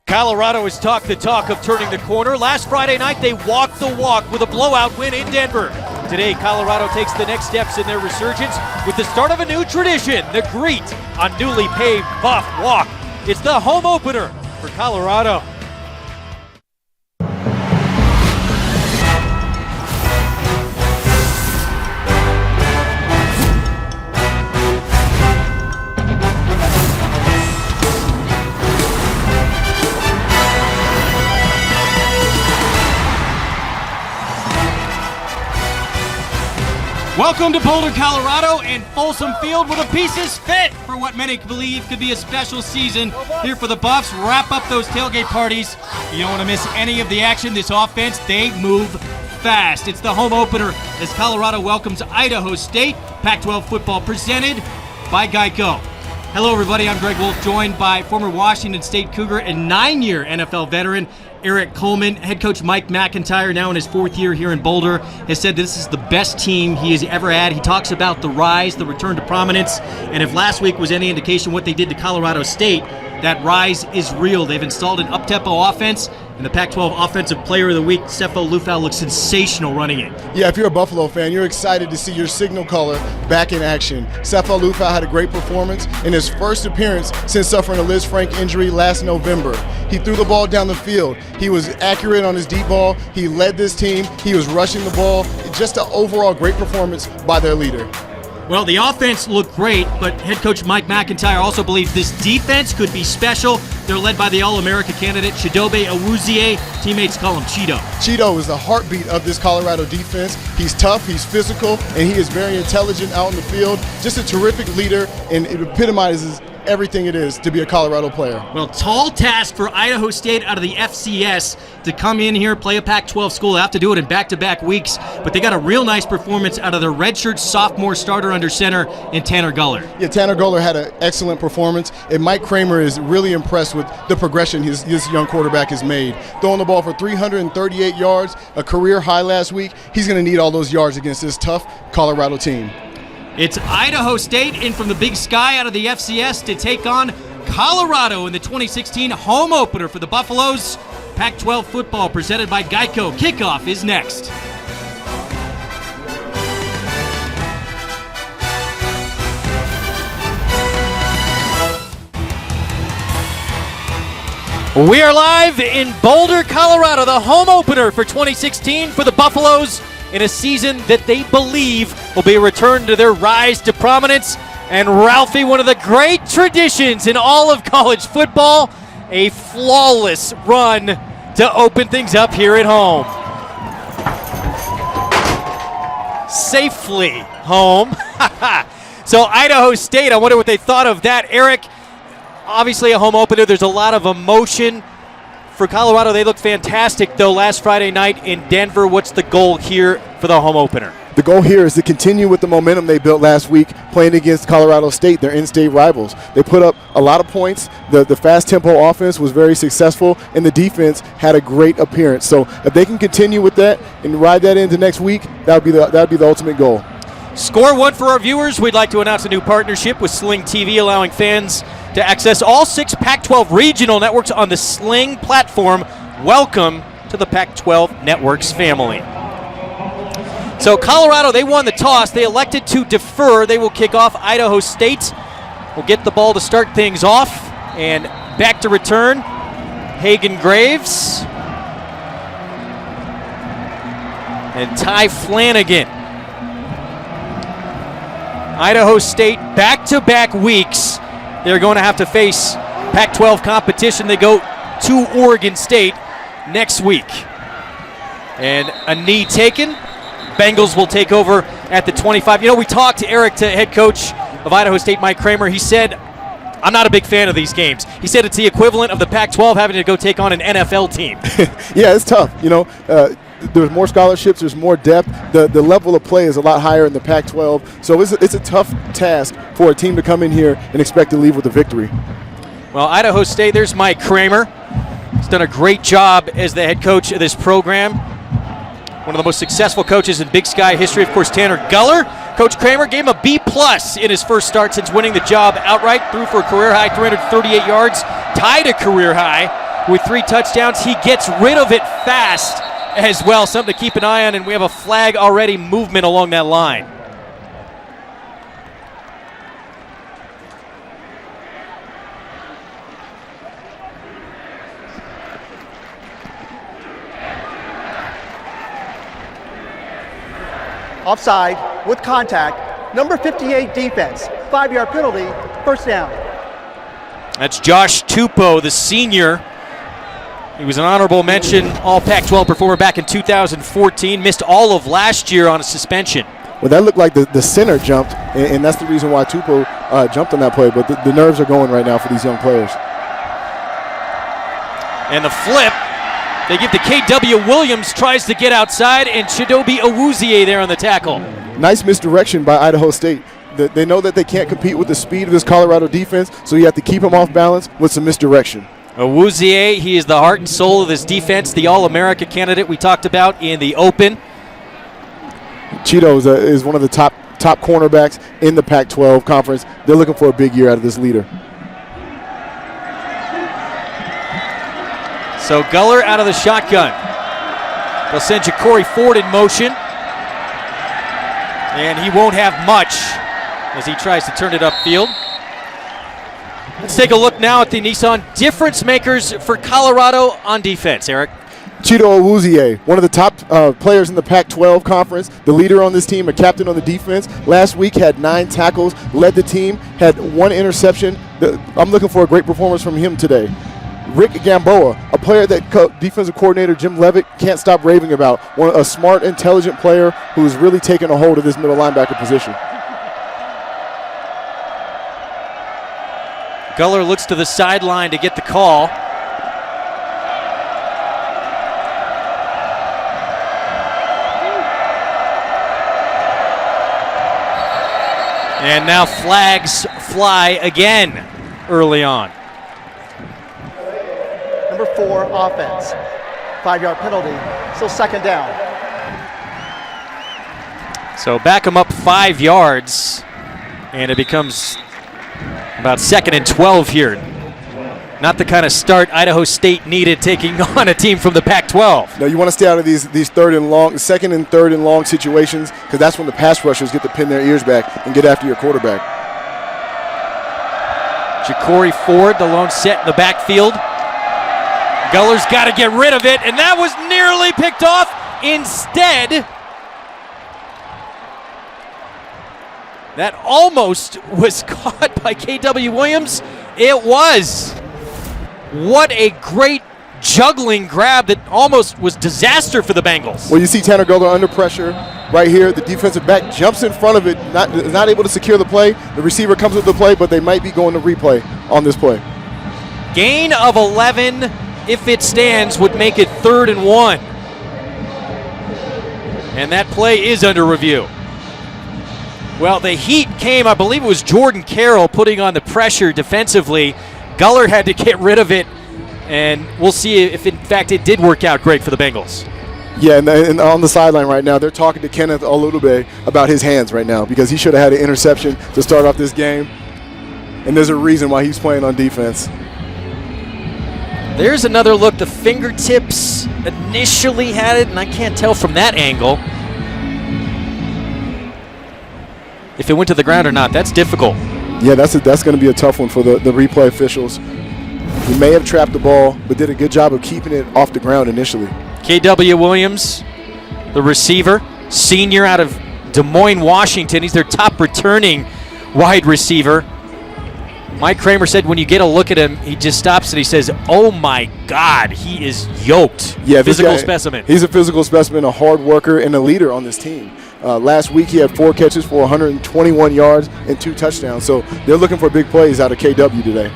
Colorado has talked the talk of turning the corner. Last Friday night, they walked the walk with a blowout win in Denver. Today, Colorado takes the next steps in their resurgence with the start of a new tradition, the Greet on newly paved Buff Walk. It's the home opener for Colorado. Welcome to Boulder, Colorado, and Folsom Field where the pieces fit for what many believe could be a special season here for the Buffs. Wrap up those tailgate parties. You don't want to miss any of the action. This offense, they move fast. It's the home opener as Colorado welcomes Idaho State. Pac-12 football presented by Geico. Hello, everybody. I'm Greg Wolf, joined by former Washington State Cougar and 9-year NFL veteran Eric Coleman. Head coach Mike McIntyre, now in his 4th year here in Boulder, has said this is the best team he has ever had. He talks about the rise, the return to prominence, and if last week was any indication what they did to Colorado State, that rise is real. They've installed an up-tempo offense, and the Pac-12 Offensive Player of the Week, Sefo Liufau, looks sensational running it. Yeah, if you're a Buffalo fan, you're excited to see your signal caller back in action. Sefo Liufau had a great performance in his first appearance since suffering a Liz Frank injury last November. He threw the ball down the field. He was accurate on his deep ball. He led this team. He was rushing the ball. Just an overall great performance by their leader. Well, the offense looked great, but head coach Mike McIntyre also believes this defense could be special. They're led by the All-America candidate, Chidobe Awuzie. Teammates call him Cheeto. Cheeto is the heartbeat of this Colorado defense. He's tough, he's physical, and he is very intelligent out in the field. Just a terrific leader, and it epitomizes everything it is to be a Colorado player. Well, tall task for Idaho State out of the FCS to come in here, play a Pac-12 school. They have to do it in back-to-back weeks, but they got a real nice performance out of their redshirt sophomore starter under center in Tanner Guller. Yeah, Tanner Guller had an excellent performance, and Mike Kramer is really impressed with the progression his young quarterback has made. Throwing the ball for 338 yards, a career high last week. He's going to need all those yards against this tough Colorado team. It's Idaho State in from the Big Sky out of the FCS to take on Colorado in the 2016 home opener for the Buffaloes. Pac-12 football presented by Geico. Kickoff is next. We are live in Boulder, Colorado, the home opener for 2016 for the Buffaloes in a season that they believe will be a return to their rise to prominence. And Ralphie, one of the great traditions in all of college football, a flawless run to open things up here at home. Safely home. So Idaho State, I wonder what they thought of that. Eric, obviously a home opener, there's a lot of emotion. For Colorado, they looked fantastic, though, last Friday night in Denver. What's the goal here for the home opener? The goal here is to continue with the momentum they built last week playing against Colorado State, their in-state rivals. They put up a lot of points. The fast-tempo offense was very successful, and the defense had a great appearance. So if they can continue with that and ride that into next week, that would be the ultimate goal. Score one for our viewers. We'd like to announce a new partnership with Sling TV, allowing fans to access all 6 Pac-12 regional networks on the Sling platform. Welcome to the Pac-12 Networks family. So Colorado, they won the toss. They elected to defer. They will kick off. Idaho State will get the ball to start things off. And back to return, Hagen Graves and Ty Flanagan. Idaho State, back-to-back weeks, they're going to have to face Pac-12 competition. They go to Oregon State next week. And a knee taken. Bengals will take over at the 25. You know, we talked to Eric, to head coach of Idaho State, Mike Kramer. He said, I'm not a big fan of these games. He said it's the equivalent of the Pac-12 having to go take on an NFL team. Yeah, it's tough. You know, there's more scholarships, there's more depth. The level of play is a lot higher in the Pac-12. So it's a tough task for a team to come in here and expect to leave with a victory. Well, Idaho State, there's Mike Kramer. He's done a great job as the head coach of this program. One of the most successful coaches in Big Sky history, of course, Tanner Guller. Coach Kramer gave him a B+ in his first start since winning the job outright. Threw for a career-high 338 yards, tied a career-high with 3 touchdowns. He gets rid of it fast as well. Something to keep an eye on, and we have a flag already, movement along that line. Offside with contact. Number 58 defense. 5-yard penalty, first down. That's Josh Tupou, the senior. He was an honorable mention All Pac-12 performer back in 2014. Missed all of last year on a suspension. Well, that looked like the center jumped, and that's the reason why Tupou jumped on that play. But the nerves are going right now for these young players. And the flip, they give to K.W. Williams, tries to get outside, and Chidobe Awuzie there on the tackle. Nice misdirection by Idaho State. They know that they can't compete with the speed of this Colorado defense, so you have to keep them off balance with some misdirection. Awuzie, he is the heart and soul of this defense, the All-America candidate we talked about in the Open. Cheeto is one of the top cornerbacks in the Pac-12 conference. They're looking for a big year out of this leader. So Guller out of the shotgun. They'll send Ja'Cory Ford in motion. And he won't have much as he tries to turn it upfield. Let's take a look now at the Nissan difference makers for Colorado on defense, Eric. Cheeto Awuzie, one of the top players in the Pac-12 conference, the leader on this team, a captain on the defense. Last week had 9 tackles, led the team, had 1 interception. I'm looking for a great performance from him today. Rick Gamboa, a player that defensive coordinator Jim Levitt can't stop raving about. A smart, intelligent player who has really taken a hold of this middle linebacker position. Guller looks to the sideline to get the call. And now flags fly again early on. Number 4 offense. 5-yard penalty, still second down. So back them up 5 yards, and it becomes about 2nd and 12 here. Not the kind of start Idaho State needed taking on a team from the Pac-12. No, you want to stay out of these second and third and long situations, because that's when the pass rushers get to pin their ears back and get after your quarterback. Ja'Cory Ford, the lone set in the backfield. Guller's got to get rid of it, and that was nearly picked off. Instead, that almost was caught by K.W. Williams. It was. What a great juggling grab that almost was disaster for the Bengals. Well, you see Tanner Guller under pressure right here. The defensive back jumps in front of it, not able to secure the play. The receiver comes with the play, but they might be going to replay on this play. Gain of 11, if it stands, would make it 3rd and 1. And that play is under review. Well, the heat came, I believe it was Jordan Carroll putting on the pressure defensively. Guller had to get rid of it, and we'll see if, in fact, it did work out great for the Bengals. Yeah, and on the sideline right now, they're talking to Kenneth Oludube about his hands right now, because he should have had an interception to start off this game, and there's a reason why he's playing on defense. There's another look. The fingertips initially had it, and I can't tell from that angle if it went to the ground or not. That's difficult. Yeah, that's going to be a tough one for the replay officials. He may have trapped the ball, but did a good job of keeping it off the ground initially. K.W. Williams, the receiver, senior out of Des Moines, Washington. He's their top returning wide receiver. Mike Kramer said when you get a look at him, he just stops and he says, "Oh my God, he is yoked." Yeah, physical specimen. He's a physical specimen, a hard worker, and a leader on this team. Last week he had 4 catches for 121 yards and 2 touchdowns. So they're looking for big plays out of KW today.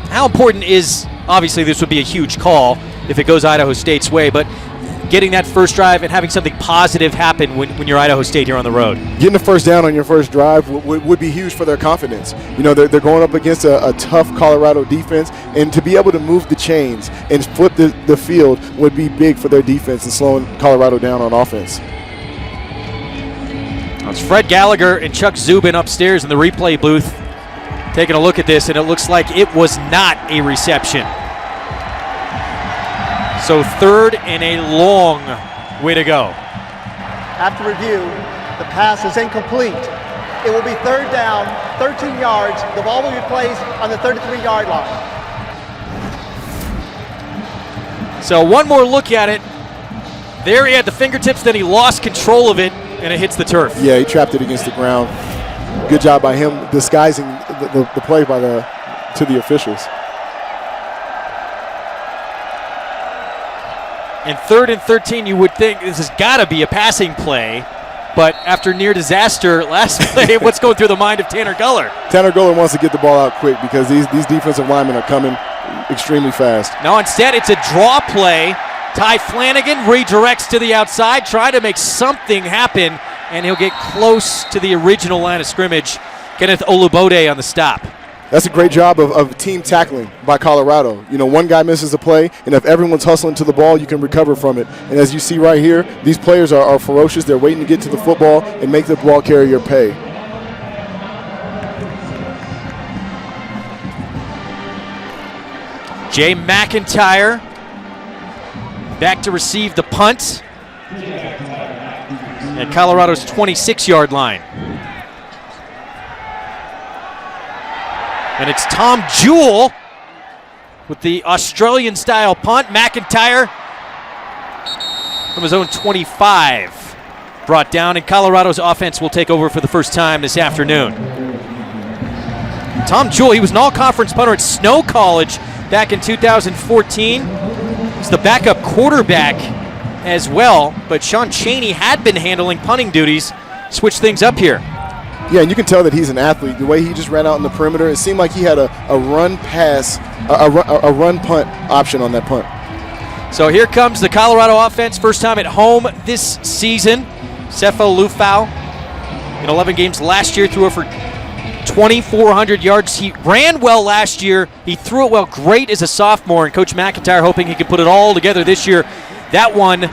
How important is, obviously this would be a huge call if it goes Idaho State's way, but getting that first drive and having something positive happen when you're Idaho State here on the road? Getting the first down on your first drive would be huge for their confidence. You know, they're going up against a tough Colorado defense, and to be able to move the chains and flip the field would be big for their defense and slowing Colorado down on offense. It's Fred Gallagher and Chuck Zubin upstairs in the replay booth taking a look at this, and it looks like it was not a reception. So 3rd and a long way to go. After review, the pass is incomplete. It will be 3rd down, 13 yards. The ball will be placed on the 33-yard line. So one more look at it. There he had the fingertips, then he lost control of it, and it hits the turf. Yeah, he trapped it against the ground. Good job by him disguising the play to the officials. And 3rd and 13, you would think this has got to be a passing play, but after near disaster last play, what's going through the mind of Tanner Guller? Tanner Guller wants to get the ball out quick because these defensive linemen are coming extremely fast. No, instead it's a draw play. Ty Flanagan redirects to the outside, trying to make something happen, and he'll get close to the original line of scrimmage. Kenneth Olubode on the stop. That's a great job of team tackling by Colorado. You know, one guy misses a play, and if everyone's hustling to the ball, you can recover from it. And as you see right here, these players are ferocious. They're waiting to get to the football and make the ball carrier pay. Jay McIntyre back to receive the punt at Colorado's 26-yard line. And it's Tom Jewell with the Australian-style punt. McIntyre from his own 25 brought down, and Colorado's offense will take over for the first time this afternoon. Tom Jewell, he was an all-conference punter at Snow College back in 2014. He's the backup quarterback as well, but Sean Chaney had been handling punting duties. Switch things up here. Yeah, and you can tell that he's an athlete. The way he just ran out in the perimeter, it seemed like he had a run pass, a run punt option on that punt. So here comes the Colorado offense, first time at home this season. Sefo Liufau, in 11 games last year, threw over 2,400 yards. He ran well last year. He threw it well, great as a sophomore, and Coach McIntyre hoping he could put it all together this year. That one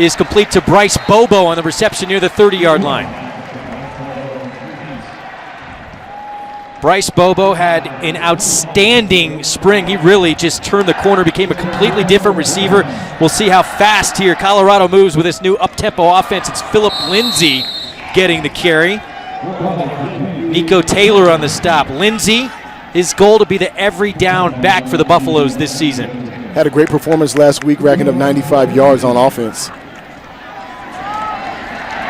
is complete to Bryce Bobo on the reception near the 30-yard line. Bryce Bobo had an outstanding spring. He really just turned the corner, became a completely different receiver. We'll see how fast here Colorado moves with this new up-tempo offense. It's Philip Lindsay getting the carry. Nico Taylor on the stop. Lindsay, his goal to be the every down back for the Buffaloes this season. Had a great performance last week, racking up 95 yards on offense.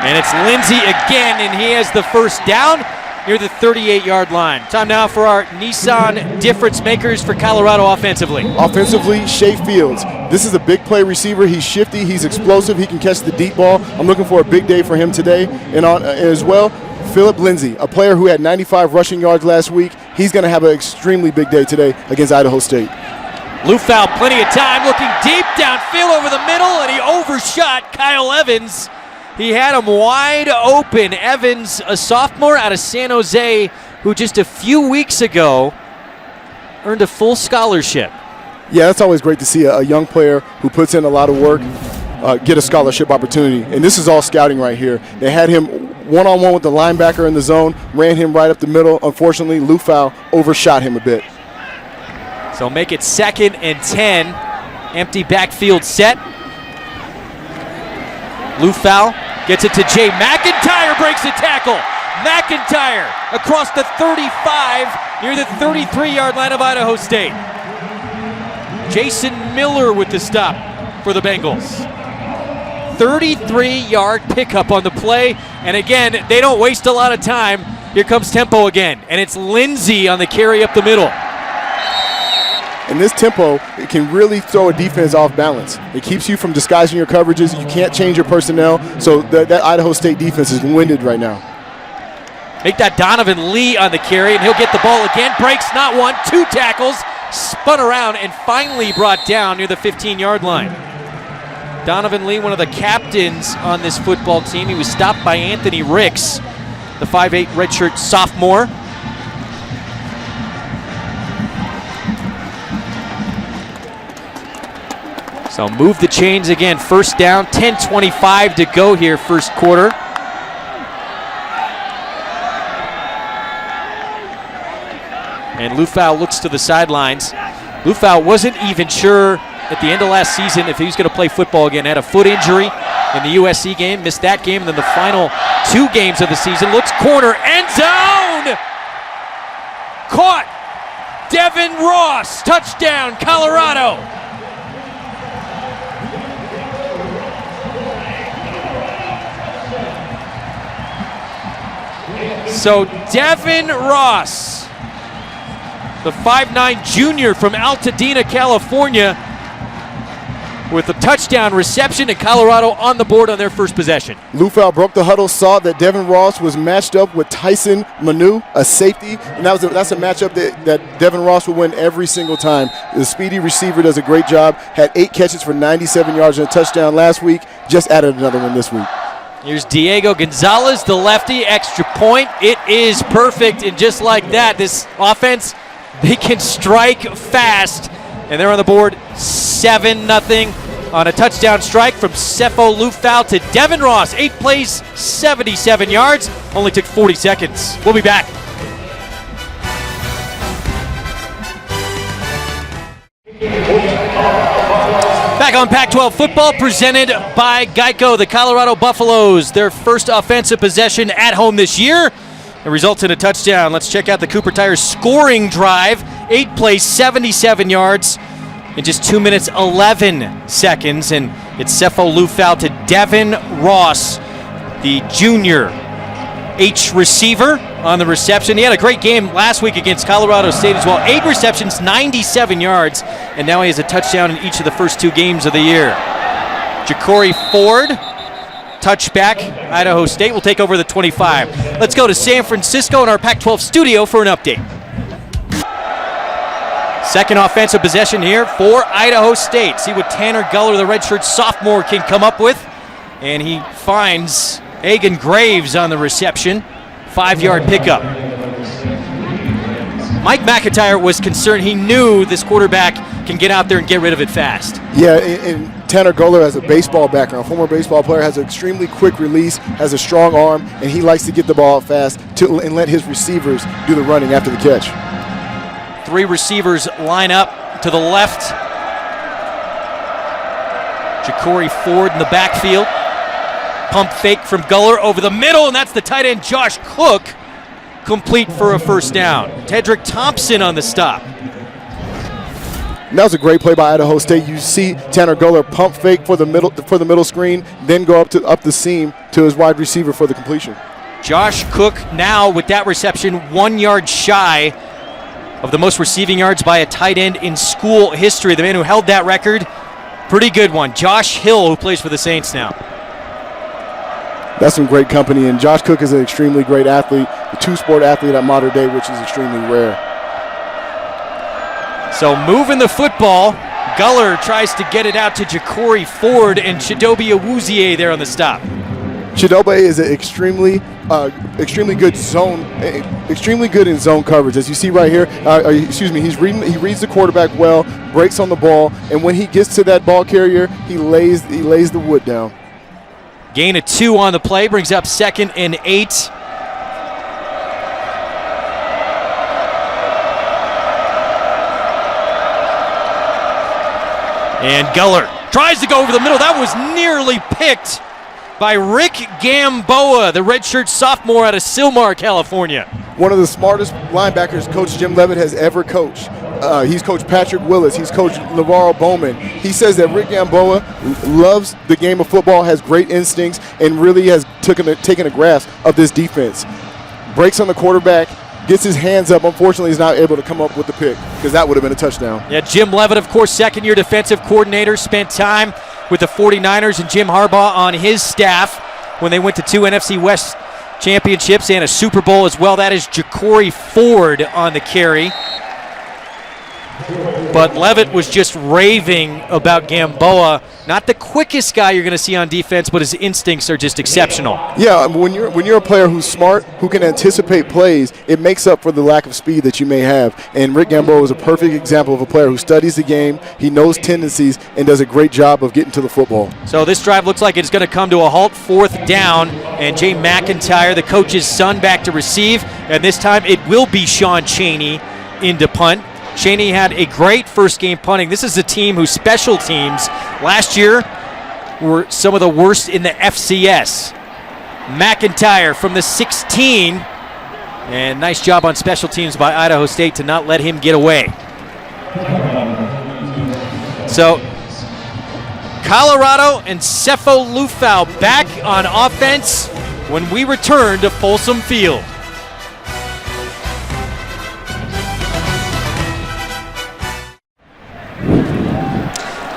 And it's Lindsay again, and he has the first down near the 38-yard line. Time now for our Nissan difference makers for Colorado offensively. Offensively, Shea Fields. This is a big play receiver. He's shifty. He's explosive. He can catch the deep ball. I'm looking for a big day for him today. And as well, Philip Lindsay, a player who had 95 rushing yards last week. He's going to have an extremely big day today against Idaho State. Liufau, plenty of time, looking deep downfield over the middle, and he overshot Kyle Evans. He had him wide open. Evans, a sophomore out of San Jose, who just a few weeks ago earned a full scholarship. Yeah, that's always great to see a young player who puts in a lot of work get a scholarship opportunity. And this is all scouting right here. They had him one-on-one with the linebacker in the zone, ran him right up the middle. Unfortunately, Liufau overshot him a bit. So make it 2nd and 10. Empty backfield set. Liufau gets it to Jay McIntyre, breaks the tackle. McIntyre across the 35 near the 33-yard line of Idaho State. Jason Miller with the stop for the Bengals. 33-yard pickup on the play, and again, they don't waste a lot of time. Here comes tempo again, and it's Lindsay on the carry up the middle. And this tempo, it can really throw a defense off balance. It keeps you from disguising your coverages. You can't change your personnel, so that Idaho State defense is winded right now. Make that Donovan Lee on the carry, and he'll get the ball again. Breaks not one, two tackles, spun around, and finally brought down near the 15-yard line. Donovan Lee, one of the captains on this football team. He was stopped by Anthony Ricks, the 5'8 redshirt sophomore. So move the chains again. First down, 10:25 to go here, first quarter. And Liufau looks to the sidelines. Liufau wasn't even sure at the end of last season if he was going to play football again. Had a foot injury in the USC game, missed that game, and then the final 2 games of the season. Looks corner, end zone! Caught! Devin Ross, touchdown, Colorado! So Devin Ross, the 5'9" junior from Altadena, California, with a touchdown reception, and Colorado on the board on their first possession. Lufau broke the huddle, saw that Devin Ross was matched up with Tyson Manu, a safety, and that's a matchup that Devin Ross will win every single time. The speedy receiver does a great job, had 8 catches for 97 yards and a touchdown last week, just added another one this week. Here's Diego Gonzalez, the lefty, extra point. It is perfect, and just like that, this offense, they can strike fast, and they're on the board 7-0 on a touchdown strike from Sefo Lufau to Devin Ross. 8 plays, 77 yards, only took 40 seconds. We'll be back. Back on Pac-12 football, presented by Geico. The Colorado Buffaloes, their first offensive possession at home this year. It results in a touchdown. Let's check out the Cooper Tire scoring drive. 8 plays, 77 yards in just 2 minutes, 11 seconds. And it's Sefo Lufau to Devin Ross, the junior H receiver on the reception. He had a great game last week against Colorado State as well. 8 receptions, 97 yards, and now he has a touchdown in each of the first 2 games of the year. Ja'Cory Ford, touchback. Idaho State will take over the 25. Let's go to San Francisco in our Pac-12 studio for an update. Second offensive possession here for Idaho State. See what Tanner Guller, the redshirt sophomore, can come up with. And he finds Agan Graves on the reception. 5-yard pickup. Mike McIntyre was concerned. He knew this quarterback can get out there and get rid of it fast. Yeah, and Tanner Guller has a baseball background, former baseball player, has an extremely quick release, has a strong arm, and he likes to get the ball out fast and let his receivers do the running after the catch. 3 receivers line up to the left. Ja'Cory Ford in the backfield. Pump fake from Guller over the middle, and that's the tight end Josh Cook, complete for a first down. Tedrick Thompson on the stop. And that was a great play by Idaho State. You see Tanner Guller pump fake for the middle screen, then go up the seam to his wide receiver for the completion. Josh Cook now with that reception 1 yard shy of the most receiving yards by a tight end in school history. The man who held that record, pretty good one. Josh Hill, who plays for the Saints now. That's some great company, and Josh Cook is an extremely great athlete, a 2-sport athlete at modern day, which is extremely rare. So moving the football, Guller tries to get it out to Ja'Cory Ford and Chidobe Awuzie there on the stop. Chidobe is an extremely good in zone coverage, as you see right here. He reads the quarterback well, breaks on the ball, and when he gets to that ball carrier, he lays the wood down. Gain of 2 on the play, brings up 2nd and 8. And Guller tries to go over the middle. That was nearly picked by Rick Gamboa, the redshirt sophomore out of Sylmar, California. One of the smartest linebackers Coach Jim Leavitt has ever coached. He's coached Patrick Willis. He's coached LeVar Bowman. He says that Rick Gamboa loves the game of football, has great instincts, and really has taken a grasp of this defense. Breaks on the quarterback, gets his hands up. Unfortunately, he's not able to come up with the pick because that would have been a touchdown. Yeah, Jim Leavitt, of course, second-year defensive coordinator, spent time with the 49ers and Jim Harbaugh on his staff when they went to 2 NFC West championships and a Super Bowl as well. That is Ja'Cory Ford on the carry. But Leavitt was just raving about Gamboa. Not the quickest guy you're going to see on defense, but his instincts are just exceptional. Yeah, when you're a player who's smart, who can anticipate plays, it makes up for the lack of speed that you may have. And Rick Gamboa is a perfect example of a player who studies the game, he knows tendencies, and does a great job of getting to the football. So this drive looks like it's going to come to a halt, 4th down, and Jay McIntyre, the coach's son, back to receive. And this time it will be Sean Chaney into punt. Cheney had a great first game punting. This is a team whose special teams last year were some of the worst in the FCS. McIntyre from the 16, and nice job on special teams by Idaho State to not let him get away. So Colorado and Sefo Lufau back on offense when we return to Folsom Field.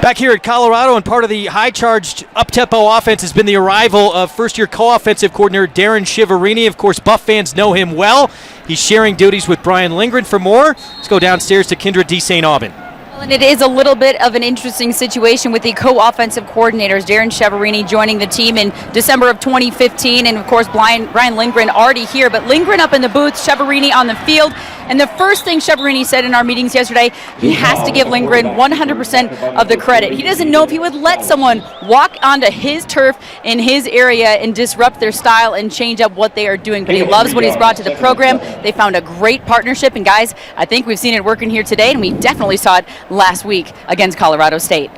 Back here at Colorado, and part of the high-charged, up-tempo offense has been the arrival of first-year co-offensive coordinator Darren Shiverini. Of course, Buff fans know him well. He's sharing duties with Brian Lindgren. For more, let's go downstairs to Kendra D. St. Aubin. And it is a little bit of an interesting situation with the co-offensive coordinators, Darren Shiverini joining the team in December of 2015, and of course Brian Lindgren already here, but Lindgren up in the booth, Shiverini on the field. And the first thing Shiverini said in our meetings yesterday, he has to give Lindgren 100% of the credit. He doesn't know if he would let someone walk onto his turf in his area and disrupt their style and change up what they are doing, but he loves what he's brought to the program. They found a great partnership, and guys, I think we've seen it working here today, and we definitely saw it last week against Colorado State.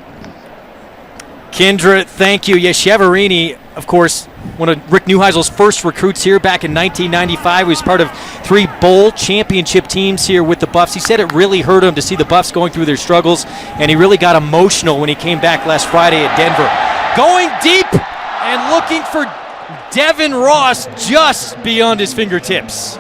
Kendra, thank you. Yes, Shiverini, of course, one of Rick Neuheisel's first recruits here back in 1995. He was part of 3 bowl championship teams here with the Buffs. He said it really hurt him to see the Buffs going through their struggles, and he really got emotional when he came back last Friday at Denver. Going deep and looking for Devin Ross just beyond his fingertips.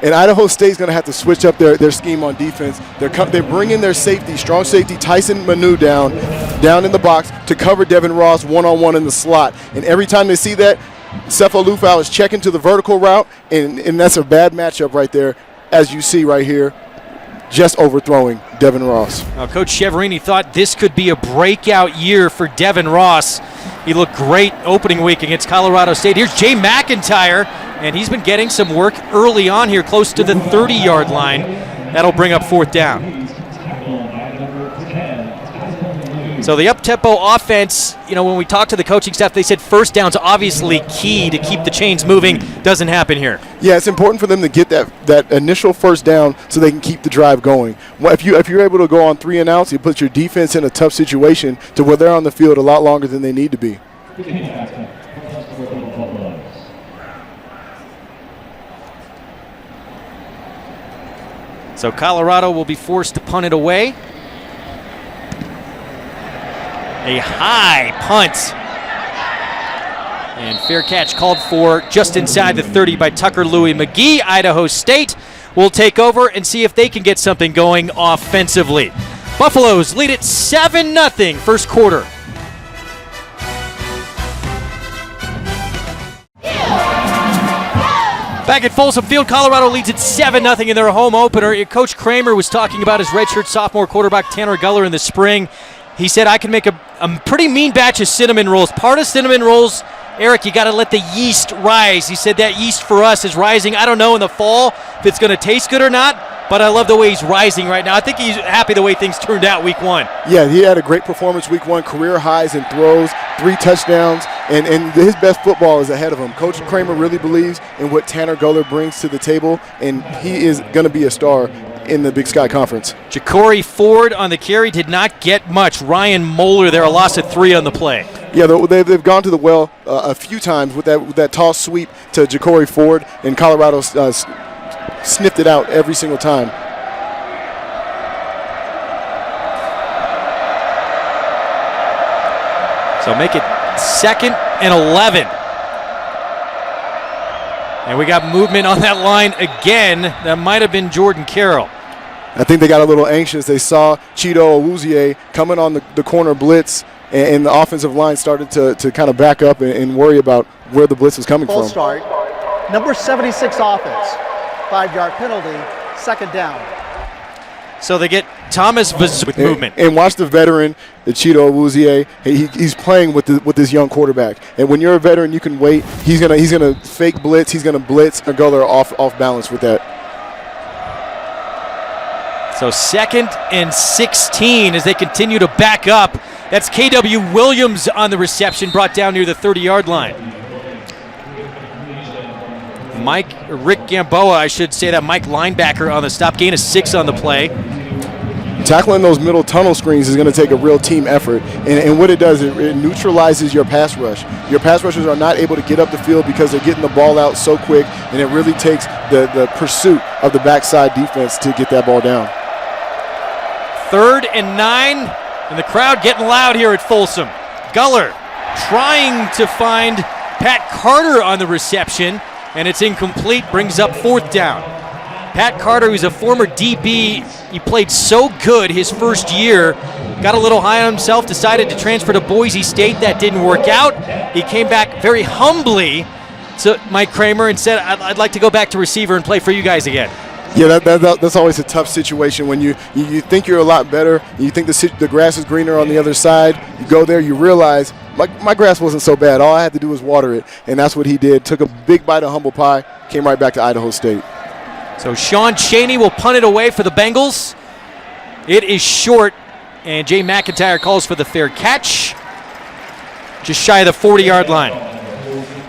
And Idaho State's going to have to switch up their scheme on defense. They bring in their safety, strong safety, Tyson Manu down in the box to cover Devin Ross one-on-one in the slot. And every time they see that, Sefo Lufau is checking to the vertical route, and that's a bad matchup right there, as you see right here, just overthrowing Devin Ross. Now, Coach Shiverini thought this could be a breakout year for Devin Ross. He looked great opening week against Colorado State. Here's Jay McIntyre, and he's been getting some work early on here, close to the 30-yard line. That'll bring up 4th down. So the up-tempo offense, when we talked to the coaching staff, they said first down's obviously key to keep the chains moving. Doesn't happen here. Yeah, it's important for them to get that initial first down so they can keep the drive going. If you're able to go on 3 and outs, you put your defense in a tough situation to where they're on the field a lot longer than they need to be. So Colorado will be forced to punt it away. A high punt. And fair catch called for just inside the 30 by Tucker Louie McGee. Idaho State will take over and see if they can get something going offensively. Buffaloes lead it 7-0 first quarter. Back at Folsom Field, Colorado leads it 7-0 in their home opener. Coach Kramer was talking about his redshirt sophomore quarterback Tanner Guller in the spring. He said, I can make a pretty mean batch of cinnamon rolls. Part of cinnamon rolls, Eric, you got to let the yeast rise. He said that yeast for us is rising. I don't know in the fall if it's going to taste good or not, but I love the way he's rising right now. I think he's happy the way things turned out week 1. Yeah, he had a great performance week 1, career highs in throws, 3 touchdowns, and his best football is ahead of him. Coach Kramer really believes in what Tanner Guller brings to the table, and he is going to be a star in the Big Sky Conference. Ja'Cory Ford on the carry did not get much. Ryan Moeller there, a loss of 3 on the play. Yeah, they've gone to the well a few times with that toss sweep to Ja'Cory Ford, and Colorado sniffed it out every single time. So make it 2nd and 11. And we got movement on that line again. That might have been Jordan Carroll. I think they got a little anxious. They saw Cheeto Awuzie coming on the corner blitz, and the offensive line started to kind of back up and worry about where the blitz was coming Full from. start. Number 76 offense. 5-yard penalty. 2nd down. So they get Thomas with movement. And watch the veteran, the Cheeto Awuzie. He's playing with this young quarterback. And when you're a veteran, you can wait. He's gonna fake blitz. He's gonna blitz or go there off balance with that. So 2nd and 16 as they continue to back up. That's KW Williams on the reception, brought down near the 30-yard line. Rick Gamboa, I should say that, Mike linebacker on the stop, gain of 6 on the play. Tackling those middle tunnel screens is going to take a real team effort, and what it does, it neutralizes your pass rush. Your pass rushers are not able to get up the field because they're getting the ball out so quick, and it really takes the pursuit of the backside defense to get that ball down. 3rd and 9, and the crowd getting loud here at Folsom. Guller trying to find Pat Carter on the reception, and it's incomplete, brings up 4th down. Pat Carter, who's a former DB, he played so good his first year, got a little high on himself, decided to transfer to Boise State. That didn't work out. He came back very humbly to Mike Kramer and said, I'd like to go back to receiver and play for you guys again. Yeah, that's always a tough situation when you think you're a lot better, you think the grass is greener on the other side, you go there, you realize my grass wasn't so bad. All I had to do was water it, and that's what he did. Took a big bite of humble pie, came right back to Idaho State. So Sean Chaney will punt it away for the Bengals. It is short, and Jay McIntyre calls for the fair catch. Just shy of the 40-yard line.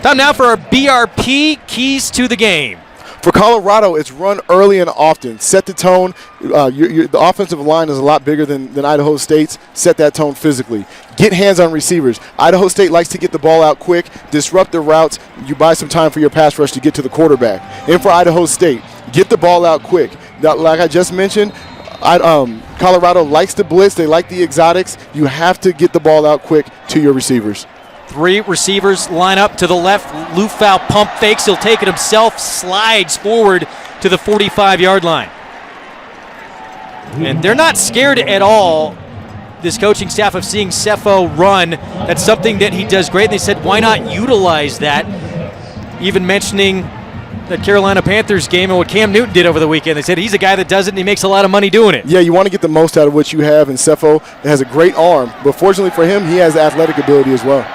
Time now for our BRP keys to the game. For Colorado, it's run early and often. Set the tone. The offensive line is a lot bigger than Idaho State's. Set that tone physically. Get hands on receivers. Idaho State likes to get the ball out quick, disrupt the routes. You buy some time for your pass rush to get to the quarterback. And for Idaho State, get the ball out quick. Now, like I just mentioned, Colorado likes to blitz. They like the exotics. You have to get the ball out quick to your receivers. 3 receivers line up to the left. Lufau pump fakes. He'll take it himself. Slides forward to the 45-yard line. And they're not scared at all, this coaching staff, of seeing Cepho run. That's something that he does great. And they said, why not utilize that? Even mentioning the Carolina Panthers game and what Cam Newton did over the weekend. They said he's a guy that does it and he makes a lot of money doing it. Yeah, you want to get the most out of what you have, and Cepho has a great arm. But fortunately for him, he has athletic ability as well.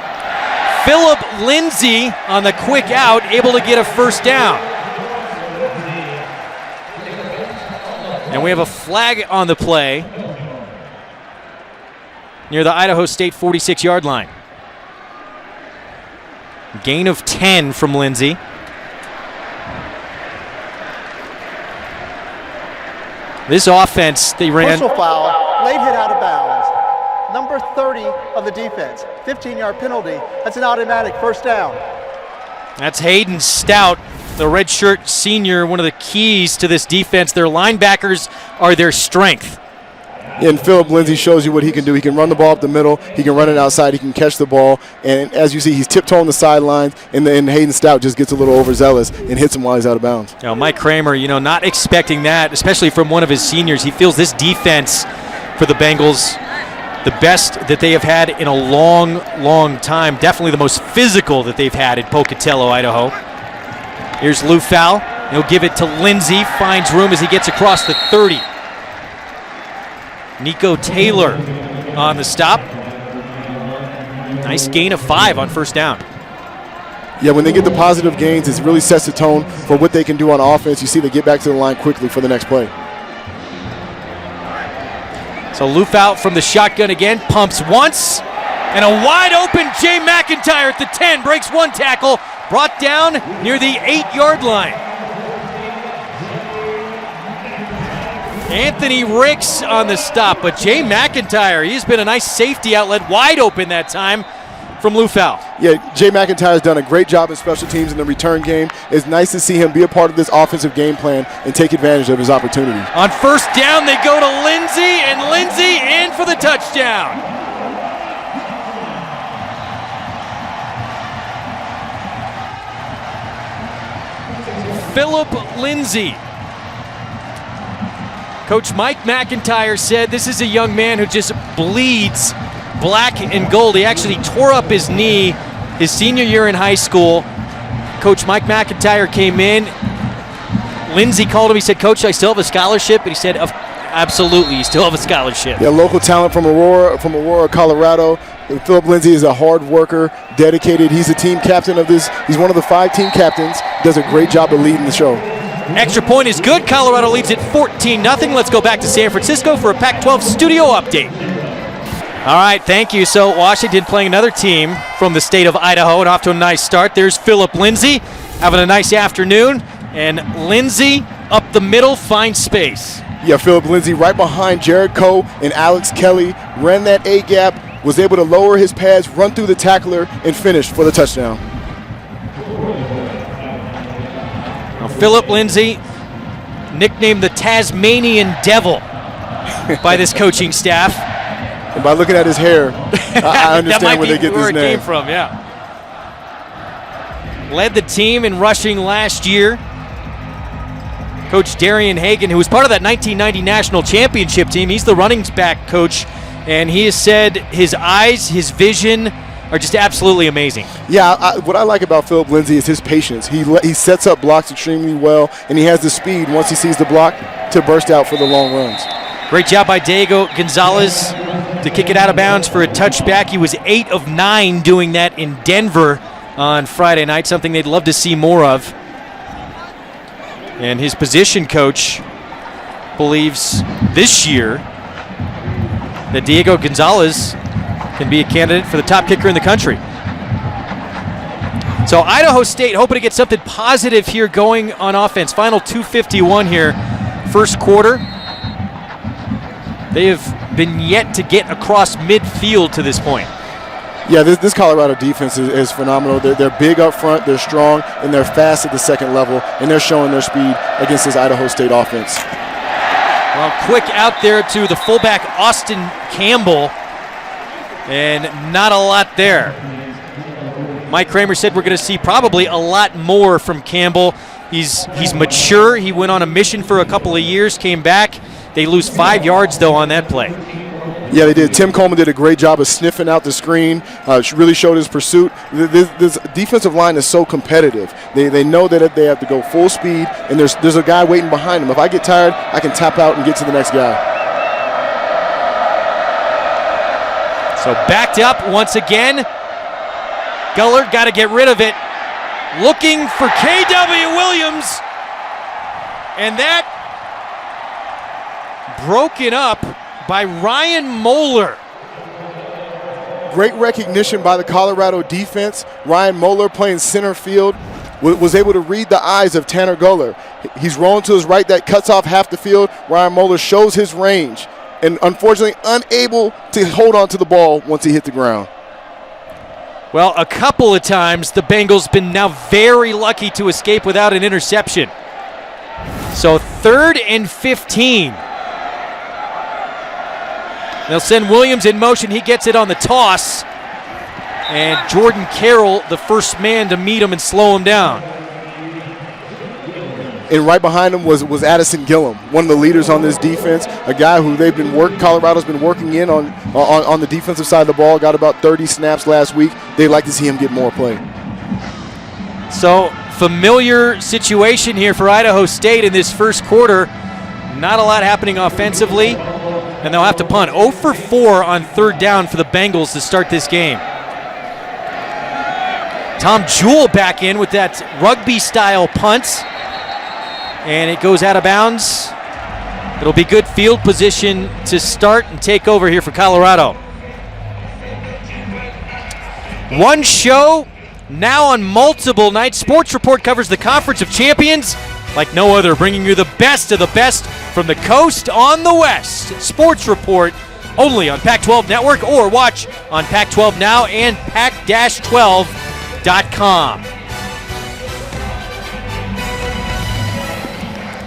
Philip Lindsay on the quick out, able to get a first down. And we have a flag on the play near the Idaho State 46-yard line. Gain of 10 from Lindsay. This offense, they ran. Personal foul, late hit out of bounds. Number 30 of the defense, 15-yard penalty. That's an automatic first down. That's Hayden Stout, the redshirt senior, one of the keys to this defense. Their linebackers are their strength. And Philip Lindsay shows you what he can do. He can run the ball up the middle. He can run it outside. He can catch the ball. And as you see, he's tiptoeing the sidelines, and Hayden Stout just gets a little overzealous and hits him while he's out of bounds. Now, Mike Kramer, not expecting that, especially from one of his seniors. He feels this defense for the Bengals the best that they have had in a long, long time. Definitely the most physical that they've had in Pocatello, Idaho. Here's Lufau. He'll give it to Lindsay. Finds room as he gets across the 30. Nico Taylor on the stop. Nice gain of 5 on first down. Yeah, when they get the positive gains, it really sets the tone for what they can do on offense. You see they get back to the line quickly for the next play. So Lufau from the shotgun again, pumps once, and a wide open Jay McIntyre at the 10, breaks one tackle, brought down near the 8-yard line. Anthony Ricks on the stop, but Jay McIntyre, he's been a nice safety outlet, wide open that time from Lufau. Yeah, Jay McIntyre has done a great job in special teams in the return game. It's nice to see him be a part of this offensive game plan and take advantage of his opportunity. On first down, they go to Lindsay, and Lindsay in for the touchdown. Philip Lindsay. Coach Mike McIntyre said this is a young man who just bleeds black and gold. He actually tore up his knee his senior year in high school. Coach Mike McIntyre came in. Lindsay called him. He said, Coach, I still have a scholarship? And he said, absolutely, you still have a scholarship. Yeah, local talent from Aurora, Colorado. Philip Lindsay is a hard worker, dedicated. He's the team captain of this. He's one of the 5 team captains. Does a great job of leading the show. Extra point is good. Colorado leads it 14-0. Let's go back to San Francisco for a Pac-12 studio update. All right, thank you. So Washington playing another team from the state of Idaho and off to a nice start. There's Philip Lindsay. having a nice afternoon. And Lindsey up the middle finds space. Yeah, Philip Lindsey right behind Jared Coe and Alex Kelly, ran that A-gap, was able to lower his pads, run through the tackler, and finish for the touchdown. Now, Philip Lindsey, nicknamed the Tasmanian Devil by this coaching staff. And by looking at his hair, I understand where they get this name. Where it came from, yeah. Led the team in rushing last year. Coach Darian Hagan, who was part of that 1990 national championship team, he's the running back coach, and he has said his eyes, his vision are just absolutely amazing. Yeah, what I like about Philip Lindsey is his patience. He sets up blocks extremely well, and he has the speed once he sees the block to burst out for the long runs. Great job by Diego Gonzalez to kick it out of bounds for a touchback. He was 8 of 9 doing that in Denver on Friday night, something they'd love to see more of. And his position coach believes this year that Diego Gonzalez can be a candidate for the top kicker in the country. So Idaho State hoping to get something positive here going on offense. Final 2:51 here, first quarter. They have been yet to get across midfield to this point. Yeah, this Colorado defense is phenomenal. They're big up front, they're strong, and they're fast at the second level, and they're showing their speed against this Idaho State offense. Well, quick out there to the fullback, Austin Campbell, and not a lot there. Mike Kramer said we're going to see probably a lot more from Campbell. He's mature. He went on a mission for a couple of years, came back. They lose 5 yards, though, on that play. Yeah, they did. Tim Coleman did a great job of sniffing out the screen, really showed his pursuit. This defensive line is so competitive. They know that they have to go full speed, and there's a guy waiting behind them. If I get tired, I can tap out and get to the next guy. So backed up once again. Gullard got to get rid of it. Looking for K.W. Williams. And that broken up by Ryan Moeller. Great recognition by the Colorado defense. Ryan Moeller playing center field was able to read the eyes of Tanner Gullard. He's rolling to his right, that cuts off half the field. Ryan Moeller shows his range and unfortunately unable to hold on to the ball once he hit the ground. Well, a couple of times the Bengals been now very lucky to escape without an interception. So 3rd and 15. They'll send Williams in motion. He gets it on the toss. And Jordan Carroll, the first man to meet him and slow him down. And right behind him was Addison Gillum, one of the leaders on this defense, a guy who Colorado's been working in on the defensive side of the ball, got about 30 snaps last week. They'd like to see him get more play. So, familiar situation here for Idaho State in this first quarter. Not a lot happening offensively, and they'll have to punt. 0 for 4 on 3rd down for the Bengals to start this game. Tom Jewell back in with that rugby-style punt. And it goes out of bounds. It'll be good field position to start and take over here for Colorado. One show, now on multiple nights. Sports Report covers the Conference of Champions like no other, bringing you the best of the best from the coast on the west. Sports Report only on Pac-12 Network, or watch on Pac-12 Now and pac-12.com.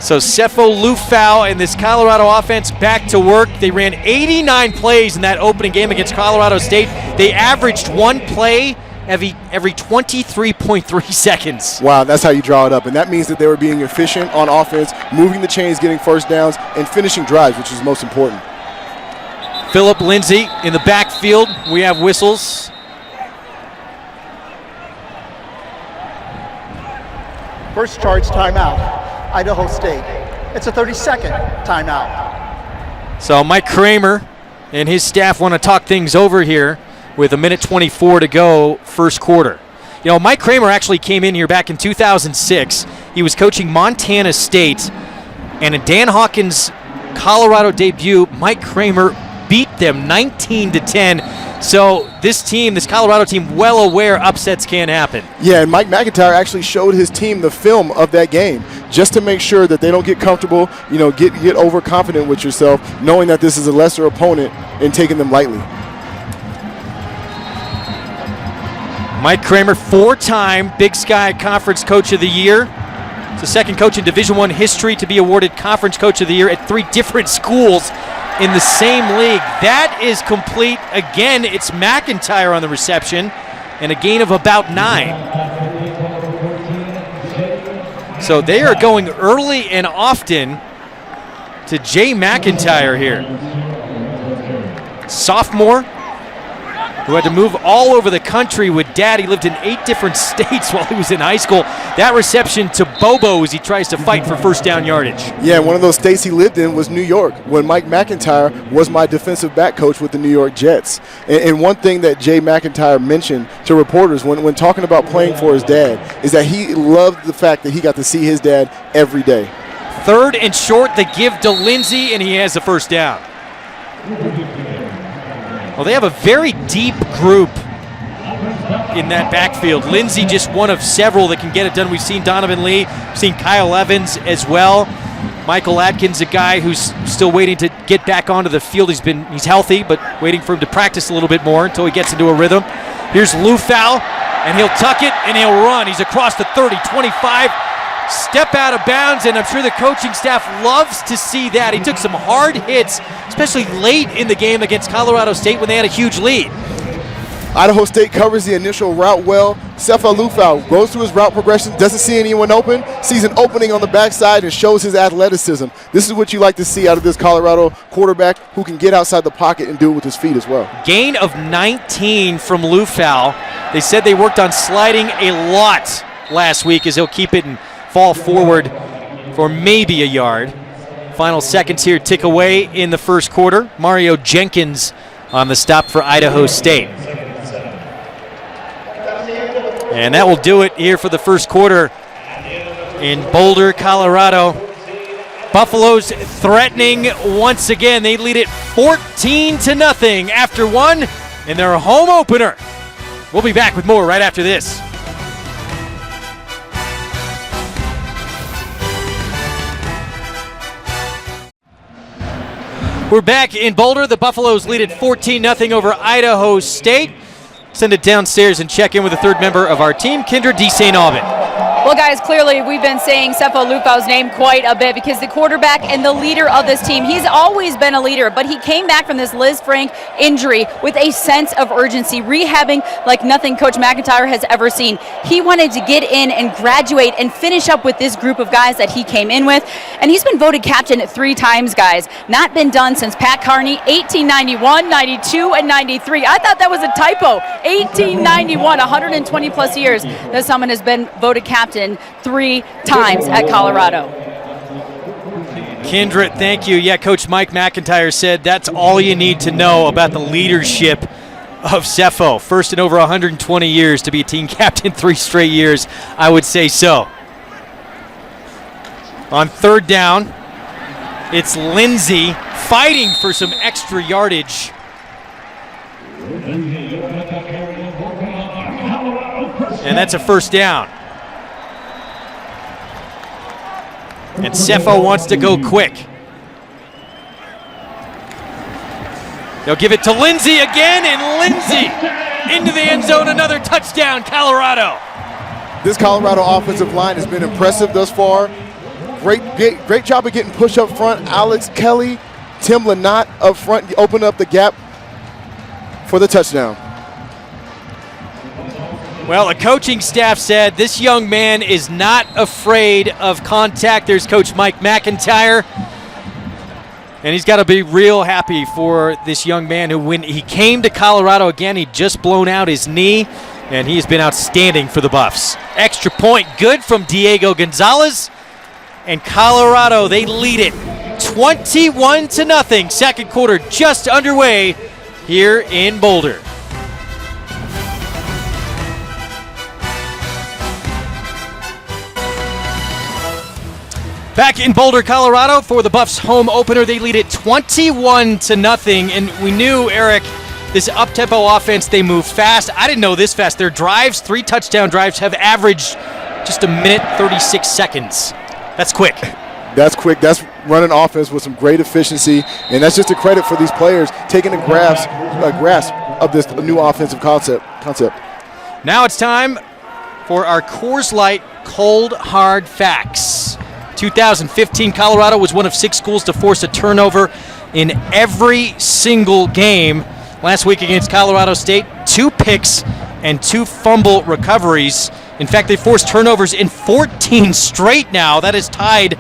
So Sefo Lufau and this Colorado offense back to work. They ran 89 plays in that opening game against Colorado State. They averaged one play every 23.3 seconds. Wow, that's how you draw it up. And that means that they were being efficient on offense, moving the chains, getting first downs, and finishing drives, which is most important. Philip Lindsey in the backfield. We have whistles. First charge timeout. Idaho State. It's a 30-second timeout. So Mike Kramer and his staff want to talk things over here with 1:24 to go, first quarter. You know, Mike Kramer actually came in here back in 2006. He was coaching Montana State, and in Dan Hawkins' Colorado debut, Mike Kramer beat them 19-10, So this team, this Colorado team, well aware upsets can happen. Yeah, and Mike McIntyre actually showed his team the film of that game just to make sure that they don't get comfortable, get overconfident with yourself, knowing that this is a lesser opponent and taking them lightly. Mike Kramer, 4-time Big Sky Conference Coach of the Year. It's the second coach in Division I history to be awarded Conference Coach of the Year at 3 different schools in the same league. That is complete. Again, it's McIntyre on the reception and a gain of about 9. So they are going early and often to Jay McIntyre here. Sophomore who had to move all over the country with Dad. He lived in 8 different states while he was in high school. That reception to Bobo as he tries to fight for first down yardage. Yeah, one of those states he lived in was New York, when Mike McIntyre was my defensive back coach with the New York Jets. And one thing that Jay McIntyre mentioned to reporters when talking about playing for his dad is that he loved the fact that he got to see his dad every day. 3rd and short, they give to Lindsey, and he has the first down. Well, they have a very deep group in that backfield. Lindsey just one of several that can get it done. We've seen Donovan Lee, we've seen Kyle Evans as well. Michael Atkins, a guy who's still waiting to get back onto the field. He's healthy, but waiting for him to practice a little bit more until he gets into a rhythm. Here's Lufau, and he'll tuck it, and he'll run. He's across the 30, 25, step out of bounds, and I'm sure the coaching staff loves to see that. He took some hard hits, especially late in the game against Colorado State when they had a huge lead. Idaho State covers the initial route well. Sefa Lufau goes through his route progression, doesn't see anyone open, sees an opening on the backside, and shows his athleticism. This is what you like to see out of this Colorado quarterback who can get outside the pocket and do it with his feet as well. Gain of 19 from Lufau. They said they worked on sliding a lot last week as he'll keep it and fall forward for maybe a yard. Final seconds here tick away in the first quarter. Mario Jenkins on the stop for Idaho State. And that will do it here for the first quarter in Boulder, Colorado. Buffaloes threatening once again. They lead it 14-0 after 1 in their home opener. We'll be back with more right after this. We're back in Boulder. The Buffaloes lead it 14-0 over Idaho State. Send it downstairs and check in with the 3rd member of our team, Kendra D. St. Aubin. Well, guys, clearly we've been saying Sefa Lufau's name quite a bit because the quarterback and the leader of this team, he's always been a leader, but he came back from this Liz Frank injury with a sense of urgency, rehabbing like nothing Coach McIntyre has ever seen. He wanted to get in and graduate and finish up with this group of guys that he came in with, and he's been voted captain 3 times, guys. Not been done since Pat Carney, 1891, 92, and 93. I thought that was a typo. 1891, 120 plus years that someone has been voted captain 3 times at Colorado. Kendra, thank you. Yeah, Coach Mike McIntyre said that's all you need to know about the leadership of Cepho. First in over 120 years to be a team captain 3 straight years, I would say so. On 3rd down, it's Lindsey fighting for some extra yardage. And that's a first down. And Cepho wants to go quick. They'll give it to Lindsey again, and Lindsey into the end zone, another touchdown, Colorado. This Colorado offensive line has been impressive thus far. Great job of getting pushed up front. Alex Kelly, Tim Lynott up front, open up the gap for the touchdown. Well, the coaching staff said this young man is not afraid of contact. There's Coach Mike McIntyre. And he's got to be real happy for this young man who, when he came to Colorado again, he'd just blown out his knee, and he's been outstanding for the Buffs. Extra point good from Diego Gonzalez. And Colorado, they lead it 21-0. Second quarter just underway here in Boulder. Back in Boulder, Colorado for the Buffs home opener. They lead it 21-0. And we knew, Eric, this up-tempo offense, they move fast. I didn't know this fast. Their drives, 3 touchdown drives, have averaged just a minute 36 seconds. That's quick. That's quick. That's running offense with some great efficiency, and that's just a credit for these players taking a grasp of this new offensive concept. Now it's time for our Coors Light Cold Hard Facts. 2015, Colorado was one of 6 schools to force a turnover in every single game. Last week against Colorado State, 2 picks and 2 fumble recoveries. In fact, they forced turnovers in 14 straight now. That is tied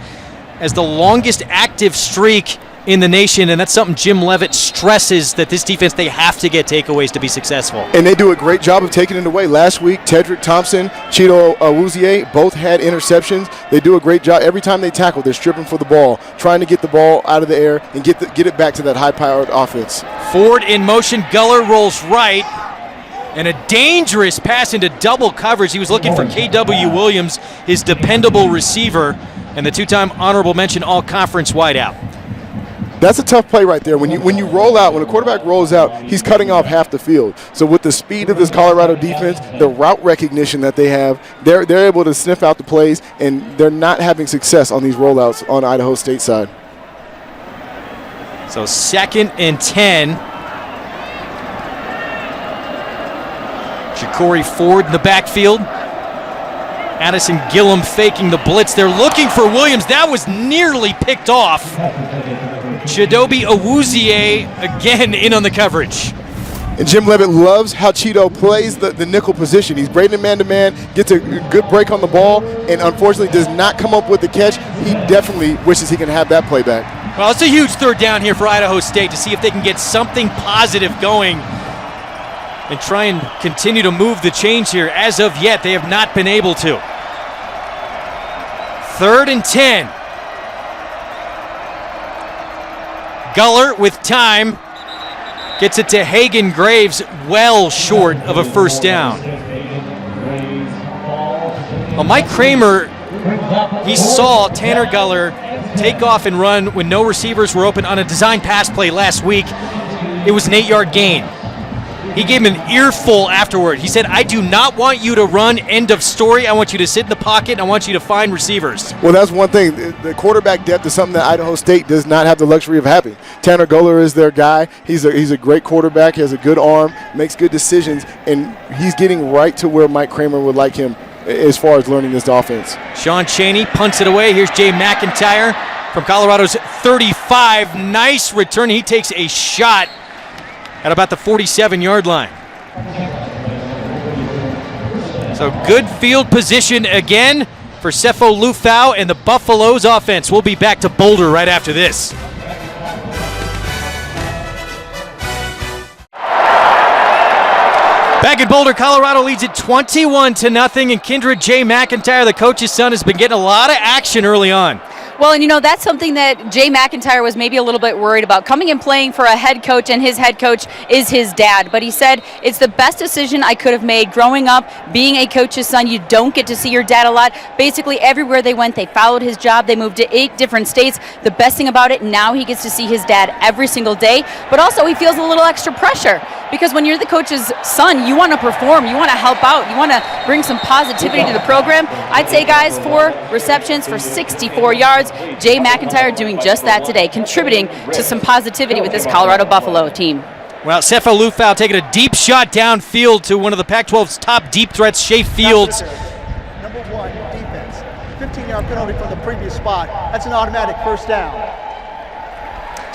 as the longest active streak in the nation, and that's something Jim Leavitt stresses, that this defense, they have to get takeaways to be successful. And they do a great job of taking it away. Last week, Tedrick Thompson, Cheeto Awuzie both had interceptions. They do a great job. Every time they tackle, they're stripping for the ball, trying to get the ball out of the air and get it back to that high-powered offense. Ford in motion, Guller rolls right, and a dangerous pass into double coverage. He was looking for K.W. Williams, his dependable receiver, and the 2-time honorable mention all-conference wideout. That's a tough play right there. When you roll out, when a quarterback rolls out, he's cutting off half the field. So with the speed of this Colorado defense, the route recognition that they have, they're able to sniff out the plays, and they're not having success on these rollouts on Idaho State side. So 2nd and 10. Ja'Cory Ford in the backfield. Addison Gillum faking the blitz. They're looking for Williams. That was nearly picked off. Chidobe Awuzie again in on the coverage. And Jim Leavitt loves how Cheeto plays the nickel position. He's great in man-to-man, gets a good break on the ball, and unfortunately does not come up with the catch. He definitely wishes he can have that play back. Well, it's a huge 3rd down here for Idaho State to see if they can get something positive going and try and continue to move the chains here. As of yet, they have not been able to. 3rd and 10. Guller with time gets it to Hagan Graves, well short of a 1st down. Well, Mike Kramer, he saw Tanner Guller take off and run when no receivers were open on a design pass play last week. It was an 8-yard gain. He gave him an earful afterward. He said, I do not want you to run, end of story. I want you to sit in the pocket, and I want you to find receivers. Well, that's one thing. The quarterback depth is something that Idaho State does not have the luxury of having. Tanner Guller is their guy. He's a great quarterback. He has a good arm, makes good decisions, and he's getting right to where Mike Kramer would like him as far as learning this offense. Sean Chaney punts it away. Here's Jay McIntyre from Colorado's 35. Nice return. He takes a shot at about the 47-yard line. So good field position again for Sefo Lufau and the Buffaloes offense. We'll be back to Boulder right after this. Back in Boulder, Colorado leads it 21-0, and Kindred Jay McIntyre, the coach's son, has been getting a lot of action early on. Well, and that's something that Jay McIntyre was maybe a little bit worried about, coming and playing for a head coach, and his head coach is his dad. But he said, it's the best decision I could have made growing up, being a coach's son. You don't get to see your dad a lot. Basically, everywhere they went, they followed his job. They moved to 8 different states. The best thing about it, now he gets to see his dad every single day. But also, he feels a little extra pressure, because when you're the coach's son, you want to perform. You want to help out. You want to bring some positivity to the program. I'd say, guys, 4 receptions for 64 yards. Jay McIntyre doing just that today, contributing to some positivity with this Colorado Buffalo team. Well, Sefo Lufau taking a deep shot downfield to one of the Pac-12's top deep threats, Shea Fields. Number 1, defense. 15-yard penalty from the previous spot. That's an automatic 1st down.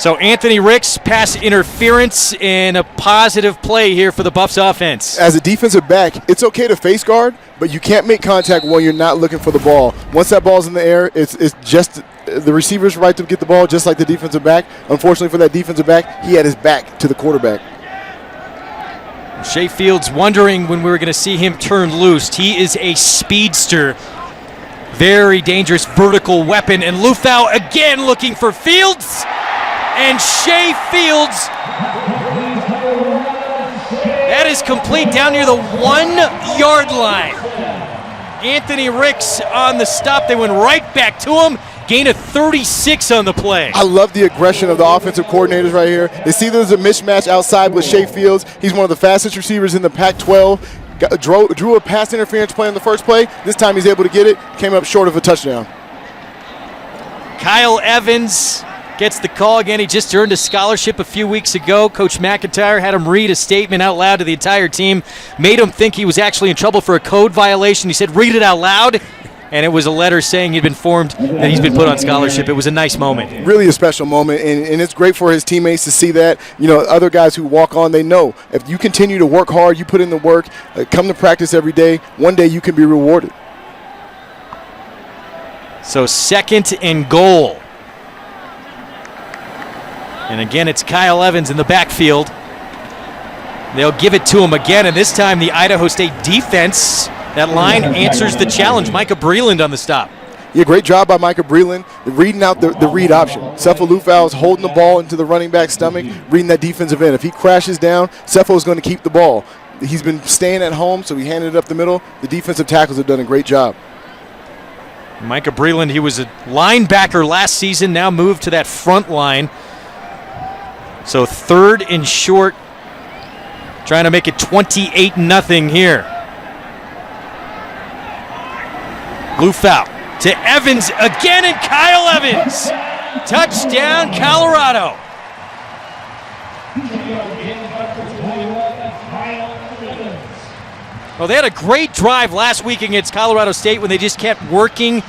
So Anthony Ricks, pass interference, and a positive play here for the Buffs offense. As a defensive back, it's okay to face guard, but you can't make contact when you're not looking for the ball. Once that ball's in the air, it's just the receiver's right to get the ball, just like the defensive back. Unfortunately for that defensive back, he had his back to the quarterback. Shea Fields wondering when we were going to see him turn loose. He is a speedster. Very dangerous vertical weapon. And Lufau again looking for Fields. And Shea Fields, that is complete down near the 1-yard line. Anthony Ricks on the stop. They went right back to him. gain of 36 on the play. I love the aggression of the offensive coordinators right here. They see there's a mismatch outside with Shea Fields. He's one of the fastest receivers in the Pac-12. Drew a pass interference play on the first play. This time he's able to get it. Came up short of a touchdown. Kyle Evans gets the call again. He just earned a scholarship a few weeks ago. Coach McIntyre had him read a statement out loud to the entire team, made him think he was actually in trouble for a code violation. He said, read it out loud. And it was a letter saying he'd been informed that he's been put on scholarship. It was a nice moment. Really a special moment, and it's great for his teammates to see that. You know, other guys who walk on, they know if you continue to work hard, you put in the work, come to practice every day, one day you can be rewarded. So 2nd and goal. And again, it's Kyle Evans in the backfield. They'll give it to him again, and this time the Idaho State defense, that line answers the challenge. Micah Breland on the stop. Yeah, great job by Micah Breland, reading out the read option. Cepho Lufau is holding the ball into the running back's stomach, reading that defensive end. If he crashes down, Cepho is going to keep the ball. He's been staying at home, so he handed it up the middle. The defensive tackles have done a great job. Micah Breland, he was a linebacker last season, now moved to that front line. So 3rd and short, trying to make it 28-0 here. Lufau to Evans again, and Kyle Evans. Touchdown, Colorado. Well, they had a great drive last week against Colorado State when they just kept working.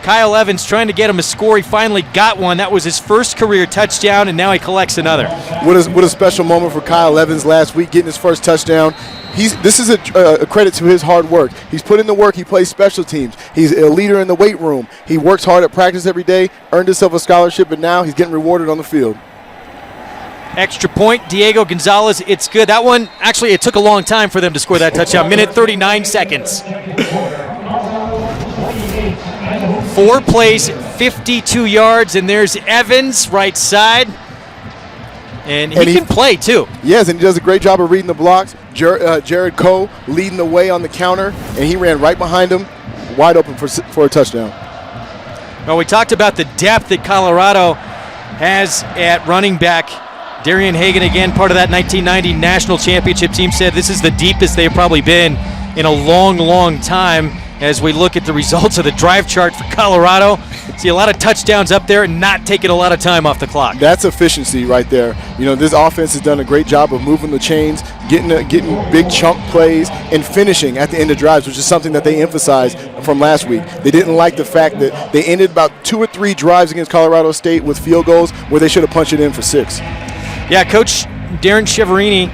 Kyle Evans trying to get him a score. He finally got one. That was his first career touchdown, and now he collects another. What a special moment for Kyle Evans last week, getting his first touchdown. This is a credit to his hard work. He's put in the work. He plays special teams. He's a leader in the weight room. He works hard at practice every day, earned himself a scholarship, and now he's getting rewarded on the field. Extra point, Diego Gonzalez. It's good. That one, actually, it took a long time for them to score that touchdown. Minute 39 seconds. 4 plays, 52 yards, and there's Evans, right side. And he can play, too. Yes, and he does a great job of reading the blocks. Jared Coe leading the way on the counter, and he ran right behind him, wide open for a touchdown. Well, we talked about the depth that Colorado has at running back. Darian Hagan, again, part of that 1990 national championship team, said this is the deepest they've probably been in a long, long time. As we look at the results of the drive chart for Colorado, see a lot of touchdowns up there and not taking a lot of time off the clock. That's efficiency right there. You know, this offense has done a great job of moving the chains, getting big chunk plays, and finishing at the end of drives, which is something that they emphasized from last week. They didn't like the fact that they ended about 2 or 3 drives against Colorado State with field goals where they should have punched it in for 6. Yeah, Coach Darren Cheverini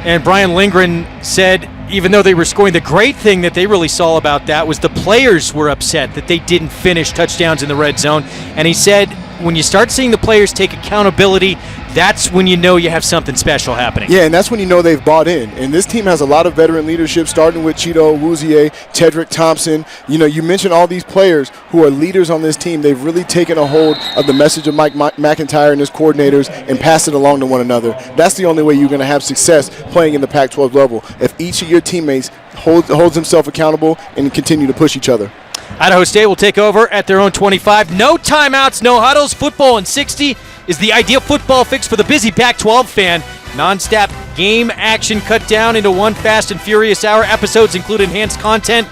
and Brian Lindgren said even though they were scoring, the great thing that they really saw about that was the players were upset that they didn't finish touchdowns in the red zone. And he said when you start seeing the players take accountability, that's when you know you have something special happening. Yeah, and that's when you know they've bought in. And this team has a lot of veteran leadership, starting with Cheeto Awuzie, Tedrick Thompson. You know, you mentioned all these players who are leaders on this team. They've really taken a hold of the message of Mike McIntyre and his coordinators and passed it along to one another. That's the only way you're going to have success playing in the Pac-12 level, if each of your teammates holds himself accountable and continue to push each other. Idaho State will take over at their own 25. No timeouts, no huddles. Football in 60 is the ideal football fix for the busy Pac-12 fan. Non-stop game action cut down into one fast and furious hour. Episodes include enhanced content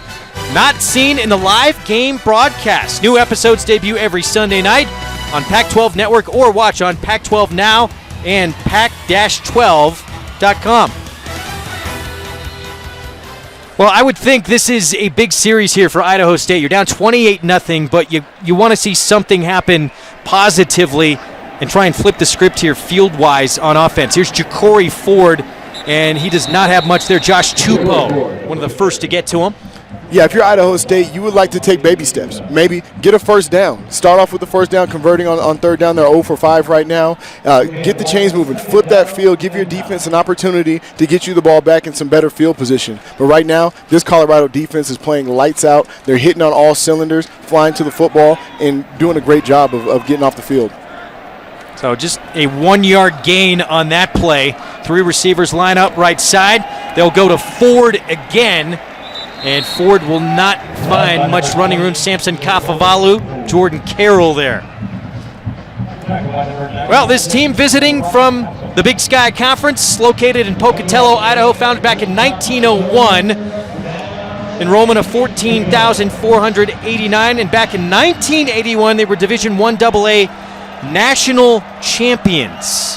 not seen in the live game broadcast. New episodes debut every Sunday night on Pac-12 Network or watch on Pac-12 Now and pac-12.com. Well, I would think this is a big series here for Idaho State. You're down 28-0, but you want to see something happen positively and try and flip the script here field-wise on offense. Here's Ja'Cory Ford, and he does not have much there. Josh Chupo, one of the first to get to him. Yeah, if you're Idaho State, you would like to take baby steps. Maybe get a first down. Start off with the first down, converting on third down. They're 0 for 5 right now. Get the chains moving. Flip that field. Give your defense an opportunity to get you the ball back in some better field position. But right now, this Colorado defense is playing lights out. They're hitting on all cylinders, flying to the football, and doing a great job of getting off the field. So just a 1-yard gain on that play. 3 receivers line up right side. They'll go to Ford again. And Ford will not find much running room. Samson Kafavalu, Jordan Carroll there. Well, this team visiting from the Big Sky Conference, located in Pocatello, Idaho, founded back in 1901. Enrollment of 14,489, and back in 1981 they were Division I AA national champions.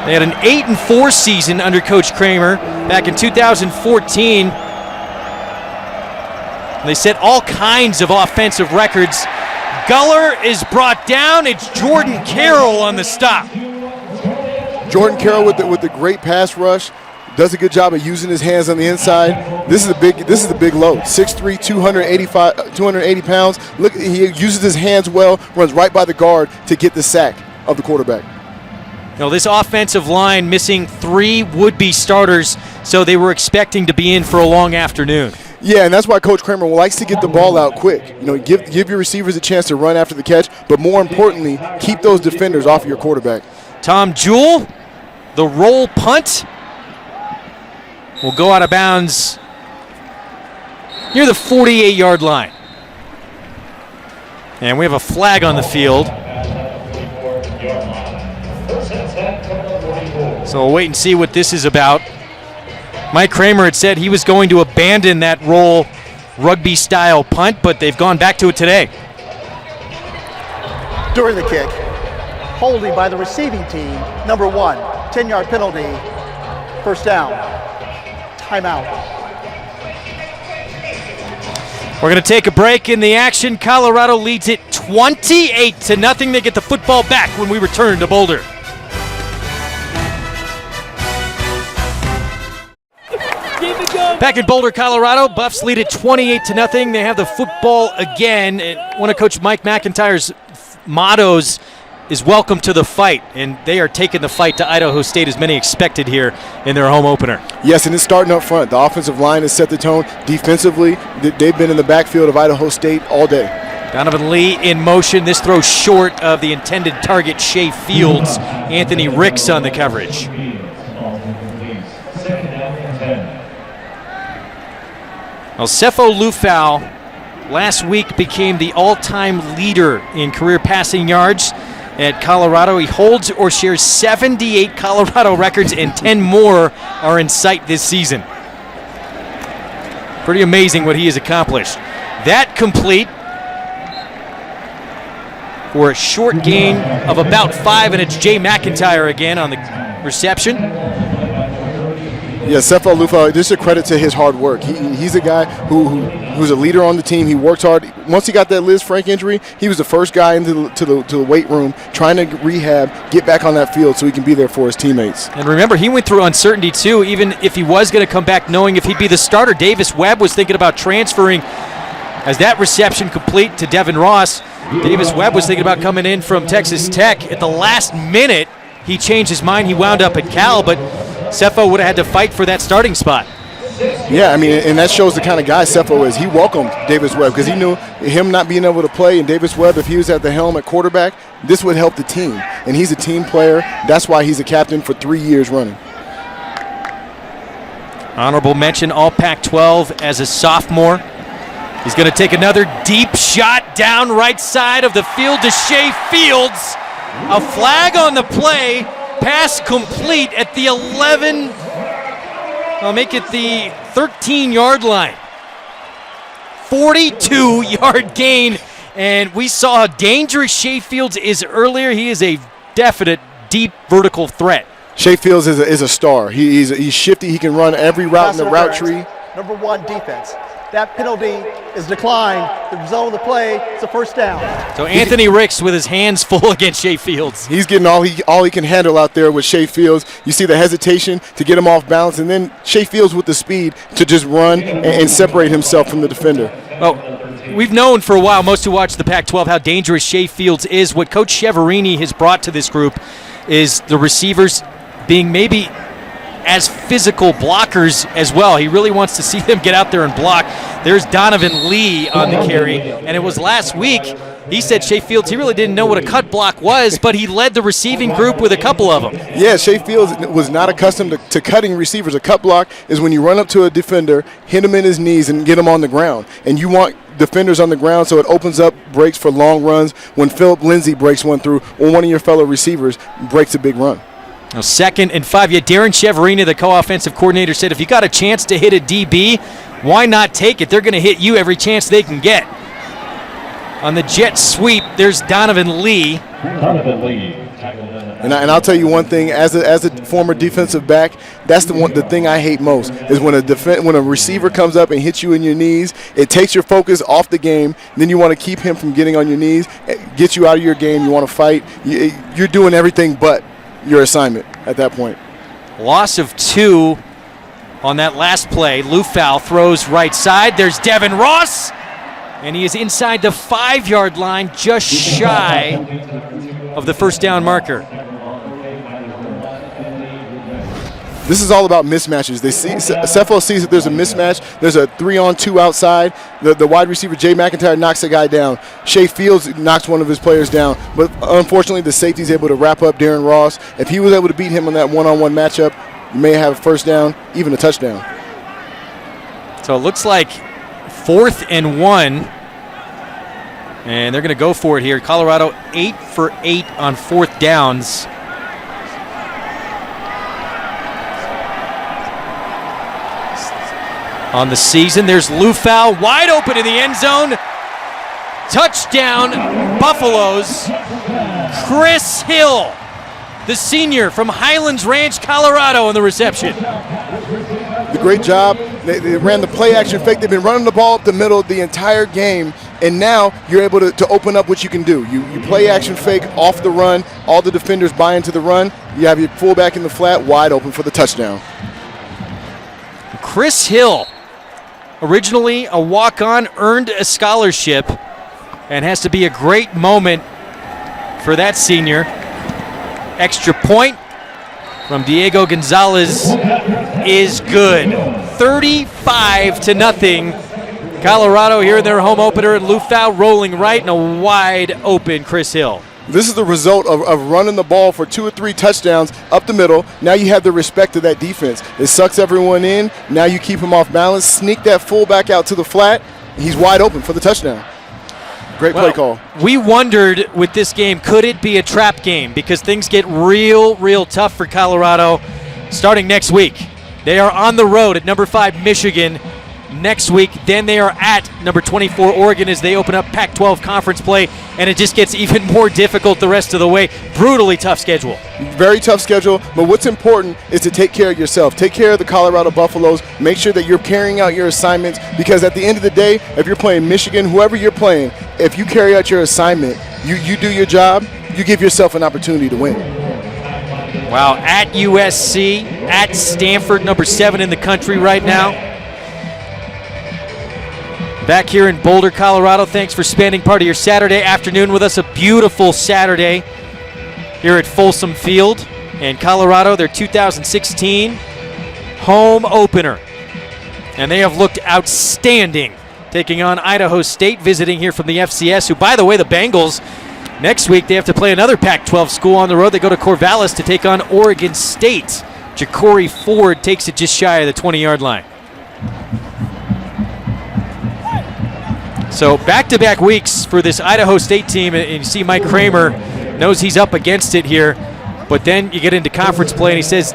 They had an 8-4 season under Coach Kramer back in 2014. They set all kinds of offensive records. Guller is brought down. It's Jordan Carroll on the stop. Jordan Carroll with the great pass rush. Does a good job of using his hands on the inside. This is a big load. 6'3", 280 pounds. Look, he uses his hands well, runs right by the guard to get the sack of the quarterback. Now, this offensive line missing 3 would-be starters, so they were expecting to be in for a long afternoon. Yeah, and that's why Coach Kramer likes to get the ball out quick. You know, give your receivers a chance to run after the catch, but more importantly, keep those defenders off of your quarterback. Tom Jewell, the roll punt, will go out of bounds near the 48-yard line. And we have a flag on the field. So we'll wait and see what this is about. Mike Kramer had said he was going to abandon that roll rugby-style punt, but they've gone back to it today. During the kick, holding by the receiving team, number 1, 10-yard penalty, first down. Timeout. We're going to take a break in the action. Colorado leads it 28-0. They get the football back when we return to Boulder. Back in Boulder, Colorado, Buffs lead it 28-0. They have the football again. And one of Coach Mike McIntyre's mottos is welcome to the fight, and they are taking the fight to Idaho State as many expected here in their home opener. Yes, and it's starting up front. The offensive line has set the tone. Defensively, they've been in the backfield of Idaho State all day. Donovan Lee in motion. This throw short of the intended target, Shea Fields. Anthony Ricks on the coverage. Well, Sefo Lufau last week became the all-time leader in career passing yards at Colorado. He holds or shares 78 Colorado records, and 10 more are in sight this season. Pretty amazing what he has accomplished. That complete for a short gain of about 5, and it's Jay McIntyre again on the reception. Yeah, Sefo Lufau, this is a credit to his hard work. He's a guy who's a leader on the team. He works hard. Once he got that Liz Frank injury, he was the first guy into the weight room trying to rehab, get back on that field so he can be there for his teammates. And remember, he went through uncertainty too, even if he was going to come back knowing if he'd be the starter. Davis Webb was thinking about transferring as that reception complete to Devin Ross. Davis Webb was thinking about coming in from Texas Tech. At the last minute, he changed his mind. He wound up at Cal, but Sefo would have had to fight for that starting spot. Yeah, I mean, and that shows the kind of guy Sefo is. He welcomed Davis Webb because he knew him not being able to play, and Davis Webb, if he was at the helm at quarterback, this would help the team. And he's a team player. That's why he's a captain for 3 years running. Honorable mention, all Pac-12 as a sophomore. He's going to take another deep shot down right side of the field to Shea Fields. A flag on the play. Pass complete at the 11. I'll make it the 13-yard line. 42-yard gain. And we saw how dangerous Shea Fields is earlier. He is a definite deep vertical threat. Shea Fields is a star. He's shifty. He can run every route in the route tree. Number 1, defense. That penalty is declined. The result of the play is a first down. So Anthony Ricks with his hands full against Shea Fields. He's getting all he can handle out there with Shea Fields. You see the hesitation to get him off balance, and then Shea Fields with the speed to just run and separate himself from the defender. Well, we've known for a while, most who watch the Pac-12, how dangerous Shea Fields is. What Coach Cheverini has brought to this group is the receivers being maybe as physical blockers as well. He really wants to see them get out there and block. There's Donovan Lee on the carry, and it was last week he said Shea Fields, he really didn't know what a cut block was, but he led the receiving group with a couple of them. Yeah, Shea Fields was not accustomed to cutting receivers. A cut block is when you run up to a defender, hit him in his knees, and get him on the ground. And you want defenders on the ground so it opens up breaks for long runs. When Philip Lindsay breaks one through, or one of your fellow receivers breaks a big run. Now 2nd and 5. Yeah, Darren Cheverini, the co-offensive coordinator, said if you got a chance to hit a DB, why not take it? They're going to hit you every chance they can get. On the jet sweep, there's Donovan Lee. And I'll tell you one thing, as a former defensive back, that's the thing I hate most is when a receiver comes up and hits you in your knees, it takes your focus off the game. Then you want to keep him from getting on your knees, get you out of your game. You want to fight. You're doing everything but your assignment at that point. Loss of 2 on that last play. Lufau throws right side. There's Devin Ross, and he is inside the 5-yard line, just shy of the first down marker. This is all about mismatches. Cephalon sees that there's a mismatch. There's a 3-on-2 outside. The wide receiver, Jay McIntyre, knocks a guy down. Shea Fields knocks one of his players down. But unfortunately, the safety's able to wrap up Darren Ross. If he was able to beat him on that one-on-one matchup, you may have a first down, even a touchdown. So it looks like 4th and 1. And they're going to go for it here. Colorado 8 for 8 on 4th downs. On the season, there's Lufau wide open in the end zone. Touchdown, Buffaloes. Chris Hill, the senior from Highlands Ranch, Colorado, in the reception. The great job. They ran the play action fake. They've been running the ball up the middle the entire game, and now you're able to open up what you can do. You play action fake off the run. All the defenders buy into the run. You have your fullback in the flat wide open for the touchdown. Chris Hill, originally a walk-on, earned a scholarship, and has to be a great moment for that senior. Extra point from Diego Gonzalez is good. 35-0. Colorado here in their home opener, and Lufau rolling right, and a wide open Chris Hill. This is the result of running the ball for 2 or 3 touchdowns up the middle. Now you have the respect of that defense. It sucks everyone in. Now you keep him off balance. Sneak that fullback out to the flat. He's wide open for the touchdown. Great play call. We wondered with this game, could it be a trap game? Because things get real tough for Colorado starting next week. They are on the road at number 5 Michigan next week. Then they are at number 24 Oregon as they open up Pac-12 conference play, and it just gets even more difficult the rest of the way. Brutally tough schedule. Very tough schedule, but what's important is to take care of yourself. Take care of the Colorado Buffaloes. Make sure that you're carrying out your assignments, because at the end of the day, if you're playing Michigan, whoever you're playing, if you carry out your assignment, you do your job, you give yourself an opportunity to win. Wow, at USC, at Stanford, number 7 in the country right now. Back here in Boulder, Colorado, thanks for spending part of your Saturday afternoon with us. A beautiful Saturday here at Folsom Field. And Colorado, their 2016 home opener. And they have looked outstanding, taking on Idaho State, visiting here from the FCS, who, by the way, the Bengals, next week they have to play another Pac-12 school on the road. They go to Corvallis to take on Oregon State. Ja'Cory Ford takes it just shy of the 20-yard line. So back-to-back weeks for this Idaho State team, and you see Mike Kramer knows he's up against it here, but then you get into conference play, and he says,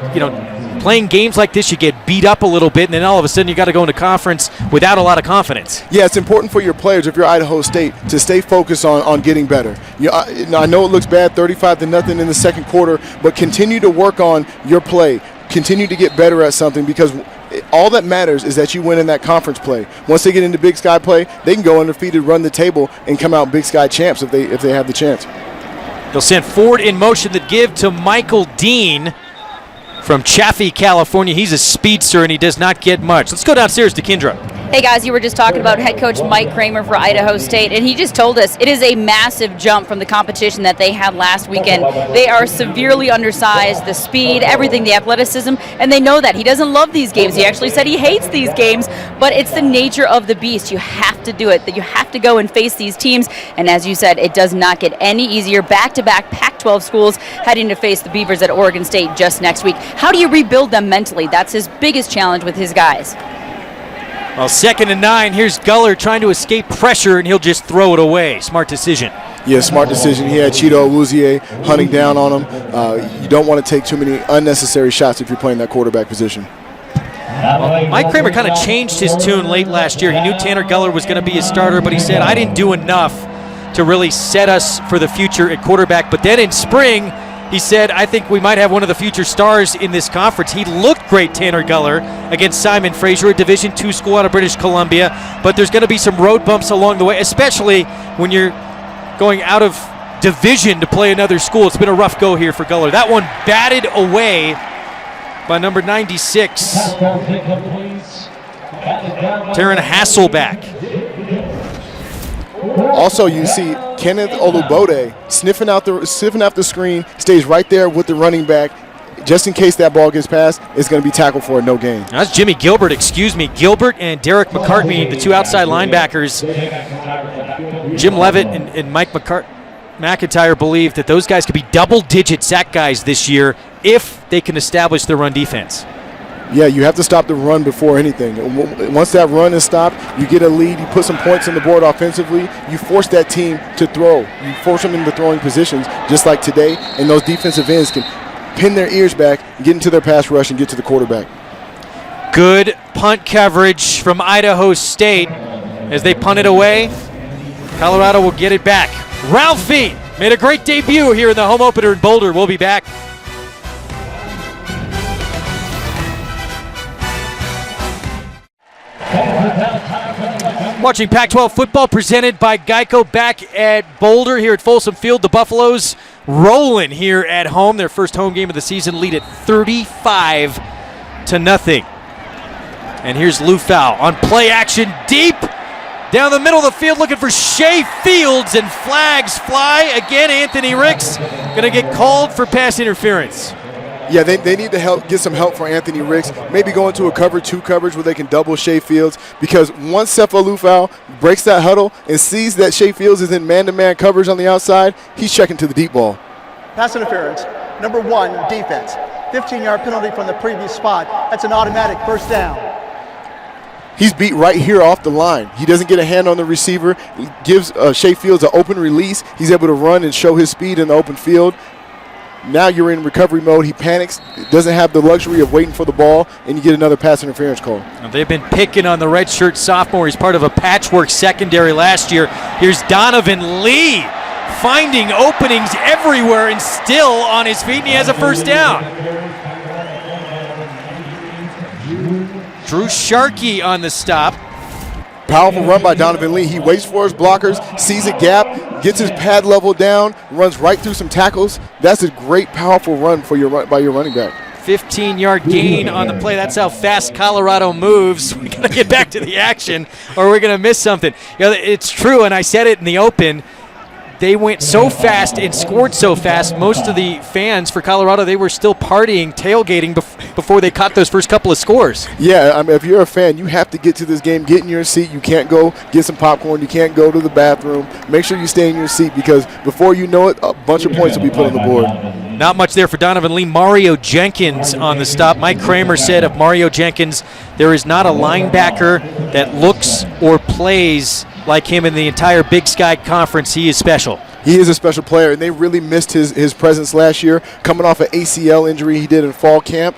playing games like this, you get beat up a little bit, and then all of a sudden you got to go into conference without a lot of confidence. Yeah, it's important for your players, if you're Idaho State, to stay focused on getting better. I know it looks bad, 35-0 in the second quarter, but continue to work on your play. Continue to get better at something, because all that matters is that you win in that conference play. Once they get into Big Sky play, they can go undefeated, run the table, and come out Big Sky champs if they have the chance. They'll send Ford in motion that give to Michael Dean from Chaffee, California. He's a speedster, and he does not get much. Let's go downstairs to Kendra. Hey guys, you were just talking about head coach Mike Kramer for Idaho State, and he just told us it is a massive jump from the competition that they had last weekend. They are severely undersized, the speed, everything, the athleticism, and they know that. He doesn't love these games. He actually said he hates these games, but it's the nature of the beast. You have to do it. That you have to go and face these teams, and as you said, it does not get any easier. Back-to-back Pac-12 schools heading to face the Beavers at Oregon State just next week. How do you rebuild them mentally? That's his biggest challenge with his guys. Well, 2nd and 9. Here's Guller trying to escape pressure, and he'll just throw it away. Smart decision. Yeah, smart decision. He had Cheeto Awuzie hunting down on him. You don't want to take too many unnecessary shots if you're playing that quarterback position. Well, Mike Kramer kind of changed his tune late last year. He knew Tanner Guller was going to be his starter, but he said, I didn't do enough to really set us for the future at quarterback. But then in spring, he said, I think we might have one of the future stars in this conference. He looked great, Tanner Guller, against Simon Fraser, a Division II school out of British Columbia. But there's going to be some road bumps along the way, especially when you're going out of division to play another school. It's been a rough go here for Guller. That one batted away by number 96, Taryn Hasselback. Also, you see Kenneth Olubode sniffing out the screen, stays right there with the running back. Just in case that ball gets passed, it's going to be tackled for a no gain. That's Jimmy Gilbert, Gilbert and Derek McCartney, the two outside linebackers. Jim Levitt and Mike McIntyre believe that those guys could be double-digit sack guys this year if they can establish their run defense. Yeah, you have to stop the run before anything. Once that run is stopped, you get a lead, you put some points on the board offensively, you force that team to throw. You force them into throwing positions, just like today, and those defensive ends can pin their ears back, get into their pass rush, and get to the quarterback. Good punt coverage from Idaho State. As they punt it away, Colorado will get it back. Ralphie made a great debut here in the home opener in Boulder. We'll be back. Watching Pac-12 football presented by Geico back at Boulder here at Folsom Field. The Buffaloes rolling here at home. Their first home game of the season, lead at 35-0. And here's Lufau on play action deep down the middle of the field looking for Shea Fields, and flags fly. Again, Anthony Ricks going to get called for pass interference. Yeah, they need to get some help for Anthony Ricks. Maybe go into a cover 2 coverage where they can double Shea Fields, because once Sefo Lufau breaks that huddle and sees that Shea Fields is in man-to-man coverage on the outside, he's checking to the deep ball. Pass interference. Number 1, defense. 15-yard penalty from the previous spot. That's an automatic first down. He's beat right here off the line. He doesn't get a hand on the receiver. He gives Shea Fields an open release. He's able to run and show his speed in the open field. Now you're in recovery mode. He panics, doesn't have the luxury of waiting for the ball, and you get another pass interference call. Now they've been picking on the redshirt sophomore. He's part of a patchwork secondary last year. Here's Donovan Lee finding openings everywhere and still on his feet, and he has a first down. Drew Sharkey on the stop. Powerful run by Donovan Lee. He waits for his blockers, sees a gap, gets his pad level down, runs right through some tackles. That's a great, powerful run by your running back. 15-yard gain on the play. That's how fast Colorado moves. We got to get back to the action, or we're going to miss something. It's true, and I said it in the open. They went so fast and scored so fast. Most of the fans for Colorado, they were still partying, tailgating before they caught those first couple of scores. Yeah, I mean, if you're a fan, you have to get to this game, get in your seat. You can't go get some popcorn. You can't go to the bathroom. Make sure you stay in your seat, because before you know it, a bunch of points will be put on the board. Not much there for Donovan Lee. Mario Jenkins on the stop. Mike Kramer said of Mario Jenkins, there is not a linebacker that looks or plays like him in the entire Big Sky Conference. He is special. He is a special player, and they really missed his presence last year, coming off an ACL injury he did in fall camp.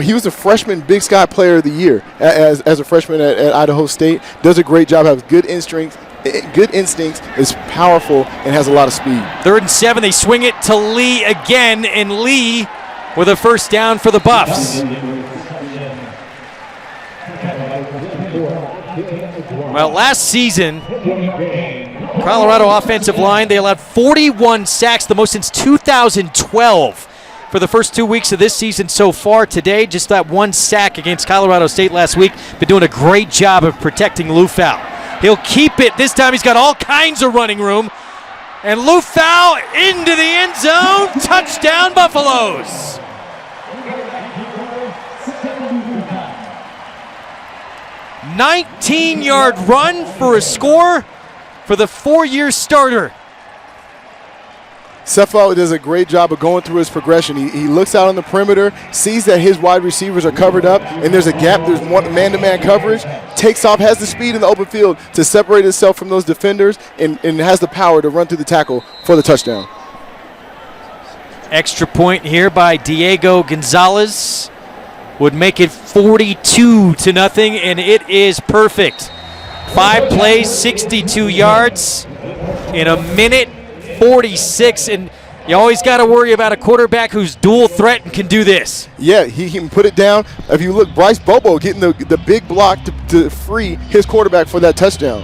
He was the freshman Big Sky Player of the Year as a freshman at Idaho State. Does a great job, has good instincts, is powerful, and has a lot of speed. 3rd and 7, they swing it to Lee again, and Lee with a first down for the Buffs. Well, last season, Colorado offensive line, they allowed 41 sacks, the most since 2012. for the first 2 weeks of this season so far. Today, just that one sack against Colorado State last week. Been doing a great job of protecting Lufau. He'll keep it. This time he's got all kinds of running room. And Lufau into the end zone. Touchdown, Buffaloes. A 19-yard run for a score for the 4-year starter. Cephalou does a great job of going through his progression. He looks out on the perimeter, sees that his wide receivers are covered up, and there's a gap. There's one man-to-man coverage. Takes off, has the speed in the open field to separate himself from those defenders, and has the power to run through the tackle for the touchdown. Extra point here by Diego Gonzalez would make it 42-0, and it is perfect. 5 plays, 62 yards in a minute 46, and you always got to worry about a quarterback who's dual threat and can do this. Yeah, he can put it down. If you look, Bryce Bobo getting the big block to free his quarterback for that touchdown.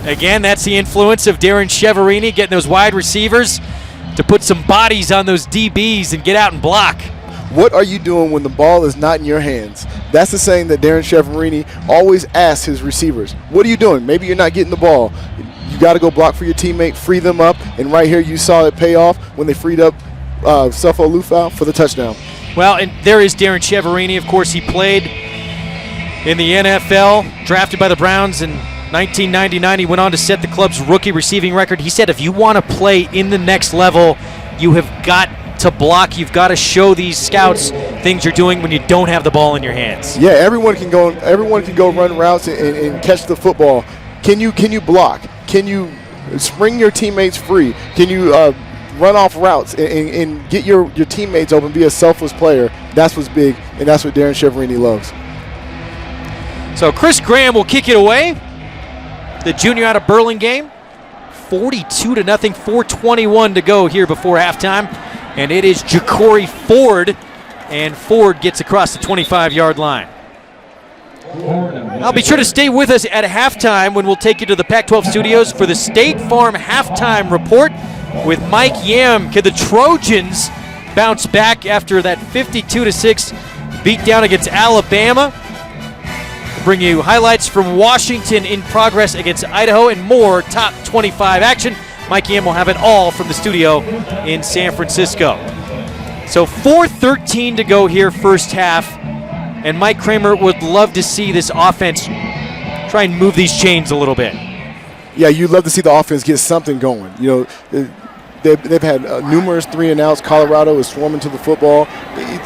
Again, that's the influence of Darren Cheverini getting those wide receivers to put some bodies on those DBs and get out and block. What are you doing when the ball is not in your hands? That's the saying that Darren Cheverini always asks his receivers. What are you doing? Maybe you're not getting the ball. You got to go block for your teammate, free them up, and right here you saw it pay off when they freed up Cephalou Lufau for the touchdown. Well, and there is Darren Cheverini. Of course, he played in the NFL, drafted by the Browns in 1999. He went on to set the club's rookie receiving record. He said if you want to play in the next level, you have got to block. You've got to show these scouts things you're doing when you don't have the ball in your hands. Yeah, everyone can go run routes and catch the football. Can you block? Can you spring your teammates free? Can you run off routes and get your teammates open, be a selfless player? That's what's big, and that's what Darren Cheverini loves. So Chris Graham will kick it away. The junior out of Burlingame. 42-0, 4:21 to go here before halftime. And it is Ja'Cory Ford, and Ford gets across the 25-yard line. I'll be sure to stay with us at halftime when we'll take you to the Pac-12 studios for the State Farm halftime report with Mike Yam. Can the Trojans bounce back after that 52-6 beatdown against Alabama? We'll bring you highlights from Washington in progress against Idaho and more top 25 action. Mike Yam will have it all from the studio in San Francisco. So 4:13 to go here, first half. And Mike Kramer would love to see this offense try and move these chains a little bit. Yeah, you'd love to see the offense get something going. You know, they've had numerous 3-and-outs. Colorado is swarming to the football.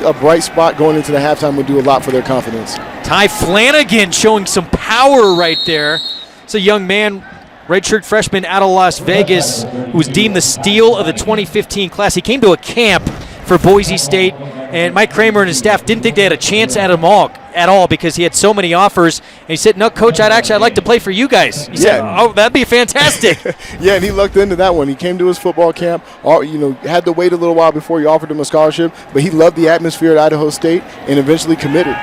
A bright spot going into the halftime would do a lot for their confidence. Ty Flanagan showing some power right there. It's a young man, redshirt freshman out of Las Vegas, who was deemed the steal of the 2015 class. He came to a camp for Boise State, and Mike Kramer and his staff didn't think they had a chance at him at all because he had so many offers. And he said, "No, Coach, I'd like to play for you guys." He said, "Oh, that'd be fantastic." Yeah, and he lucked into that one. He came to his football camp, had to wait a little while before he offered him a scholarship, but he loved the atmosphere at Idaho State and eventually committed.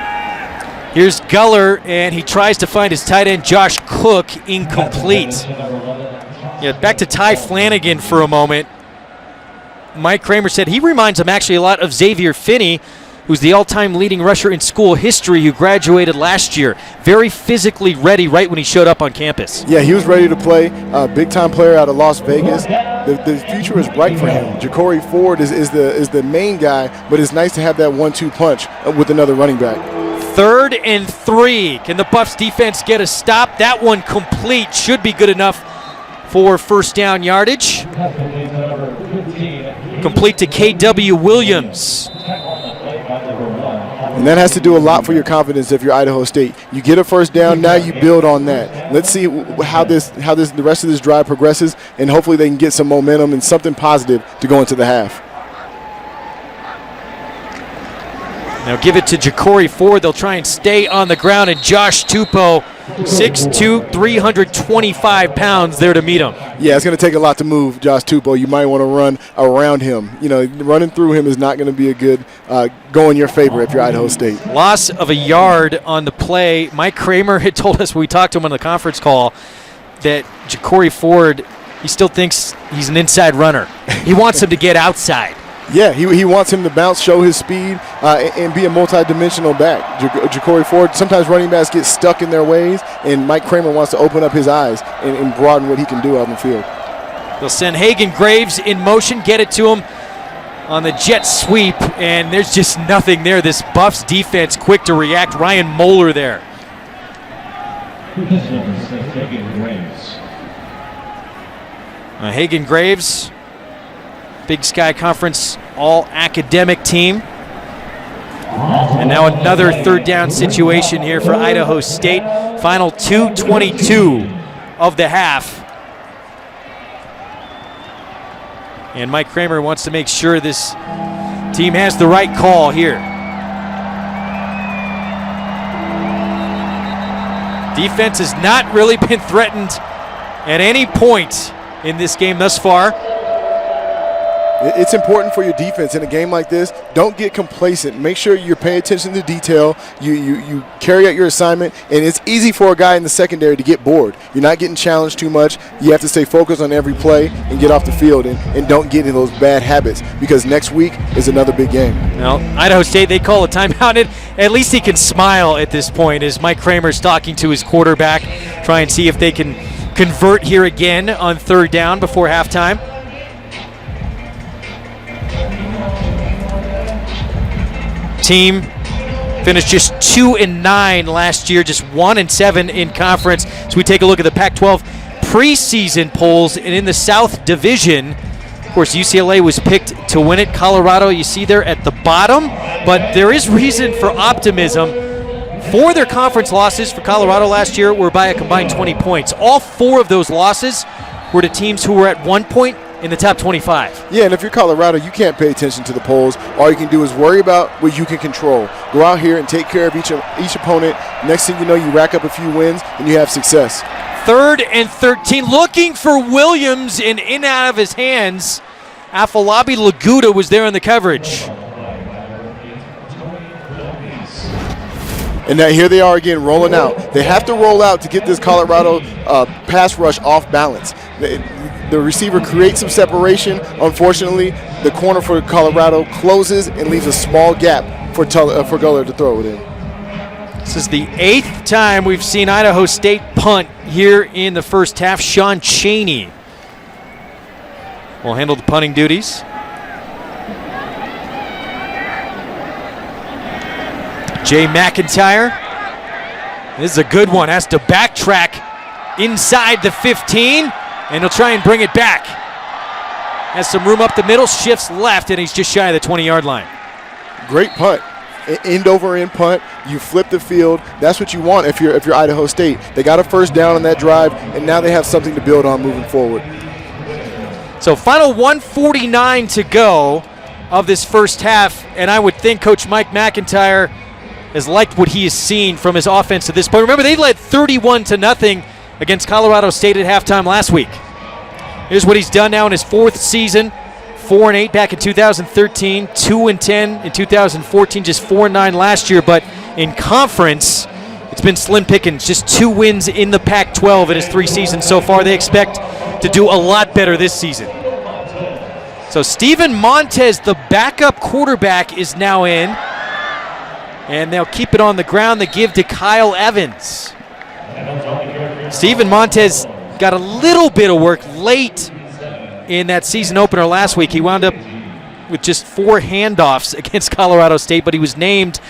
Here's Guller, and he tries to find his tight end, Josh Cook, incomplete. Yeah, back to Ty Flanagan for a moment. Mike Kramer said he reminds him actually a lot of Xavier Finney, who's the all-time leading rusher in school history, who graduated last year. Very physically ready right when he showed up on campus. Yeah, he was ready to play. Big-time player out of Las Vegas. The future is bright for him. Ja'Cory Ford is the main guy, but it's nice to have that 1-2 punch with another running back. 3rd and 3. Can the Buffs defense get a stop? That one complete. Should be good enough for first down yardage. Complete to K.W. Williams. And that has to do a lot for your confidence if you're Idaho State. You get a first down, now you build on that. Let's see how the rest of this drive progresses, and hopefully they can get some momentum and something positive to go into the half. Now give it to Ja'Cory Ford. They'll try and stay on the ground, and Josh Tupou, 6'2", 325 pounds there to meet him. Yeah, it's going to take a lot to move Josh Tupou. You might want to run around him. You know, running through him is not going to be a good go in your favor if you're Idaho State. Loss of a yard on the play. Mike Kramer had told us when we talked to him on the conference call that Ja'Cory Ford, he still thinks he's an inside runner. He wants him to get outside. Yeah, he wants him to bounce, show his speed, and be a multi-dimensional back. Ja'Cory Ford, sometimes running backs get stuck in their ways, and Mike Kramer wants to open up his eyes and broaden what he can do out in the field. They'll send Hagan Graves in motion, get it to him on the jet sweep, and there's just nothing there. This Buffs defense quick to react. Ryan Moeller there. Hagan Graves, Big Sky Conference all-academic team. And now another third down situation here for Idaho State. Final 2:22 of the half. And Mike Kramer wants to make sure this team has the right call here. Defense has not really been threatened at any point in this game thus far. It's important for your defense in a game like this. Don't get complacent. Make sure you're paying attention to detail. You carry out your assignment, and it's easy for a guy in the secondary to get bored. You're not getting challenged too much. You have to stay focused on every play and get off the field and don't get into those bad habits, because next week is another big game. Well, Idaho State, they call a timeout. At least he can smile at this point as Mike Kramer's talking to his quarterback, try and see if they can convert here again on third down before halftime. Team finished just 2-9 last year, just 1-7 in conference. So we take a look at the Pac-12 preseason polls, and in the South Division, of course, UCLA was picked to win it. Colorado, you see there at the bottom, but there is reason for optimism. 4 of their conference losses for Colorado last year were by a combined 20 points. All 4 of those losses were to teams who were at one point in the top 25. Yeah, and if you're Colorado, you can't pay attention to the polls. All you can do is worry about what you can control. Go out here and take care of each opponent. Next thing you know, you rack up a few wins and you have success. 3rd and 13, looking for Williams, and in out of his hands. Afolabi Laguda was there in the coverage. And now here they are again rolling out. They have to roll out to get this Colorado pass rush off balance. The receiver creates some separation. Unfortunately, the corner for Colorado closes and leaves a small gap for Guller to throw it in. This is the 8th time we've seen Idaho State punt here in the first half. Sean Chaney will handle the punting duties. Jay McIntyre. This is a good one. Has to backtrack inside the 15, and he'll try and bring it back. Has some room up the middle, shifts left, and he's just shy of the 20-yard line. Great punt. End over end punt. You flip the field. That's what you want if you're Idaho State. They got a first down on that drive, and now they have something to build on moving forward. So final 1:49 to go of this first half, and I would think Coach Mike McIntyre has liked what he has seen from his offense to this point. Remember, they led 31-0 against Colorado State at halftime last week. Here's what he's done now in his 4th season. 4-8 back in 2013, 2-10 in 2014, just 4-9 last year. But in conference, it's been slim pickings, just 2 wins in the Pac-12 in his 3 seasons so far. They expect to do a lot better this season. So Steven Montez, the backup quarterback, is now in. And they'll keep it on the ground. They give to Kyle Evans. Steven Montez got a little bit of work late in that season opener last week. He wound up with just 4 handoffs against Colorado State, but he was named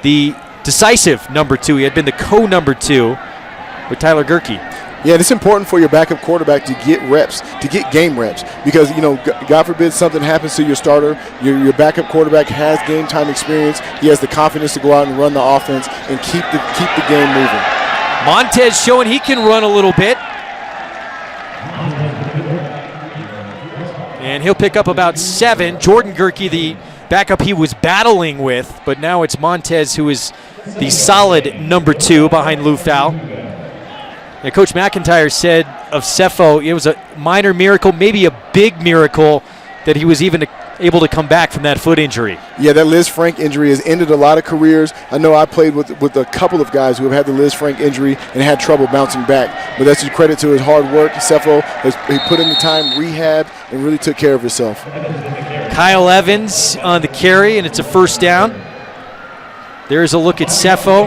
the decisive number 2. He had been the co-number 2 with Tyler Gerke. Yeah, and it's important for your backup quarterback to get reps, to get game reps, because, God forbid something happens to your starter. Your backup quarterback has game time experience. He has the confidence to go out and run the offense and keep the game moving. Montez showing he can run a little bit. And he'll pick up about 7. Jordan Gerke, the backup he was battling with, but now it's Montez who is the solid number 2 behind Lou Fowl. And Coach McIntyre said of Cepho, it was a minor miracle, maybe a big miracle, that he was even able to come back from that foot injury. Yeah, that Liz Frank injury has ended a lot of careers. I know I played with a couple of guys who have had the Liz Frank injury and had trouble bouncing back. But that's a credit to his hard work. Cepho he put in the time, rehab, and really took care of himself. Kyle Evans on the carry, and it's a first down. There's a look at Cepho,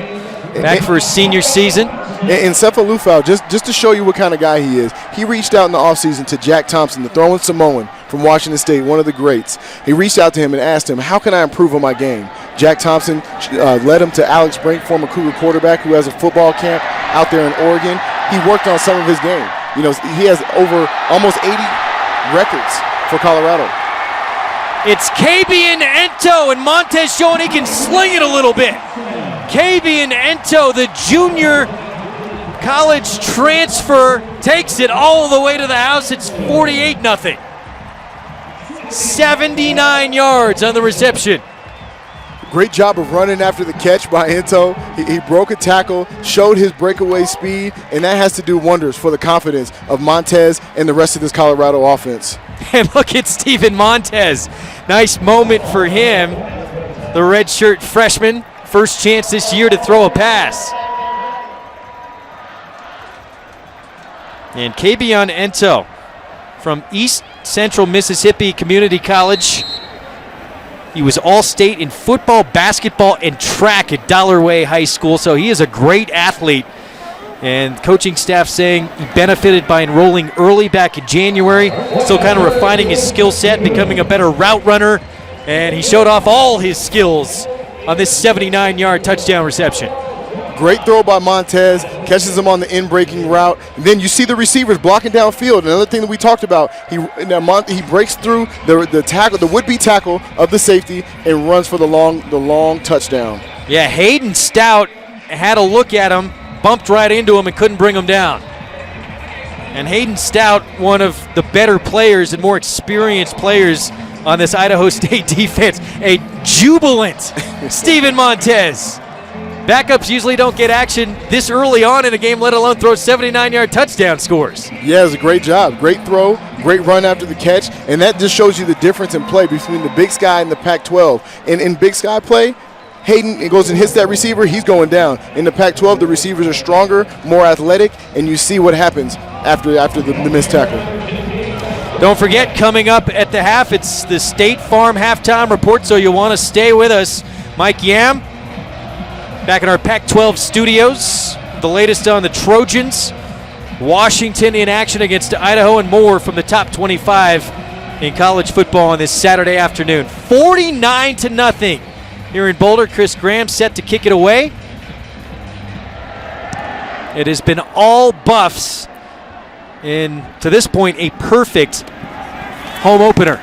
back for his senior season. And Cepho Lufau, just to show you what kind of guy he is, he reached out in the offseason to Jack Thompson, the throwing Samoan from Washington State, one of the greats. He reached out to him and asked him, how can I improve on my game? Jack Thompson led him to Alex Brink, former Cougar quarterback who has a football camp out there in Oregon. He worked on some of his game. You know, he has over almost 80 records for Colorado. It's Kabian Ento, and Montez showing he can sling it a little bit. Kabian Ento, the junior college transfer, takes it all the way to the house. It's 48-0. 79 yards on the reception. Great job of running after the catch by Ento. He broke a tackle, showed his breakaway speed, and that has to do wonders for the confidence of Montez and the rest of this Colorado offense. And look at Steven Montez. Nice moment for him. The redshirt freshman, first chance this year to throw a pass. And Kabian Ento from East Central Mississippi Community College. He was all-state in football, basketball, and track at Dollarway High School, so he is a great athlete. And coaching staff saying he benefited by enrolling early back in January, still kind of refining his skill set, becoming a better route runner, and he showed off all his skills on this 79-yard touchdown reception. Great throw by Montez, catches him on the in-breaking route. And then you see the receivers blocking downfield. Another thing that we talked about, he breaks through the tackle, the would-be tackle of the safety, and runs for the long touchdown. Yeah, Hayden Stout had a look at him, bumped right into him, and couldn't bring him down. And Hayden Stout, one of the better players and more experienced players on this Idaho State defense, a jubilant Steven Montez. Backups usually don't get action this early on in a game, let alone throw 79-yard touchdown scores. Yeah, it's a great job. Great throw, great run after the catch, and that just shows you the difference in play between the Big Sky and the Pac-12. And in Big Sky play, Hayden goes and hits that receiver, he's going down. In the Pac-12, the receivers are stronger, more athletic, and you see what happens after the missed tackle. Don't forget, coming up at the half, it's the State Farm halftime report, so you'll want to stay with us. Mike Yam, back in our Pac-12 studios, the latest on the Trojans, Washington in action against Idaho, and more from the top 25 in college football on this Saturday afternoon. 49-0 here in Boulder. Chris Graham set to kick it away. It has been all Buffs in, to this point, a perfect home opener.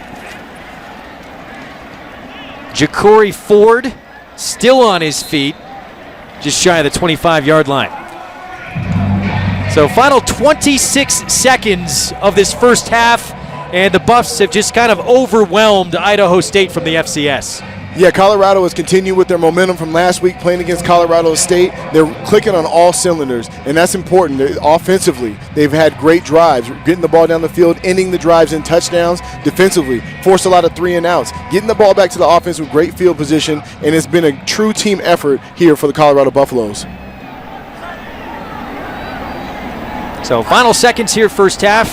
Ja'Cory Ford still on his feet, just shy of the 25-yard line. So final 26 seconds of this first half, and the Buffs have just kind of overwhelmed Idaho State from the FCS. Yeah, Colorado has continued with their momentum from last week playing against Colorado State. They're clicking on all cylinders, and that's important. Offensively, they've had great drives, getting the ball down the field, ending the drives in touchdowns. Defensively, forced a lot of 3-and-outs, getting the ball back to the offense with great field position, and it's been a true team effort here for the Colorado Buffaloes. So final seconds here, first half.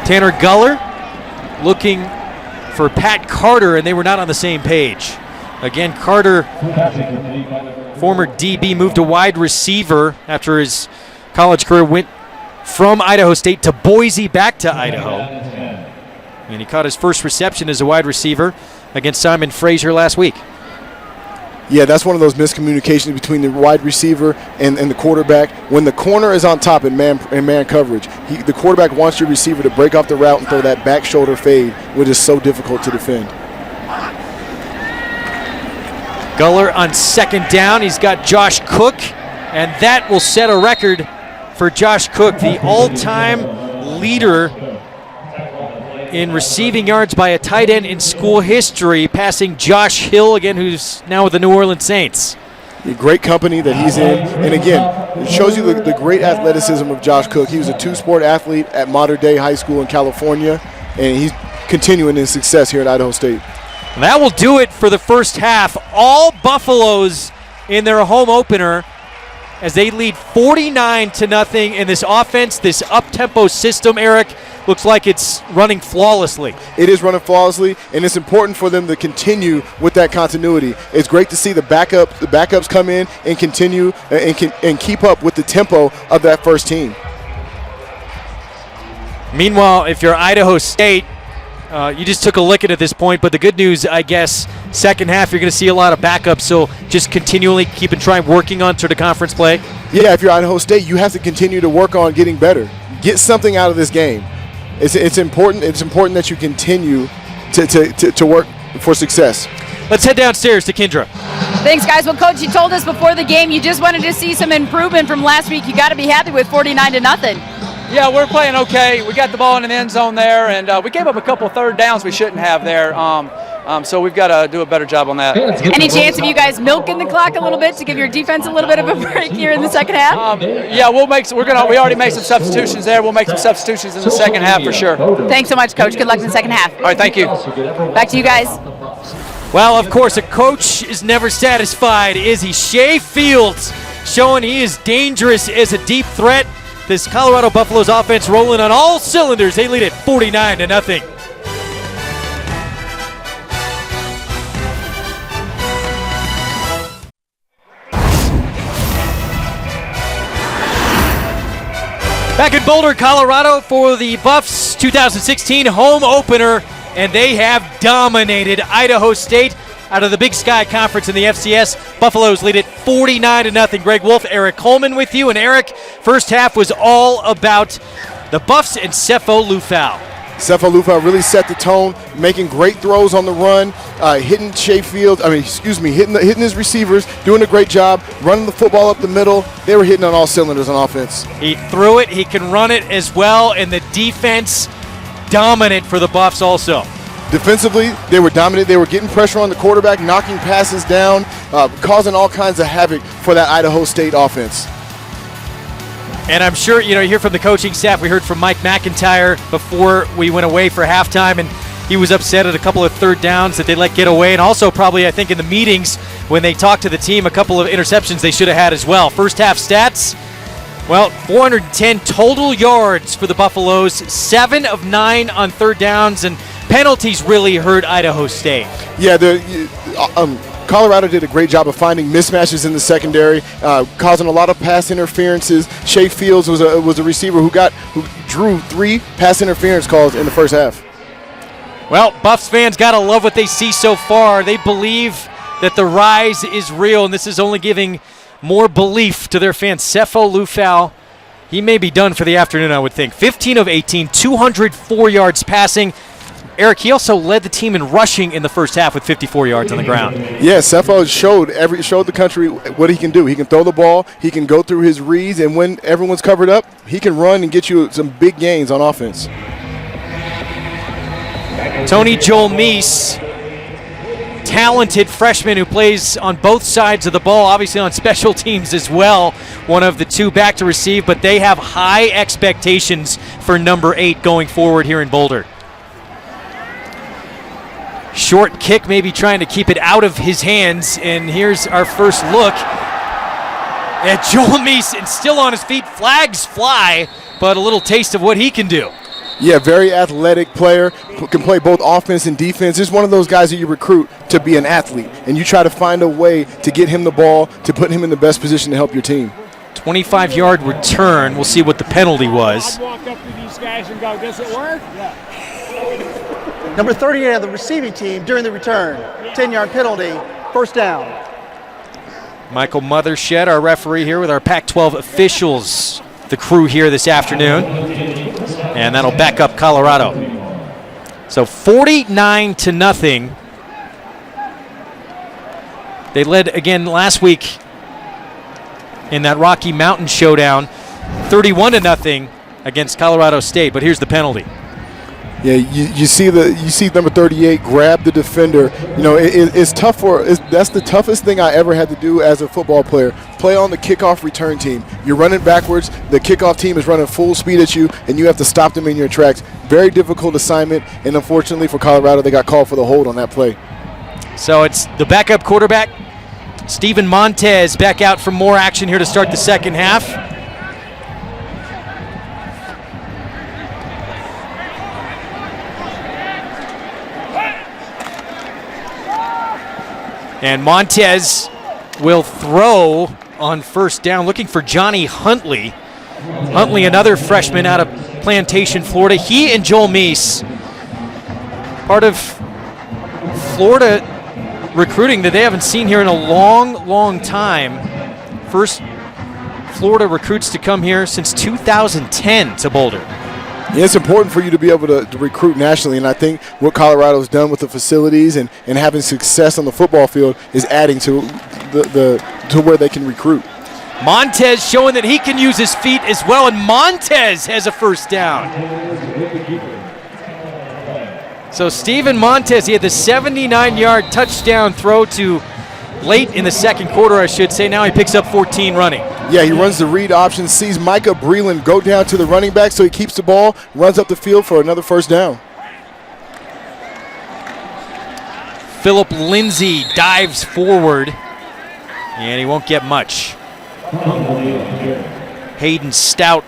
Tanner Guller looking for Pat Carter, and they were not on the same page. Again, Carter, former DB, moved to wide receiver after his college career, went from Idaho State to Boise, back to Idaho. And he caught his first reception as a wide receiver against Simon Frazier last week. Yeah, that's one of those miscommunications between the wide receiver and the quarterback. When the corner is on top in man coverage, the quarterback wants your receiver to break off the route and throw that back shoulder fade, which is so difficult to defend. Guller on second down. He's got Josh Cook, and that will set a record for Josh Cook, the all-time leader in receiving yards by a tight end in school history, passing Josh Hill, again, who's now with the New Orleans Saints. A great company that he's in. And again, it shows you the great athleticism of Josh Cook. He was a two-sport athlete at Mater Dei High School in California, and he's continuing his success here at Idaho State. That will do it for the first half. All Buffaloes in their home opener. as they lead 49-0 in this offense, this up-tempo system, Eric, looks like it's running flawlessly. It is running flawlessly, and it's important for them to continue with that continuity. It's great to see the backups come in and continue and keep up with the tempo of that first team. Meanwhile, if you're Idaho State, you just took a lick at this point, but the good news, I guess, second half, you're going to see a lot of backups, so just continually keep and try working on sort of conference play. Yeah, if you're Idaho State, you have to continue to work on getting better. Get something out of this game. It's important. It's important that you continue to work for success. Let's head downstairs to Kendra. Thanks, guys. Well, Coach, you told us before the game you just wanted to see some improvement from last week. You got to be happy with 49-0. Yeah, we're playing okay. We got the ball in the end zone there, and we gave up a couple third downs we shouldn't have there. So we've got to do a better job on that. Any chance of you guys milking the clock a little bit to give your defense a little bit of a break here in the second half? Yeah, we already made some substitutions there. We'll make some substitutions in the second half for sure. Thanks so much, Coach. Good luck in the second half. All right, thank you. Back to you guys. Well, of course, a coach is never satisfied, is he? Shea Fields showing he is dangerous as a deep threat. This Colorado Buffaloes offense rolling on all cylinders. They lead at 49-0. Back in Boulder, Colorado for the Buffs 2016 home opener, and they have dominated Idaho State out of the Big Sky Conference in the FCS. Buffaloes lead it 49-0. Greg Wolf, Eric Coleman with you. And Eric, first half was all about the Buffs and Sefo Lufau. Sefo Lufau really set the tone, making great throws on the run, hitting hitting his receivers, doing a great job, running the football up the middle. They were hitting on all cylinders on offense. He threw it, he can run it as well, and the defense dominant for the Buffs also. Defensively, they were dominant. They were getting pressure on the quarterback, knocking passes down, causing all kinds of havoc for that Idaho State offense. And I'm sure, you hear from the coaching staff. We heard from Mike McIntyre before we went away for halftime, and he was upset at a couple of third downs that they let get away. And also probably, I think, in the meetings when they talked to the team, a couple of interceptions they should have had as well. First half stats, well, 410 total yards for the Buffaloes, 7 of 9 on third downs, and penalties really hurt Idaho State. Yeah, Colorado did a great job of finding mismatches in the secondary, causing a lot of pass interferences. Shea Fields was a receiver who drew 3 pass interference calls in the first half. Well, Buffs fans got to love what they see so far. They believe that the rise is real, and this is only giving more belief to their fans. Sefo Lufau, he may be done for the afternoon, I would think. 15 of 18, 204 yards passing. Eric, he also led the team in rushing in the first half with 54 yards on the ground. Yeah, Sefo showed the country what he can do. He can throw the ball, he can go through his reads, and when everyone's covered up, he can run and get you some big gains on offense. Tony Joel Meese, talented freshman who plays on both sides of the ball, obviously on special teams as well. One of the 2 back to receive, but they have high expectations for number 8 going forward here in Boulder. Short kick, maybe trying to keep it out of his hands, and here's our first look at Joel Meese, and still on his feet. Flags fly, but a little taste of what he can do. Yeah, very athletic player, can play both offense and defense. He's one of those guys that you recruit to be an athlete, and you try to find a way to get him the ball, to put him in the best position to help your team. 25-yard return. We'll see what the penalty was. I'd walk up to these guys and go, does it work? Number 38 of the receiving team during the return. 10-yard penalty, first down. Michael Mothershed, our referee here with our Pac-12 officials, the crew here this afternoon. And that'll back up Colorado. So 49-0. They led again last week in that Rocky Mountain showdown, 31-0 against Colorado State. But here's the penalty. Yeah, you see number 38 grab the defender. It's tough that's the toughest thing I ever had to do as a football player. Play on the kickoff return team. You're running backwards. The kickoff team is running full speed at you, and you have to stop them in your tracks. Very difficult assignment, and unfortunately for Colorado, they got called for the hold on that play. So it's the backup quarterback Steven Montez back out for more action here to start the second half. And Montez will throw on first down, looking for Johnny Huntley. Huntley, another freshman out of Plantation, Florida. He and Joel Meese, part of Florida recruiting that they haven't seen here in a long time. First Florida recruits to come here since 2010 to Boulder. Yeah, it's important for you to be able to recruit nationally, and I think what Colorado's done with the facilities and having success on the football field is adding to to where they can recruit. Montez showing that he can use his feet as well, and Montez has a first down. So Steven Montez, he had the 79-yard touchdown throw to late in the second quarter, I should say. Now he picks up 14 running. Yeah, he runs the read option, sees Micah Breland go down to the running back, so he keeps the ball, runs up the field for another first down. Philip Lindsay dives forward, and he won't get much. Hayden Stout,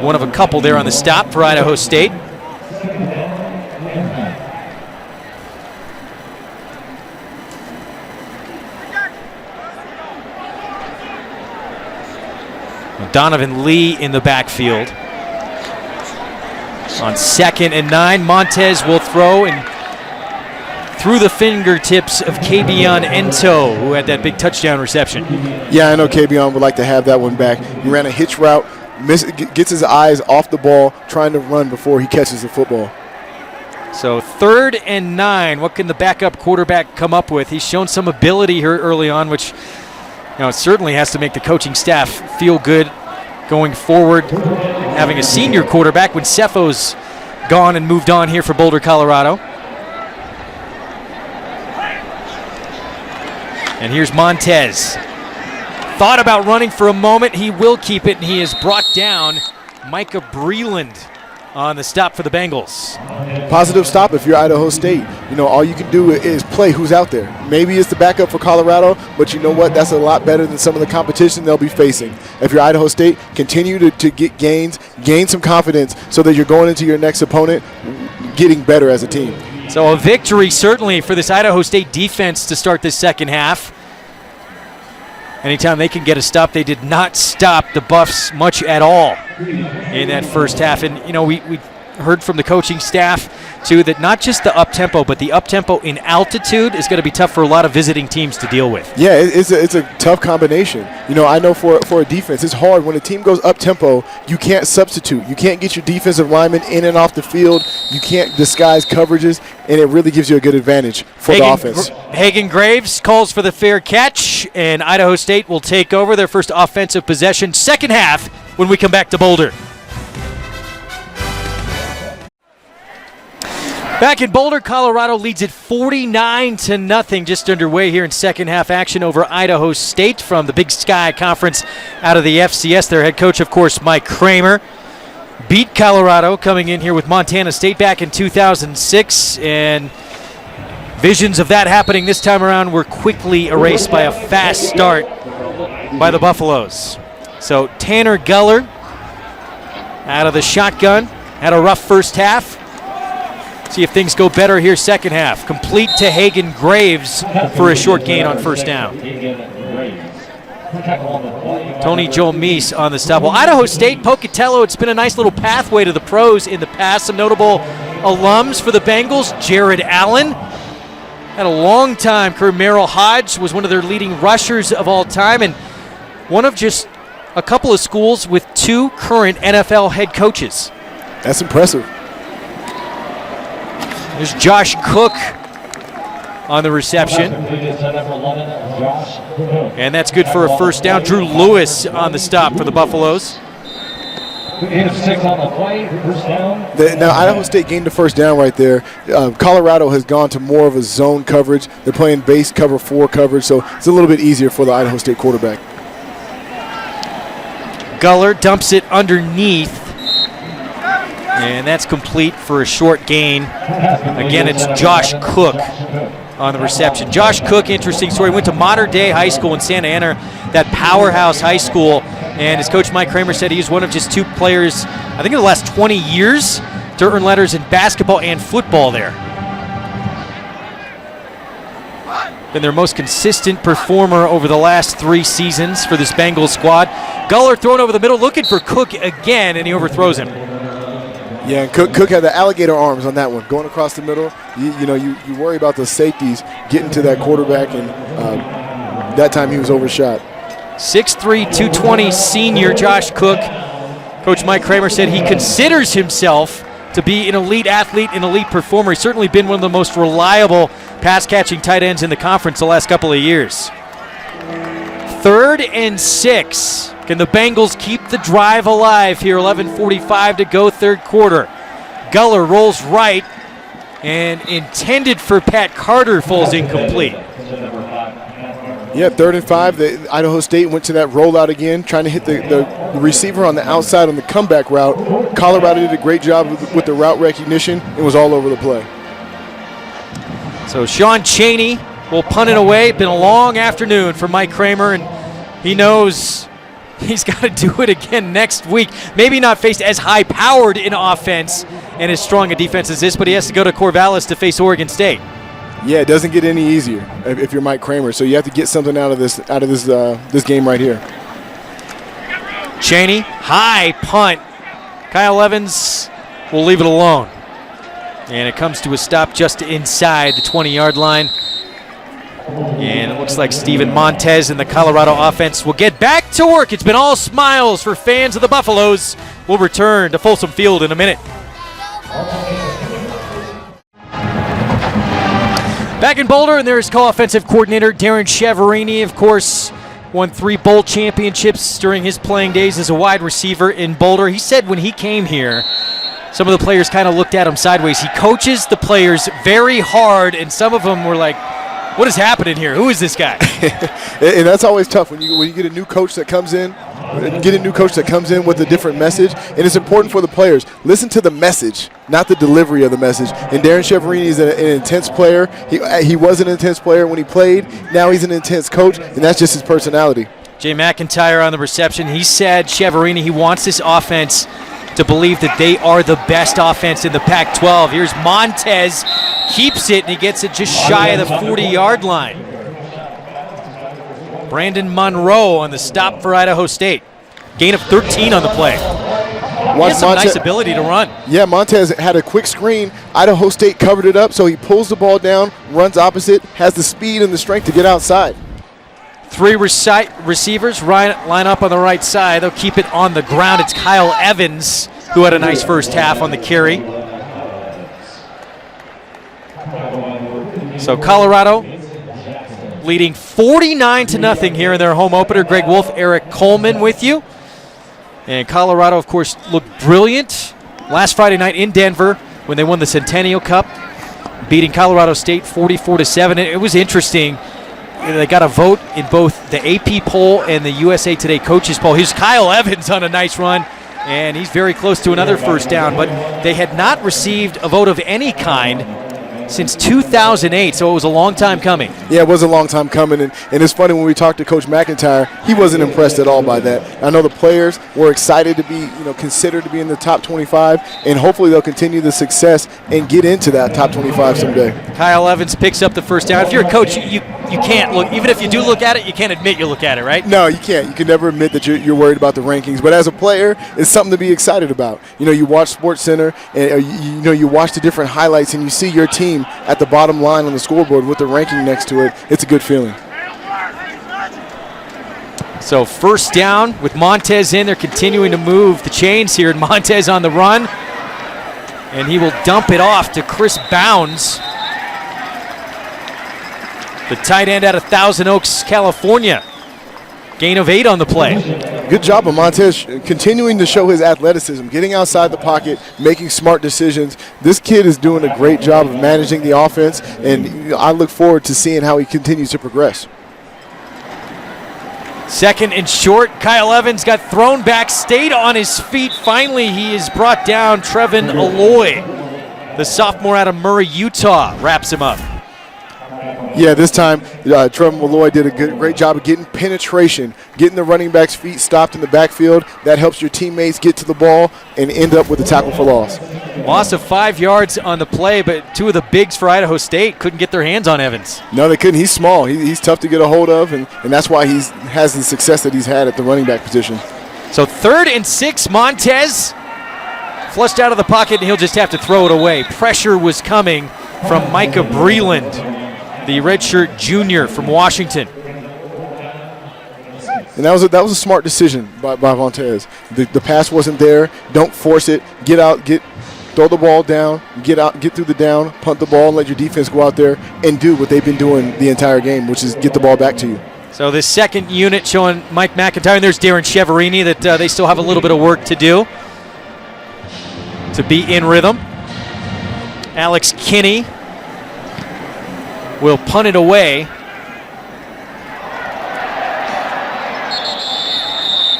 one of a couple there on the stop for Idaho State. Donovan Lee in the backfield. On 2nd and 9, Montez will throw and through the fingertips of Kabion Ento, who had that big touchdown reception. Yeah, I know Kabion would like to have that one back. He ran a hitch route, gets his eyes off the ball, trying to run before he catches the football. So 3rd and 9, what can the backup quarterback come up with? He's shown some ability here early on, which it certainly has to make the coaching staff feel good going forward, having a senior quarterback when Cefo's gone and moved on here for Boulder, Colorado. And here's Montez. Thought about running for a moment. He will keep it, and he is brought down. Micah Breland on the stop for the Bengals. Positive stop if you're Idaho State. All you can do is play who's out there. Maybe it's the backup for Colorado, but you know what? That's a lot better than some of the competition they'll be facing. If you're Idaho State, continue to get gains, gain some confidence so that you're going into your next opponent getting better as a team. So a victory certainly for this Idaho State defense to start this second half. Anytime they can get a stop, they did not stop the Buffs much at all in that first half. And, we heard from the coaching staff, too, that not just the up-tempo, but the up-tempo in altitude is going to be tough for a lot of visiting teams to deal with. Yeah, it's a tough combination. I know for a defense, it's hard. When a team goes up-tempo, you can't substitute. You can't get your defensive linemen in and off the field. You can't disguise coverages, and it really gives you a good advantage for the offense. Hagen Graves calls for the fair catch, and Idaho State will take over their first offensive possession, second half, when we come back to Boulder. Back in Boulder, Colorado leads it 49-0, just underway here in second half action over Idaho State from the Big Sky Conference out of the FCS. Their head coach, of course, Mike Kramer, beat Colorado coming in here with Montana State back in 2006, and visions of that happening this time around were quickly erased by a fast start by the Buffaloes. So Tanner Guller out of the shotgun, had a rough first half. See if things go better here second half. Complete to Hagen Graves for a short gain on first down. Tony Joel Meese on the stop. Well, Idaho State, Pocatello, it's been a nice little pathway to the pros in the past. Some notable alums for the Bengals. Jared Allen had a long time career. Merrill Hodge was one of their leading rushers of all time, and one of just a couple of schools with 2 current NFL head coaches. That's impressive. There's Josh Cook on the reception. And that's good for a first down. Drew Lewis on the stop for the Buffaloes. Now, Idaho State gained the first down right there. Colorado has gone to more of a zone coverage. They're playing base cover 4 coverage, so it's a little bit easier for the Idaho State quarterback. Guller dumps it underneath. And that's complete for a short gain. Again, it's Josh Cook on the reception. Josh Cook, interesting story, went to Modern Day High School in Santa Ana, that powerhouse high school, and as Coach Mike Kramer said, he was one of just 2 players, I think in the last 20 years, to earn letters in basketball and football there. Been their most consistent performer over the last 3 seasons for this Bengals squad. Guller thrown over the middle, looking for Cook again, and he overthrows him. Yeah, and Cook had the alligator arms on that one, going across the middle. You worry about the safeties getting to that quarterback, and that time he was overshot. 6'3", 220 senior Josh Cook. Coach Mike Kramer said he considers himself to be an elite athlete, an elite performer. He's certainly been one of the most reliable pass-catching tight ends in the conference the last couple of years. 3rd and 6. Can the Bengals keep the drive alive here? 11:45 to go, 3rd quarter. Guller rolls right, and intended for Pat Carter falls incomplete. Yeah, 3rd and 5. The Idaho State went to that rollout again, trying to hit the receiver on the outside on the comeback route. Colorado did a great job with the route recognition. It was all over the play. So Sean Chaney will punt it away. Been a long afternoon for Mike Kramer, and he knows he's got to do it again next week. Maybe not face as high-powered in offense and as strong a defense as this, but he has to go to Corvallis to face Oregon State. Yeah, it doesn't get any easier if you're Mike Kramer. So you have to get something out of this game right here. Chaney, high punt. Kyle Evans will leave it alone. And it comes to a stop just inside the 20-yard line. And it looks like Steven Montez and the Colorado offense will get back to work. It's been all smiles for fans of the Buffaloes. We'll return to Folsom Field in a minute. Back in Boulder, and there's co-offensive coordinator Darren Chiaverini. Of course, won 3 bowl championships during his playing days as a wide receiver in Boulder. He said when he came here, some of the players kind of looked at him sideways. He coaches the players very hard, and some of them were like, what is happening here? Who is this guy? And that's always tough when you get a new coach that comes in. With a different message, and it's important for the players. Listen to the message, not the delivery of the message. And Darren Chiaverini is an intense player. He was an intense player when he played. Now he's an intense coach, and that's just his personality. Jay McIntyre on the reception. He said Chiaverini, he wants this offense to believe that they are the best offense in the Pac-12. Here's Montez, keeps it, and he gets it just shy of the 40-yard line. Brandon Monroe on the stop for Idaho State. Gain of 13 on the play. He has some nice ability to run. Yeah, Montez had a quick screen. Idaho State covered it up, so he pulls the ball down, runs opposite, has the speed and the strength to get outside. 3 receivers line up on the right side. They'll keep it on the ground. It's Kyle Evans who had a nice first half on the carry. So Colorado leading 49-0 here in their home opener. Greg Wolf, Eric Coleman with you. And Colorado, of course, looked brilliant last Friday night in Denver when they won the Centennial Cup, beating Colorado State 44-7. It was interesting. They got a vote in both the AP poll and the USA Today coaches poll. Here's Kyle Evans on a nice run, and he's very close to another first down. But they had not received a vote of any kind since 2008, so it was a long time coming. Yeah, it was a long time coming, and it's funny when we talked to Coach McIntyre, he wasn't impressed at all by that. I know the players were excited to be, considered to be in the top 25, and hopefully they'll continue the success and get into that top 25 someday. Kyle Evans picks up the first down. If you're a coach, you can't look, even if you do look at it, you can't admit you look at it, right? No, you can't. You can never admit that you're worried about the rankings, but as a player, it's something to be excited about. You watch SportsCenter, and you watch the different highlights, and you see your team at the bottom line on the scoreboard with the ranking next to it. It's a good feeling. So first down with Montez in. They're continuing to move the chains here, and Montez on the run. And he will dump it off to Chris Bounds, the tight end out of Thousand Oaks, California. Gain of 8 on the play. Good job of Montez continuing to show his athleticism, getting outside the pocket, making smart decisions. This kid is doing a great job of managing the offense, and I look forward to seeing how he continues to progress. Second and short. Kyle Evans got thrown back, stayed on his feet. Finally, he is brought down. Trevin Alloy, the sophomore out of Murray, Utah, wraps him up. Yeah, this time Trevor Malloy did a great job of getting penetration, getting the running back's feet stopped in the backfield. That helps your teammates get to the ball and end up with a tackle for loss. Loss of 5 yards on the play, but two of the bigs for Idaho State couldn't get their hands on Evans. No, they couldn't. He's small. He's tough to get a hold of, and that's why he has the success that he's had at the running back position. So 3rd and 6, Montez flushed out of the pocket, and he'll just have to throw it away. Pressure was coming from Micah Breland, the redshirt junior from Washington. And that was a smart decision by Montez. The pass wasn't there. Don't force it. Get out, throw the ball down, get through the down, punt the ball, and let your defense go out there and do what they've been doing the entire game, which is get the ball back to you. So this second unit showing Mike McIntyre, and there's Darren Cheverini, that they still have a little bit of work to do to be in rhythm. Alex Kinney will punt it away.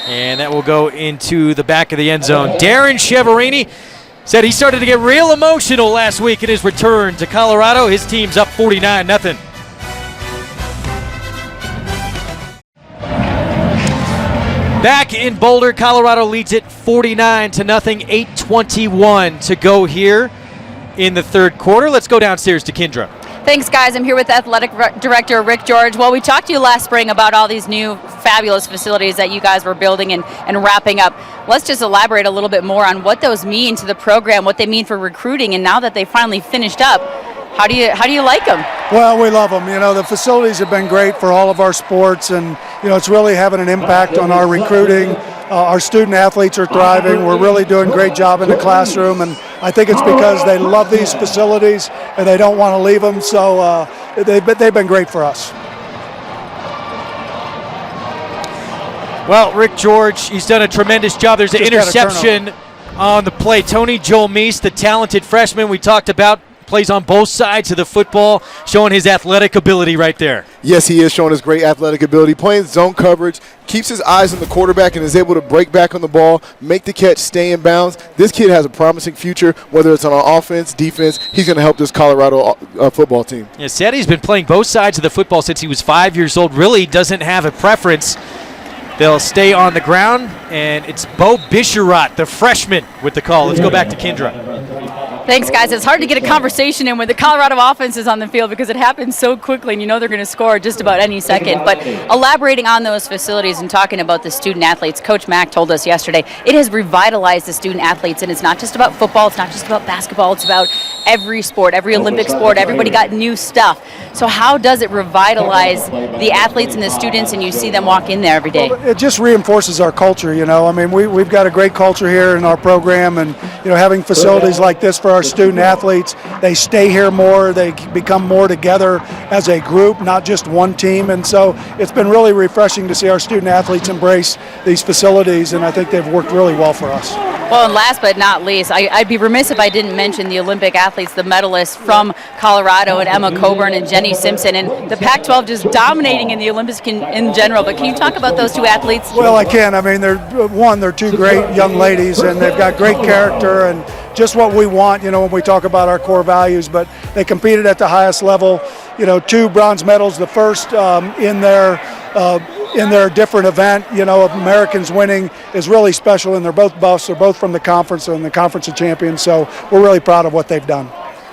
And that will go into the back of the end zone. Darren Cheverini said he started to get real emotional last week in his return to Colorado. His team's up 49-0. Back in Boulder, Colorado leads it 49-0, 8:21 to go here in the third quarter. Let's go downstairs to Kendra. Thanks, guys. I'm here with Athletic Director Rick George. Well, we talked to you last spring about all these new fabulous facilities that you guys were building and wrapping up. Let's just elaborate a little bit more on what those mean to the program, what they mean for recruiting, and now that they finally finished up, how do you like them? Well, we love them. You know, the facilities have been great for all of our sports, and it's really having an impact on our recruiting. Our student athletes are thriving. We're really doing a great job in the classroom, and I think it's because they love these facilities and they don't want to leave them. So they've been great for us. Well, Rick George, he's done a tremendous job. There's an interception on the play. Tony Joel Meese, the talented freshman we talked about, plays on both sides of the football, showing his athletic ability right there. Yes, he is showing his great athletic ability, playing zone coverage, keeps his eyes on the quarterback and is able to break back on the ball, make the catch, stay in bounds. This kid has a promising future, whether it's on offense, defense. He's going to help this Colorado football team. Yeah, said he's been playing both sides of the football since he was 5 years old. Really doesn't have a preference. They'll stay on the ground, and it's Bo Bisharat, the freshman, with the call. Let's go back to Kendra. Thanks, guys. It's hard to get a conversation in when the Colorado offense is on the field because it happens so quickly, and you know they're going to score just about any second. But elaborating on those facilities and talking about the student athletes, Coach Mack told us yesterday, it has revitalized the student athletes, and it's not just about football, it's not just about basketball, it's about every sport, every Olympic sport. Everybody got new stuff. So how does it revitalize the athletes and the students, and you see them walk in there every day? Well, it just reinforces our culture, I mean, we've got a great culture here in our program, and, having facilities like this for our student athletes, they stay here more, they become more together as a group, not just one team, and so it's been really refreshing to see our student athletes embrace these facilities, and I think they've worked really well for us. Well, and last but not least, I'd be remiss if I didn't mention the Olympic athletes, the medalists from Colorado, and Emma Coburn and Jenny Simpson, and the Pac-12 just dominating in the Olympics in general. But can you talk about those two athletes? Well, I can. I mean, they're two great young ladies, and they've got great character and just what we want, when we talk about our core values. But they competed at the highest level. 2 bronze medals, the first in their different event. Americans winning is really special, and they're both buffs. They're both from the conference and the Conference of Champions, so we're really proud of what they've done.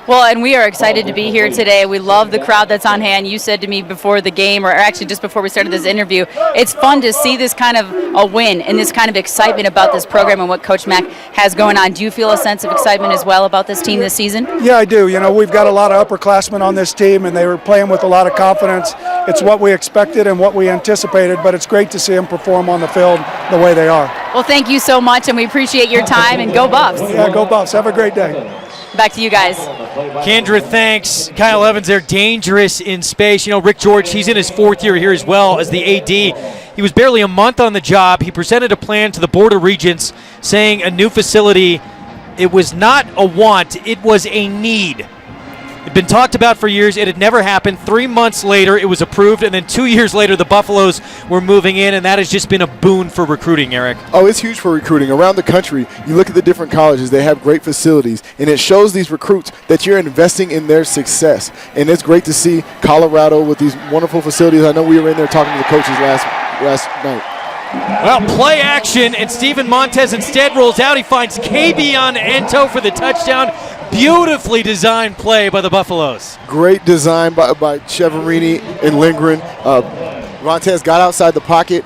Well, and we are excited to be here today. We love the crowd that's on hand. You said to me before the game, or actually just before we started this interview, it's fun to see this kind of a win and this kind of excitement about this program and what Coach Mack has going on. Do you feel a sense of excitement as well about this team this season? Yeah, I do. We've got a lot of upperclassmen on this team, and they were playing with a lot of confidence. It's what we expected and what we anticipated, but it's great to see them perform on the field the way they are. Well, thank you so much, and we appreciate your time, and go Buffs. Yeah, go Buffs. Have a great day. Back to you guys. Kendra, thanks. Kyle Evans, they're dangerous in space. Rick George, he's in his 4th year here as well as the AD. He was barely a month on the job. He presented a plan to the Board of Regents saying a new facility, it was not a want, it was a need. It'd been talked about for years. It had never happened. 3 months later, it was approved, and then 2 years later, the Buffaloes were moving in, and that has just been a boon for recruiting, Eric. Oh, it's huge for recruiting. Around the country, you look at the different colleges, they have great facilities, and it shows these recruits that you're investing in their success. And it's great to see Colorado with these wonderful facilities. I know we were in there talking to the coaches last night. Well, play action, and Steven Montez instead rolls out. He finds Kabion Ento for the touchdown. Beautifully designed play by the Buffaloes. Great design by Cheverini and Lindgren. Montez got outside the pocket,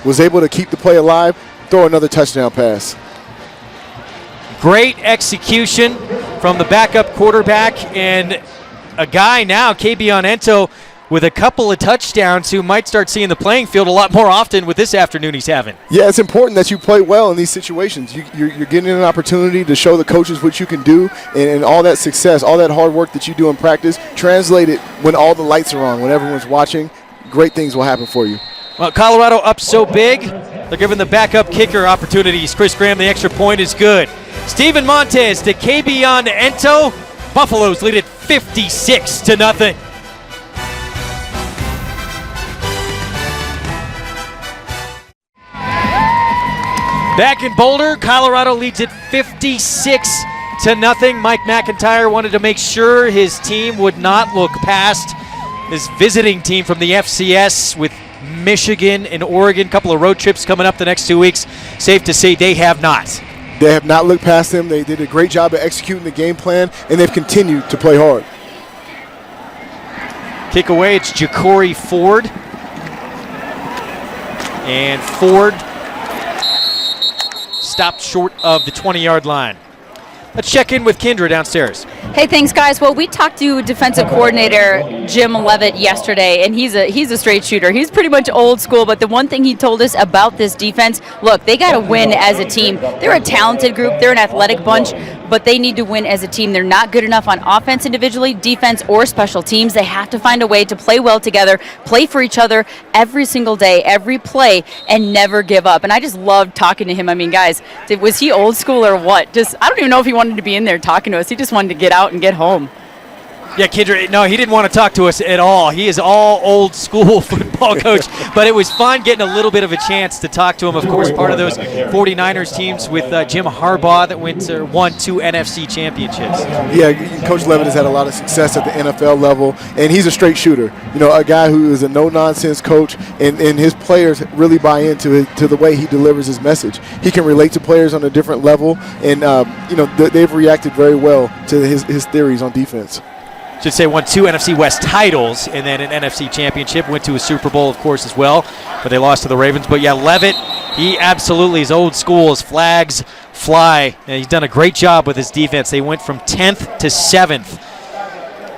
was able to keep the play alive, throw another touchdown pass. Great execution from the backup quarterback, and a guy now, Kabion Ento, with a couple of touchdowns, who might start seeing the playing field a lot more often with this afternoon he's having. Yeah, it's important that you play well in these situations. You're getting an opportunity to show the coaches what you can do, and all that success, all that hard work that you do in practice, translate it when all the lights are on, when everyone's watching. Great things will happen for you. Well, Colorado up so big, they're giving the backup kicker opportunities. Chris Graham, the extra point is good. Steven Montez to Kabion Ento. Buffaloes lead it 56-0. Back in Boulder, Colorado leads it 56-0. Mike McIntyre wanted to make sure his team would not look past his visiting team from the FCS with Michigan and Oregon. A couple of road trips coming up the next 2 weeks. Safe to say they have not. They have not looked past them. They did a great job of executing the game plan, and they've continued to play hard. Kick away, it's Ja'Cory Ford. And Ford stopped short of the 20-yard line. Let's check in with Kendra downstairs. Hey, thanks, guys. Well, we talked to defensive coordinator Jim Leavitt yesterday, and he's a straight shooter. He's pretty much old school, but the one thing he told us about this defense, look, they got to win as a team. They're a talented group. They're an athletic bunch, but they need to win as a team. They're not good enough on offense individually, defense, or special teams. They have to find a way to play well together, play for each other every single day, every play, and never give up. And I just loved talking to him. I mean, guys, was he old school or what? I don't even know if he wanted to be in there talking to us. He just wanted to get out and get home. Yeah, Kendra, no, he didn't want to talk to us at all. He is all old school football coach, but it was fun getting a little bit of a chance to talk to him. Of course, part of those 49ers teams with Jim Harbaugh that won 2 NFC championships. Yeah, Coach Leavitt has had a lot of success at the NFL level, and he's a straight shooter. You know, a guy who is a no-nonsense coach, and his players really buy into the way he delivers his message. He can relate to players on a different level, and they've reacted very well to his theories on defense. Should say won 2 NFC West titles and then an NFC championship. Went to a Super Bowl, of course, as well, but they lost to the Ravens. But yeah, Leavitt, he absolutely is old school. His flags fly. And he's done a great job with his defense. They went from 10th to 7th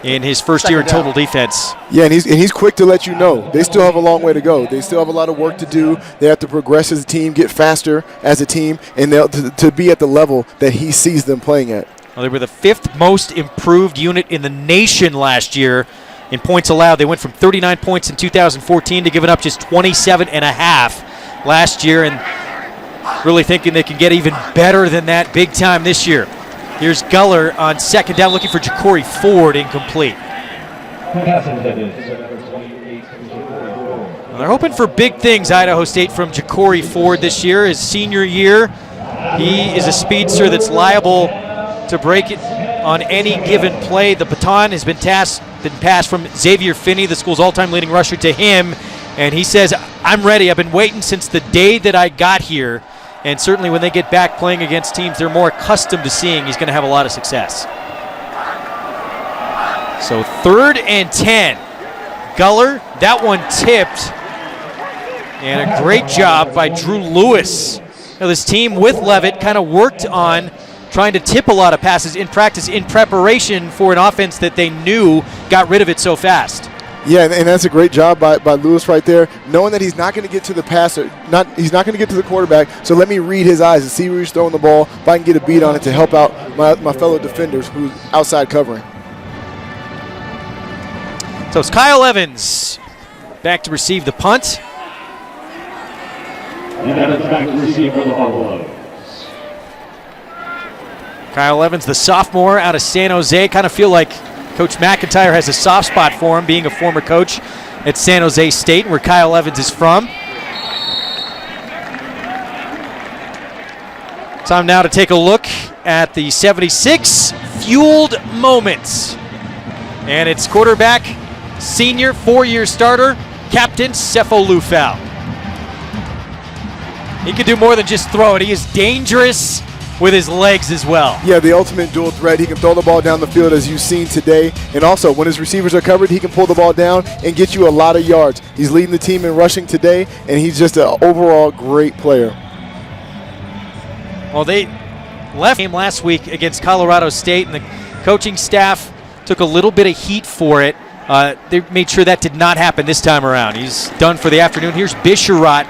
in his first year in total defense. Yeah, and he's quick to let you know. They still have a long way to go. They still have a lot of work to do. They have to progress as a team, get faster as a team, and to be at the level that he sees them playing at. Well, they were the 5th most improved unit in the nation last year in points allowed. They went from 39 points in 2014 to giving up just 27.5 last year, and really thinking they can get even better than that big time this year. Here's Guller on second down looking for Ja'Cory Ford, incomplete. Well, they're hoping for big things, Idaho State, from Ja'Cory Ford this year. His senior year, he is a speedster that's liable to break it on any given play. The baton has been passed from Xavier Finney, the school's all-time leading rusher, to him, and he says, I'm ready. I've been waiting since the day that I got here, and certainly when they get back playing against teams they're more accustomed to seeing, he's going to have a lot of success. So 3rd and 10. Guller, that one tipped, and a great job by Drew Lewis. Now, this team with Leavitt kind of worked on trying to tip a lot of passes in practice in preparation for an offense that they knew got rid of it so fast. Yeah, and that's a great job by Lewis right there, knowing that he's not going to get to the passer, he's not going to get to the quarterback, so let me read his eyes and see where he's throwing the ball, if I can get a beat on it to help out my fellow defenders who's outside covering. So it's Kyle Evans back to receive the punt. Evans back to receive for the Buffaloes. Kyle Evans, the sophomore out of San Jose, kind of feel like Coach McIntyre has a soft spot for him, being a former coach at San Jose State, where Kyle Evans is from. Time now to take a look at the 76 fueled moments. And it's quarterback, senior, 4-year starter, Captain Sefo Lufau. He can do more than just throw it. He is dangerous with his legs as well. Yeah, the ultimate dual threat. He can throw the ball down the field, as you've seen today. And also, when his receivers are covered, he can pull the ball down and get you a lot of yards. He's leading the team in rushing today, and he's just an overall great player. Well, they left game last week against Colorado State, and the coaching staff took a little bit of heat for it. They made sure that did not happen this time around. He's done for the afternoon. Here's Bisharat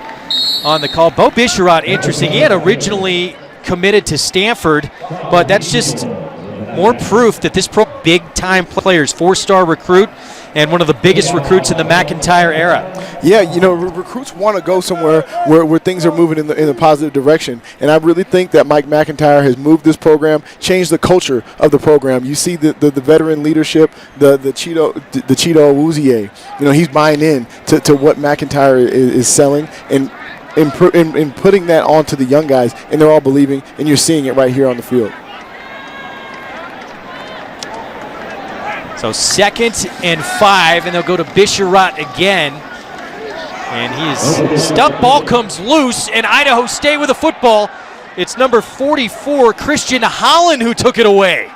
on the call. Bo Bisharat, interesting. He had originally committed to Stanford, but that's just more proof that this big-time players, 4-star recruit, and one of the biggest recruits in the McIntyre era. Yeah, you know, recruits want to go somewhere where things are moving in a positive direction. And I really think that Mike McIntyre has moved this program, changed the culture of the program. You see the veteran leadership, the Cheeto Awuzie. You know, he's buying in to what McIntyre is selling and in putting that onto the young guys, and they're all believing, and you're seeing it right here on the field. So 2nd and 5, and they'll go to Bisharat again. And he is stuck. Ball comes loose, and Idaho State with a football. It's number 44, Christian Holland, who took it away.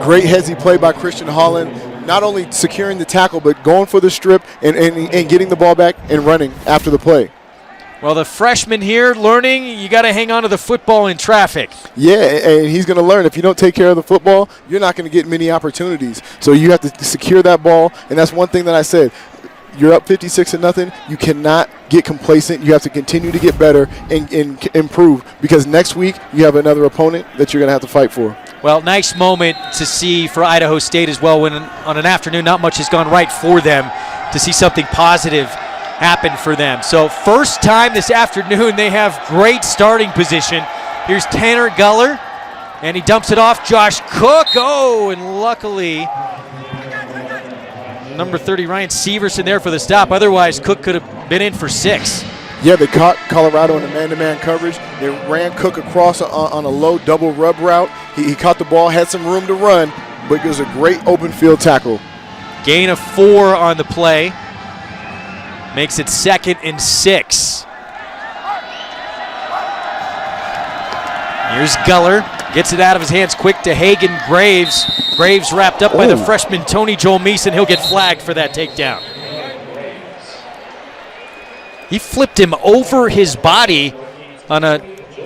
Great headsy play by Christian Holland, not only securing the tackle, but going for the strip and getting the ball back and running after the play. Well, the freshman here learning you got to hang on to the football in traffic. Yeah, and he's going to learn if you don't take care of the football, you're not going to get many opportunities. So you have to secure that ball, and that's one thing that I said. You're up 56-0. You cannot get complacent. You have to continue to get better and improve, because next week you have another opponent that you're going to have to fight for. Well, nice moment to see for Idaho State as well, when on an afternoon not much has gone right for them, to see something positive happen for them. So first time this afternoon they have great starting position. Here's Tanner Guller, and he dumps it off. Josh Cook, and luckily number 30 Ryan Severson there for the stop. Otherwise Cook could have been in for 6. Yeah, they caught Colorado in a man-to-man coverage. They ran Cook across on a low double rub route. He caught the ball, had some room to run, but it was a great open field tackle. Gain of 4 on the play. Makes it 2nd and 6. Here's Guller. Gets it out of his hands quick to Hagen Graves. Graves wrapped up by the freshman Tony Joel Meeson. He'll get flagged for that takedown. He flipped him over his body on a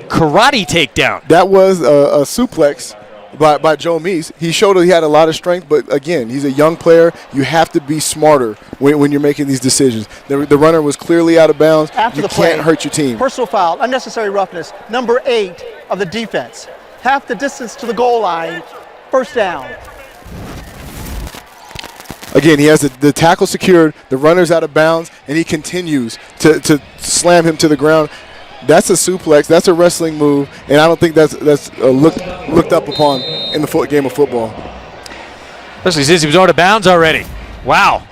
karate takedown. That was a suplex by Joe Meese. He showed he had a lot of strength, but again, he's a young player. You have to be smarter when you're making these decisions. The runner was clearly out of bounds. After you the play, can't hurt your team. Personal foul, unnecessary roughness, number 8 of the defense. Half the distance to the goal line, first down. Again, he has the tackle secured, the runner's out of bounds, and he continues to slam him to the ground. That's a suplex. That's a wrestling move, and I don't think that's looked up upon in the game of football. Especially since he was out of bounds already. Wow.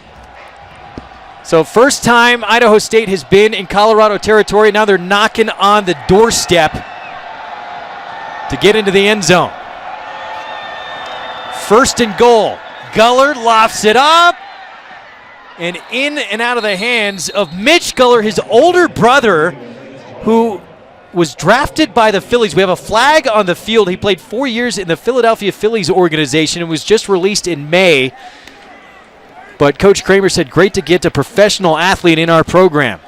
So first time Idaho State has been in Colorado territory. Now they're knocking on the doorstep to get into the end zone. 1st and goal. Guller lofts it up, and in and out of the hands of Mitch Guller, his older brother, who was drafted by the Phillies. We have a flag on the field. He played 4 years in the Philadelphia Phillies organization and was just released in May. But Coach Kramer said, great to get a professional athlete in our program.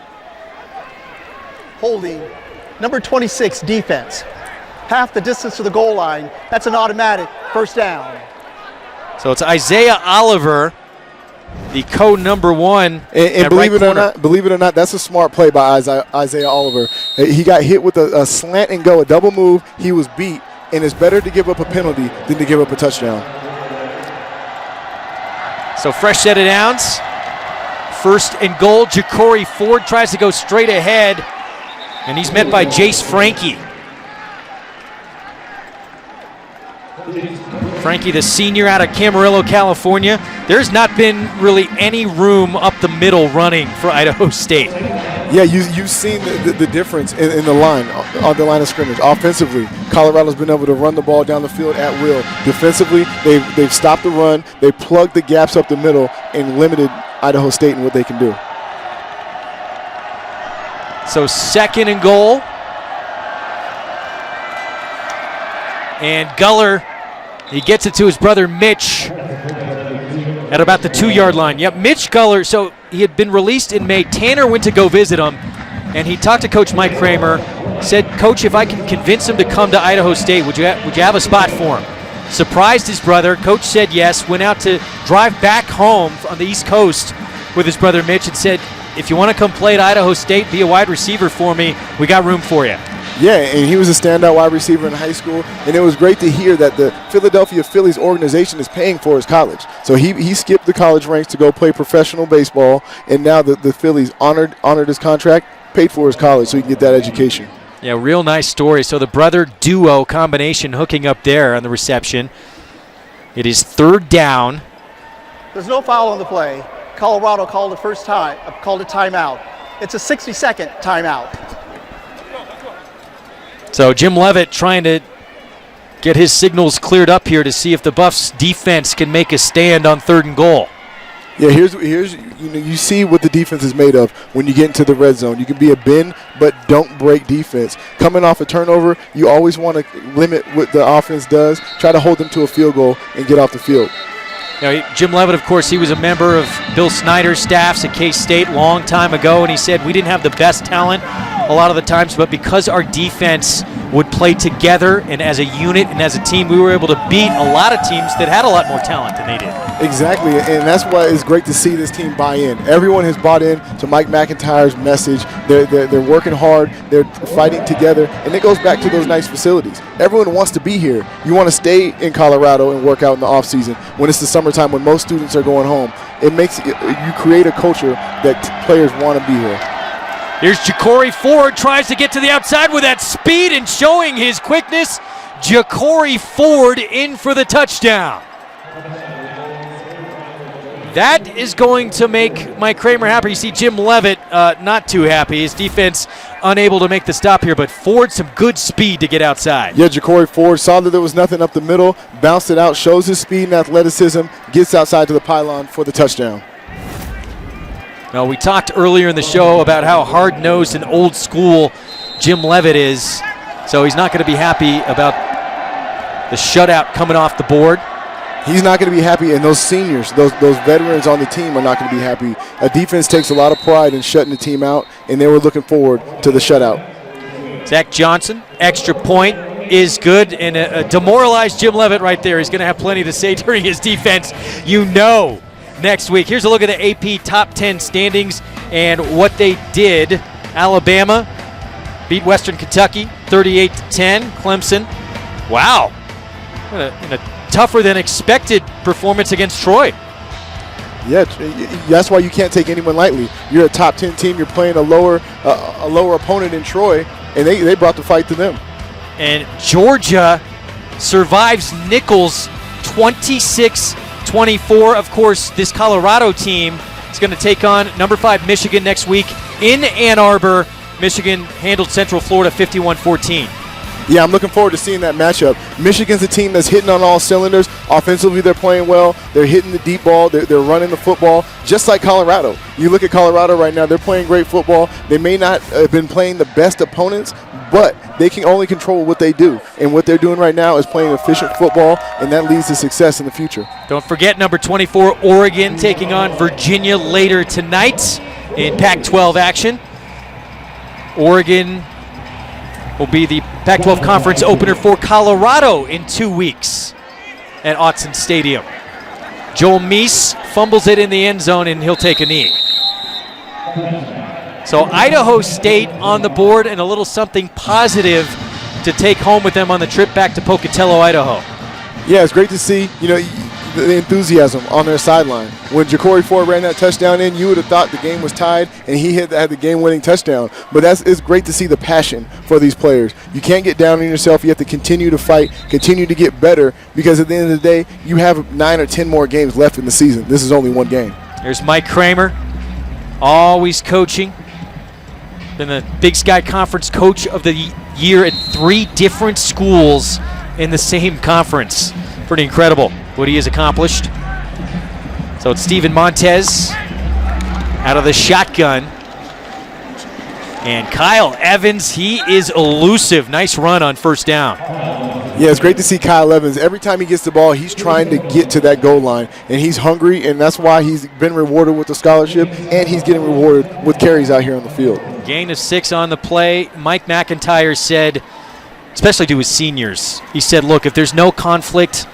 Holding, number 26, defense. Half the distance to the goal line. That's an automatic first down. So it's Isaiah Oliver, the number 1. And believe it or not, that's a smart play by Isaiah Oliver. He got hit with a slant and go, a double move. He was beat, and it's better to give up a penalty than to give up a touchdown. So fresh set of downs. 1st and goal. Ja'Cory Ford tries to go straight ahead, and he's met by Jace Frankie. Frankie, the senior out of Camarillo, California. There's not been really any room up the middle running for Idaho State. Yeah, you've seen the difference in the line, on the line of scrimmage. Offensively, Colorado's been able to run the ball down the field at will. Defensively, they've stopped the run, they plugged the gaps up the middle, and limited Idaho State in what they can do. So 2nd and goal. And Guller, he gets it to his brother Mitch at about the 2-yard line. Yep, Mitch Guller, so he had been released in May. Tanner went to go visit him, and he talked to Coach Mike Kramer, said, Coach, if I can convince him to come to Idaho State, would you have a spot for him? Surprised his brother. Coach said yes, went out to drive back home on the East Coast with his brother Mitch and said, if you want to come play at Idaho State, be a wide receiver for me, we got room for you. Yeah, and he was a standout wide receiver in high school, and it was great to hear that the Philadelphia Phillies organization is paying for his college. So he skipped the college ranks to go play professional baseball, and now the Phillies honored his contract, paid for his college so he can get that education. Yeah, real nice story. So the brother duo combination hooking up there on the reception. It is 3rd down. There's no foul on the play. Colorado called a timeout. It's a 60-second timeout. So Jim Levitt trying to get his signals cleared up here to see if the Buffs defense can make a stand on 3rd and goal. Yeah, here's you see what the defense is made of when you get into the red zone. You can be a bend, but don't break defense. Coming off a turnover, you always want to limit what the offense does, try to hold them to a field goal and get off the field. Now, Jim Levitt, of course, he was a member of Bill Snyder's staffs at K-State long time ago, and he said we didn't have the best talent a lot of the times, but because our defense would play together and as a unit and as a team, we were able to beat a lot of teams that had a lot more talent than they did. Exactly, and that's why it's great to see this team buy in. Everyone has bought in to Mike McIntyre's message. They're working hard, they're fighting together, and it goes back to those nice facilities. Everyone wants to be here. You want to stay in Colorado and work out in the offseason when it's the summertime when most students are going home. You create a culture that players want to be here. Here's Ja'Cory Ford, tries to get to the outside with that speed and showing his quickness. Ja'Cory Ford in for the touchdown. That is going to make Mike Kramer happy. You see Jim Levitt not too happy. His defense unable to make the stop here, but Ford some good speed to get outside. Yeah, Ja'Cory Ford saw that there was nothing up the middle, bounced it out, shows his speed and athleticism, gets outside to the pylon for the touchdown. Now, we talked earlier in the show about how hard-nosed and old-school Jim Levitt is, so he's not going to be happy about the shutout coming off the board. He's not going to be happy, and those seniors, those veterans on the team are not going to be happy. A defense takes a lot of pride in shutting the team out, and they were looking forward to the shutout. Zach Johnson, extra point is good, and a demoralized Jim Levitt right there. He's going to have plenty to say during his defense, next week. Here's a look at the AP Top 10 standings and what they did. Alabama beat Western Kentucky 38-10. Clemson, wow, in a tougher than expected performance against Troy. Yeah, that's why you can't take anyone lightly. You're a top 10 team. You're playing a lower opponent in Troy, and they brought the fight to them. And Georgia survives Nichols 26-24. Of course, this Colorado team is going to take on number 5 Michigan next week in Ann Arbor. Michigan handled Central Florida 51-14. Yeah, I'm looking forward to seeing that matchup. Michigan's a team that's hitting on all cylinders. Offensively, they're playing well. They're hitting the deep ball. They're running the football, just like Colorado. You look at Colorado right now, they're playing great football. They may not have been playing the best opponents, but they can only control what they do. And what they're doing right now is playing efficient football, and that leads to success in the future. Don't forget number 24, Oregon, taking on Virginia later tonight in Pac-12 action. Oregon will be the Pac-12 conference opener for Colorado in 2 weeks at Autzen Stadium. Joel Meese fumbles it in the end zone, and he'll take a knee. So Idaho State on the board, and a little something positive to take home with them on the trip back to Pocatello, Idaho. Yeah, it's great to see. the enthusiasm on their sideline. When Ja'Cory Ford ran that touchdown in, you would have thought the game was tied, and he had the game-winning touchdown. But it's great to see the passion for these players. You can't get down on yourself. You have to continue to fight, continue to get better, because at the end of the day, you have 9 or 10 more games left in the season. This is only one game. There's Mike Kramer, always coaching. Been the Big Sky Conference Coach of the Year at 3 different schools in the same conference. Pretty incredible what he has accomplished. So it's Steven Montez out of the shotgun. And Kyle Evans, he is elusive. Nice run on first down. Yeah, it's great to see Kyle Evans. Every time he gets the ball, he's trying to get to that goal line, and he's hungry, and that's why he's been rewarded with the scholarship, and he's getting rewarded with carries out here on the field. Gain of 6 on the play. Mike McIntyre said, especially to his seniors, he said, look, if there's no conflict,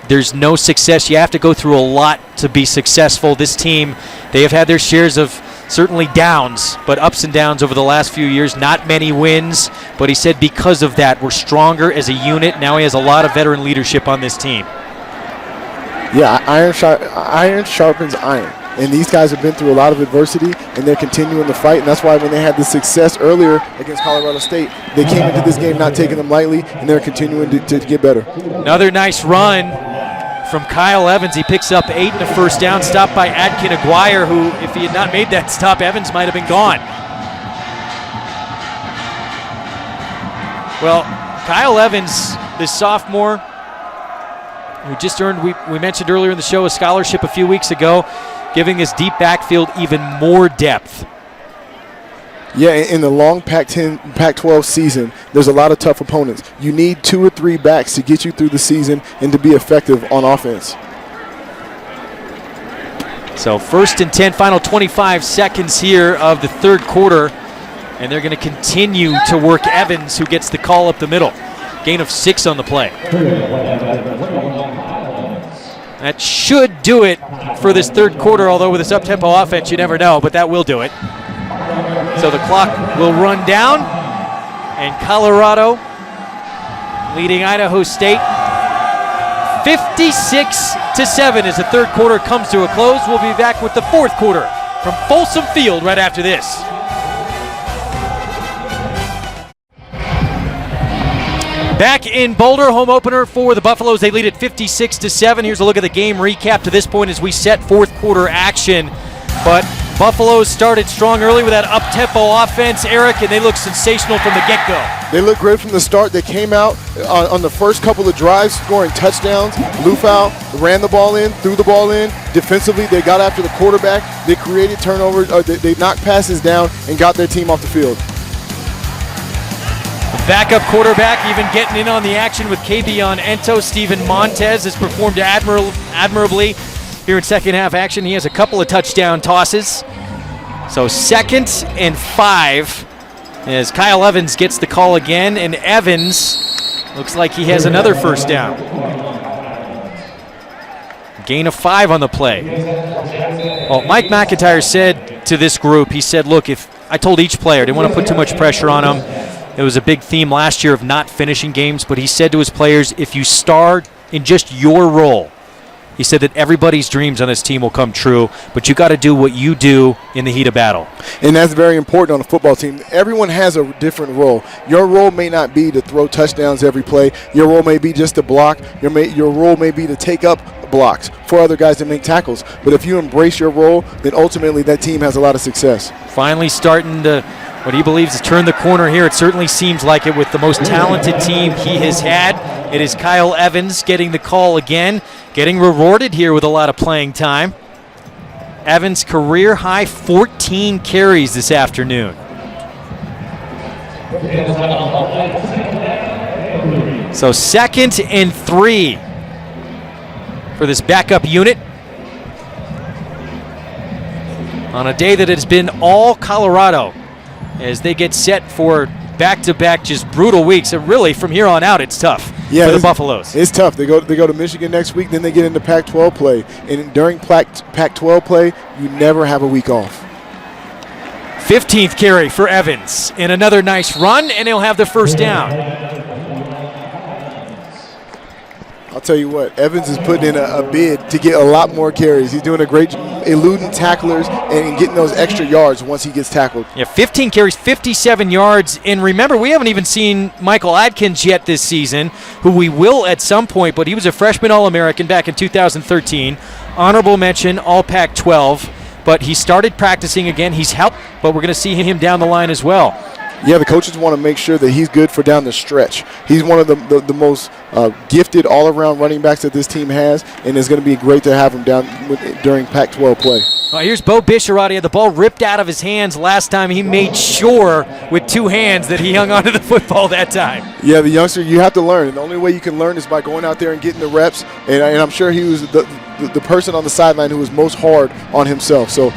there's no success. You have to go through a lot to be successful. This team, they have had their shares of certainly downs, but ups and downs over the last few years. Not many wins, but he said because of that, we're stronger as a unit. Now he has a lot of veteran leadership on this team. Yeah, iron sharpens iron. And these guys have been through a lot of adversity, and they're continuing to fight. And that's why when they had the success earlier against Colorado State, they came into this game not taking them lightly, and they're continuing to get better. Another nice run from Kyle Evans. He picks up 8 and a first down, stopped by Adkin Aguirre, who, if he had not made that stop, Evans might have been gone. Well, Kyle Evans, this sophomore, who just earned, we mentioned earlier in the show, a scholarship a few weeks ago, giving his deep backfield even more depth. Yeah, in the long Pac-10, Pac-12 season, there's a lot of tough opponents. You need 2 or 3 backs to get you through the season and to be effective on offense. So 1st and 10, final 25 seconds here of the third quarter, and they're going to continue to work Evans, who gets the call up the middle. Gain of 6 on the play. That should do it for this third quarter, although with this up-tempo offense, you never know, but that will do it. So the clock will run down, and Colorado leading Idaho State 56-7 as the third quarter comes to a close. We'll be back with the fourth quarter from Folsom Field right after this. Back in Boulder, home opener for the Buffaloes. They lead at 56-7. Here's a look at the game recap to this point as we set fourth quarter action. But Buffaloes started strong early with that up-tempo offense, Eric, and they look sensational from the get-go. They looked great from the start. They came out on the first couple of drives scoring touchdowns. Lufau ran the ball in, threw the ball in. Defensively, they got after the quarterback. They created turnovers. They knocked passes down and got their team off the field. The backup quarterback even getting in on the action with Kavion Ento. Steven Montez has performed admirably here in second half action. He has a couple of touchdown tosses. So 2nd and 5 as Kyle Evans gets the call again, and Evans looks like he has another first down. Gain of 5 on the play. Well, Mike McIntyre said to this group, he said, look, if I told each player, I didn't want to put too much pressure on them. It was a big theme last year of not finishing games, but he said to his players, if you star in just your role, he said that everybody's dreams on this team will come true, but you got to do what you do in the heat of battle. And that's very important on a football team. Everyone has a different role. Your role may not be to throw touchdowns every play. Your role may be just to block. Your role may be to take up blocks for other guys to make tackles. But if you embrace your role, then ultimately that team has a lot of success. Finally starting to what he believes is turn the corner here. It certainly seems like it with the most talented team he has had. It is Kyle Evans getting the call again, getting rewarded here with a lot of playing time. Evans' career high 14 carries this afternoon. So 2nd and 3 for this backup unit on a day that has been all Colorado as they get set for back-to-back just brutal weeks. And really, from here on out, it's tough for the Buffaloes. It's tough. They go to Michigan next week, then they get into Pac-12 play. And during Pac-12 play, you never have a week off. 15th carry for Evans. And another nice run, and he'll have the first down. I'll tell you what, Evans is putting in a bid to get a lot more carries. He's doing a great job eluding tacklers and getting those extra yards once he gets tackled. Yeah, 15 carries, 57 yards. And remember, we haven't even seen Michael Adkins yet this season, who we will at some point, but he was a freshman All-American back in 2013. Honorable mention, All Pac-12. But he started practicing again. He's helped, but we're going to see him down the line as well. Yeah, the coaches want to make sure that he's good for down the stretch. He's one of the most gifted all-around running backs that this team has, and it's going to be great to have him down during Pac-12 play. Here's Bo Bisharat. He had the ball ripped out of his hands last time. He made sure with two hands that he hung onto the football that time. Yeah, the youngster, you have to learn. And the only way you can learn is by going out there and getting the reps. And I'm sure he was the person on the sideline who was most hard on himself. So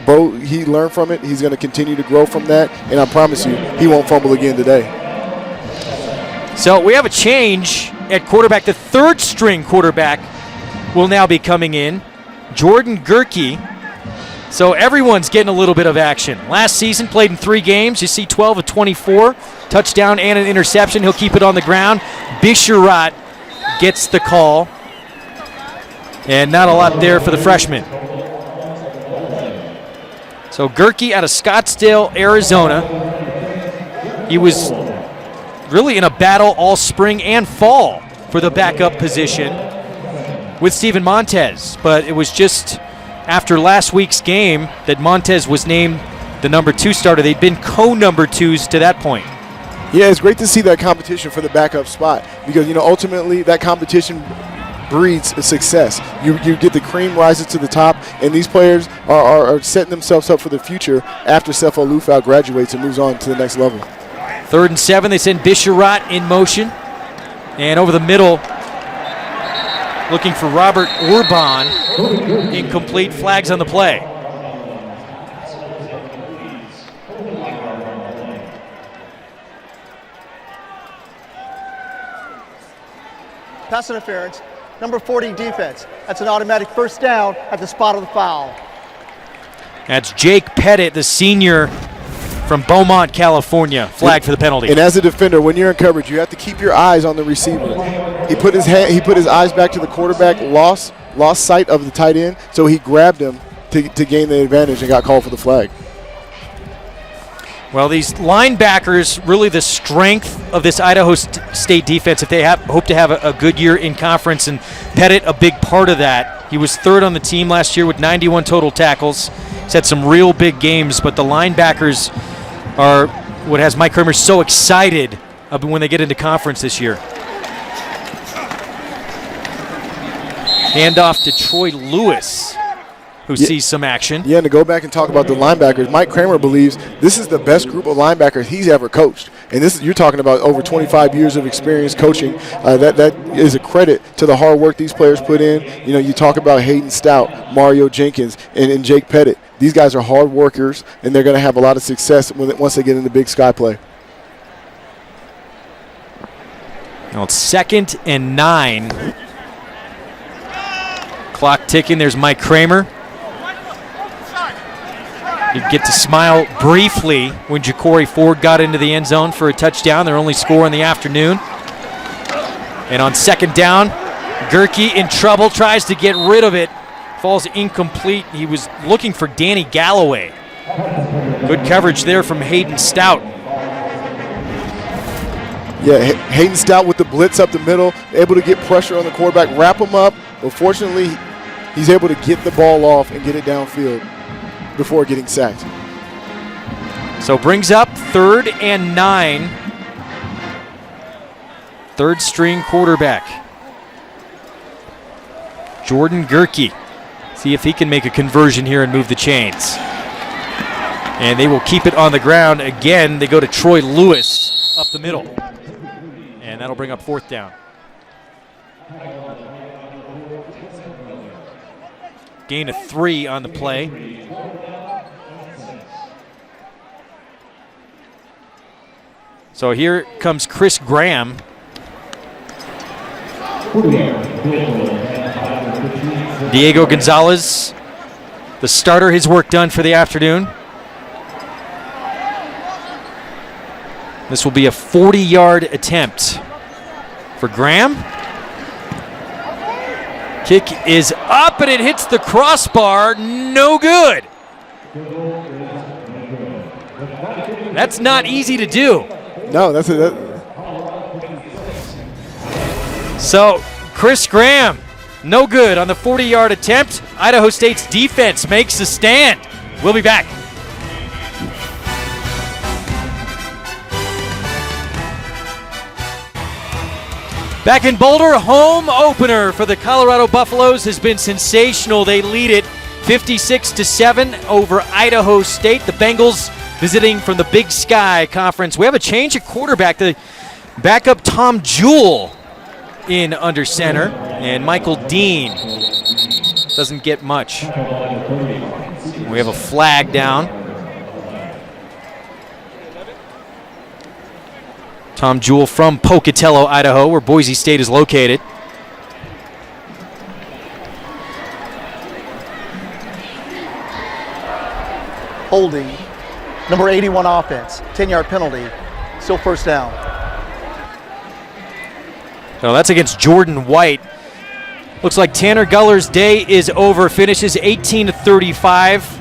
Bo, he learned from it. He's going to continue to grow from that. And I promise you, he won't fumble again today. So we have a change at quarterback. The third-string quarterback will now be coming in, Jordan Gerke. So everyone's getting a little bit of action. Last season, played in 3 games. You see 12 of 24, touchdown and an interception. He'll keep it on the ground. Bisharat gets the call. And not a lot there for the freshman. So Gerke out of Scottsdale, Arizona. He was really in a battle all spring and fall for the backup position with Steven Montez. But it was just after last week's game that Montez was named the number 2 starter. They'd been co-number 2s to that point. Yeah, it's great to see that competition for the backup spot because, ultimately that competition breeds success. You get the cream rises to the top, and these players are setting themselves up for the future after Sefo Liufau graduates and moves on to the next level. 3rd and 7, they send Bisharat in motion. And over the middle, looking for Robert Orban. Incomplete, flags on the play. Pass interference, number 40 defense. That's an automatic first down at the spot of the foul. That's Jake Pettit, the senior from Beaumont, California. Flag for the penalty. And as a defender, when you're in coverage, you have to keep your eyes on the receiver. He put his eyes back to the quarterback, lost sight of the tight end, so he grabbed him to gain the advantage and got called for the flag. Well, these linebackers, really the strength of this Idaho State defense if they hope to have a good year in conference, and Pettit a big part of that. He was 3rd on the team last year with 91 total tackles. He's had some real big games, but the linebackers are what has Mike Kramer so excited when they get into conference this year. Handoff to Troy Lewis, who sees some action. Yeah, and to go back and talk about the linebackers, Mike Kramer believes this is the best group of linebackers he's ever coached. And you're talking about over 25 years of experience coaching. That is a credit to the hard work these players put in. You talk about Hayden Stout, Mario Jenkins, and Jake Pettit. These guys are hard workers, and they're going to have a lot of success once they get into Big Sky play. Now it's 2nd and 9. Clock ticking. There's Mike Kramer. You get to smile briefly when Ja'Cory Ford got into the end zone for a touchdown, their only score in the afternoon. And on 2nd down, Gerke in trouble, tries to get rid of it, falls incomplete. He was looking for Danny Galloway. Good coverage there from Hayden Stout. Yeah, Hayden Stout with the blitz up the middle, able to get pressure on the quarterback, wrap him up. But fortunately, he's able to get the ball off and get it downfield before getting sacked. So brings up 3rd and 9. 3rd-string quarterback, Jordan Gerke. See if he can make a conversion here and move the chains. And they will keep it on the ground. Again, they go to Troy Lewis up the middle. And that'll bring up 4th down. Gain of 3 on the play. So here comes Chris Graham. Diego Gonzalez, the starter, his work done for the afternoon. This will be a 40-yard attempt for Graham. Kick is up and it hits the crossbar. No good. That's not easy to do. No, that's it. So Chris Graham, no good on the 40-yard attempt. Idaho State's defense makes a stand. We'll be back. Back in Boulder, home opener for the Colorado Buffaloes has been sensational. They lead it 56-7 over Idaho State. The Bengals visiting from the Big Sky Conference. We have a change at quarterback. The backup Tom Jewell in under center, and Michael Dean doesn't get much. We have a flag down. Tom Jewell from Pocatello, Idaho, where Boise State is located. Holding, number 81 offense, 10-yard penalty, still first down. So that's against Jordan White. Looks like Tanner Guller's day is over. Finishes 18-35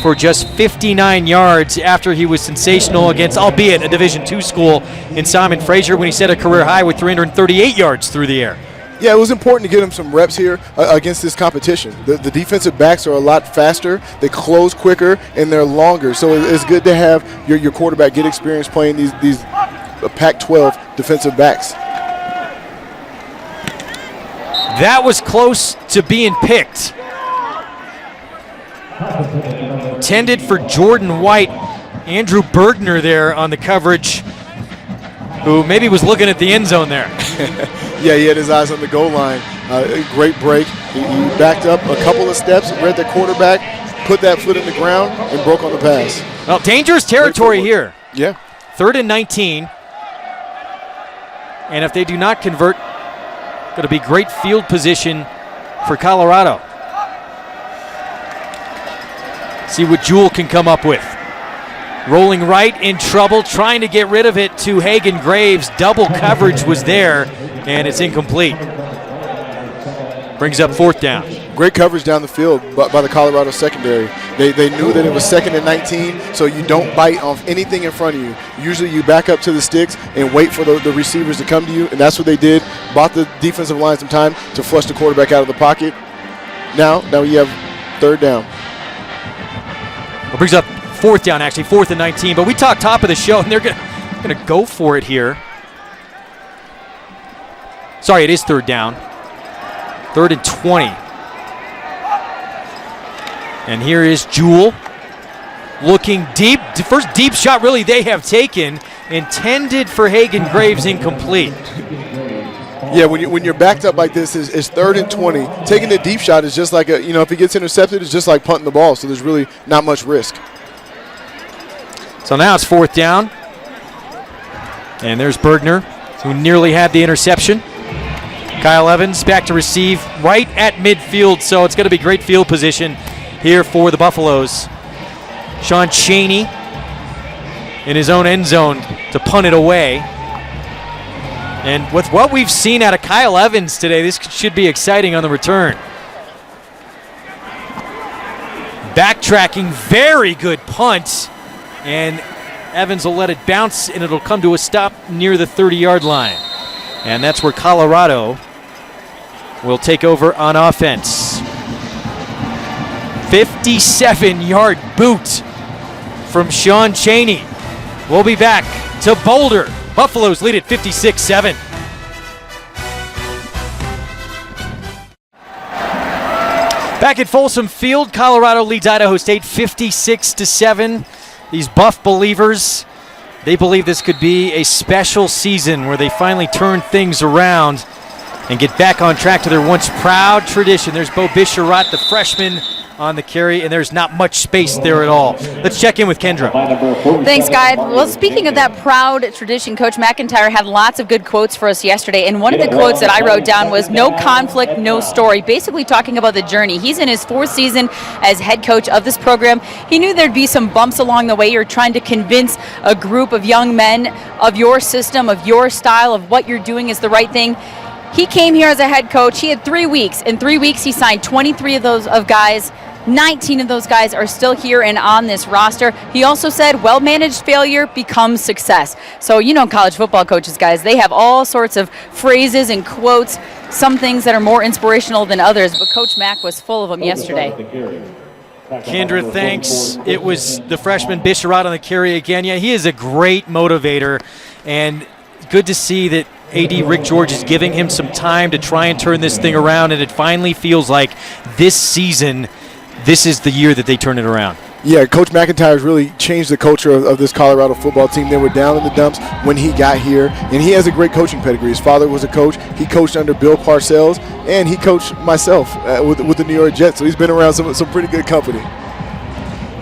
for just 59 yards after he was sensational against, albeit a Division II school in Simon Fraser, when he set a career high with 338 yards through the air. Yeah, it was important to get him some reps here against this competition. The defensive backs are a lot faster, they close quicker, and they're longer. So it's good to have your quarterback get experience playing these Pac-12 defensive backs. That was close to being picked. Intended for Jordan White. Andrew Bergner there on the coverage, who maybe was looking at the end zone there. Yeah, he had his eyes on the goal line. Great break. He backed up a couple of steps, read the quarterback, put that foot in the ground, and broke on the pass. Well, dangerous territory here. Yeah. 3rd and 19. And if they do not convert, going to be great field position for Colorado. See what Jewell can come up with. Rolling right, in trouble, trying to get rid of it to Hagan Graves. Double coverage was there, and it's incomplete. Brings up 4th down. Great coverage down the field by the Colorado secondary. They knew that it was 2nd and 19, so you don't bite off anything in front of you. Usually you back up to the sticks and wait for the receivers to come to you, and that's what they did. Bought the defensive line some time to flush the quarterback out of the pocket. Now you have 3rd down. It brings up 4th down, actually, 4th and 19. But we talked top of the show, and they're going to go for it here. Sorry, it is 3rd down. 3rd and 20. And here is Jewell looking deep. First deep shot really they have taken. Intended for Hagan Graves, incomplete. Yeah, when you're backed up like this, it's 3rd and 20. Taking the deep shot is just like if it gets intercepted, it's just like punting the ball. So there's really not much risk. So now it's 4th down. And there's Bergner, who nearly had the interception. Kyle Evans back to receive right at midfield, so it's going to be great field position here for the Buffaloes. Sean Chaney in his own end zone to punt it away. And with what we've seen out of Kyle Evans today, this should be exciting on the return. Backtracking, very good punt. And Evans will let it bounce, and it'll come to a stop near the 30-yard line. And that's where Colorado will take over on offense. 57-yard boot from Sean Chaney. We'll be back to Boulder. Buffaloes lead at 56-7. Back at Folsom Field, Colorado leads Idaho State 56-7. These Buff believers, they believe this could be a special season where they finally turn things around and get back on track to their once proud tradition. There's Bo Bisharat, the freshman, on the carry, and there's not much space there at all. Let's check in with Kendra. Thanks, Guy. Well, speaking of that proud tradition, Coach McIntyre had lots of good quotes for us yesterday, and one of the quotes that I wrote down was, "No conflict, no story," basically talking about the journey. He's in his 4th season as head coach of this program. He knew there'd be some bumps along the way. You're trying to convince a group of young men of your system, of your style, of what you're doing is the right thing. He came here as a head coach. He had 3 weeks. In 3 weeks, he signed 23 of those guys. 19 of those guys are still here and on this roster. He also said, well-managed failure becomes success. So, you know, college football coaches, guys, they have all sorts of phrases and quotes, some things that are more inspirational than others, but Coach Mack was full of them yesterday. Kendra, thanks. It was the freshman Bisharat on the carry again. Yeah, he is a great motivator, and good to see that AD Rick George is giving him some time to try and turn this thing around, and it finally feels like this season, this is the year that they turn it around. Yeah, Coach McIntyre has really changed the culture of this Colorado football team. They were down in the dumps when he got here, and he has a great coaching pedigree. His father was a coach. He coached under Bill Parcells, and he coached myself with the New York Jets, so he's been around some pretty good company.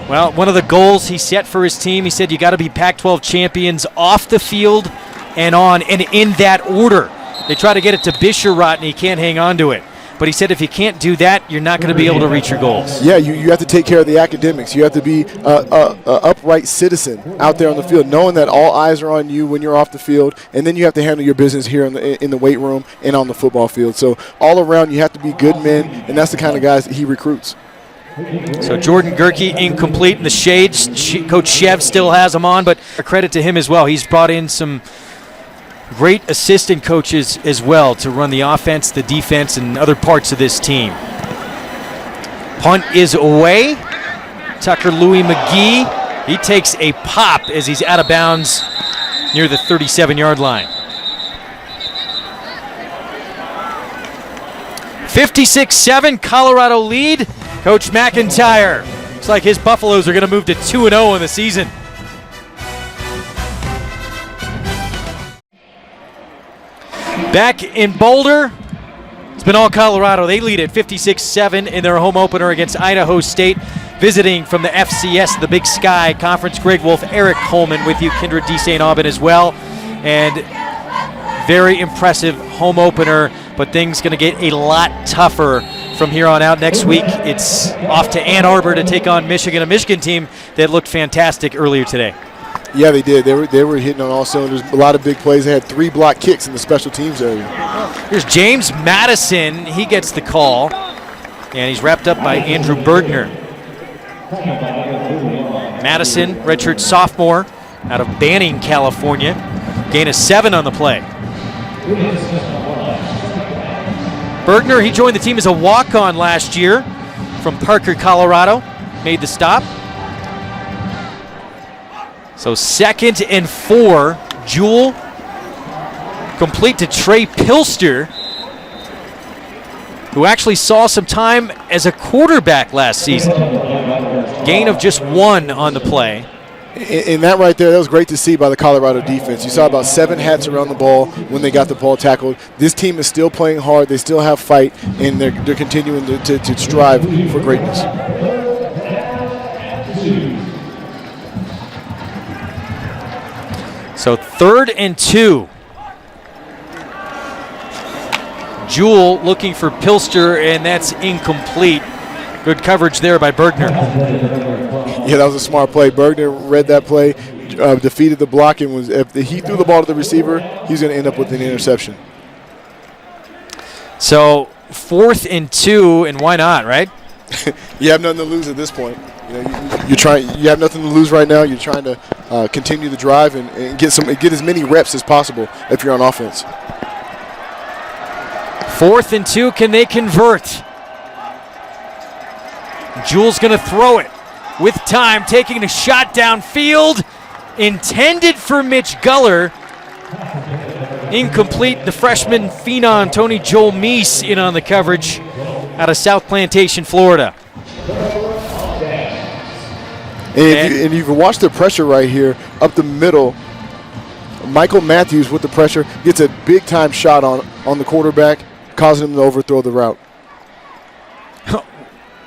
Well, one of the goals he set for his team, he said you got to be Pac-12 champions off the field and on, and in that order. They try to get it to Bisharat, and he can't hang on to it. But he said if you can't do that, you're not going to be able to reach your goals. Yeah, you have to take care of the academics. You have to be an upright citizen out there on the field, knowing that all eyes are on you when you're off the field, and then you have to handle your business here in the weight room and on the football field. So all around, you have to be good men, and that's the kind of guys that he recruits. So Jordan Gerke incomplete in the shades. Coach Shev still has him on, but a credit to him as well. He's brought in some great assistant coaches as well to run the offense, the defense, and other parts of this team. Punt is away. Tucker Louis McGee, he takes a pop as he's out of bounds near the 37-yard line. 56-7, Colorado lead. Coach McIntyre, looks like his Buffaloes are going to move to 2-0 in the season. Back in Boulder, it's been all Colorado. They lead at 56-7 in their home opener against Idaho State. Visiting from the FCS, the Big Sky Conference, Greg Wolf, Eric Coleman with you, Kindred D. St. Aubin as well. And very impressive home opener, but things going to get a lot tougher from here on out. Next week, it's off to Ann Arbor to take on Michigan, a Michigan team that looked fantastic earlier today. Yeah, they did. They were hitting on all cylinders. A lot of big plays. They had 3 block kicks in the special teams area. Here's James Madison. He gets the call, and he's wrapped up by Andrew Bergner. Madison, redshirt sophomore out of Banning, California. Gain of 7 on the play. Bergner, he joined the team as a walk-on last year from Parker, Colorado. Made the stop. So 2nd and 4, Jewell complete to Trey Pilster, who actually saw some time as a quarterback last season. Gain of just 1 on the play. And that right there, that was great to see by the Colorado defense. You saw about 7 hats around the ball when they got the ball tackled. This team is still playing hard. They still have fight, and they're continuing to strive for greatness. So 3rd and 2. Jewell looking for Pilster, and that's incomplete. Good coverage there by Bergner. Yeah, that was a smart play. Bergner read that play, defeated the block, and if he threw the ball to the receiver, he's going to end up with an interception. So 4th and 2, and why not, right? You have nothing to lose at this point. You know, you have nothing to lose right now. You're trying to continue the drive and get as many reps as possible if you're on offense. 4th and 2, can they convert? Jewell's going to throw it with time, taking a shot downfield, intended for Mitch Guller. Incomplete. The freshman phenom Tony Joel Meese in on the coverage out of South Plantation, Florida. And you can watch the pressure right here up the middle. Michael Matthews with the pressure gets a big-time shot on the quarterback, causing him to overthrow the route.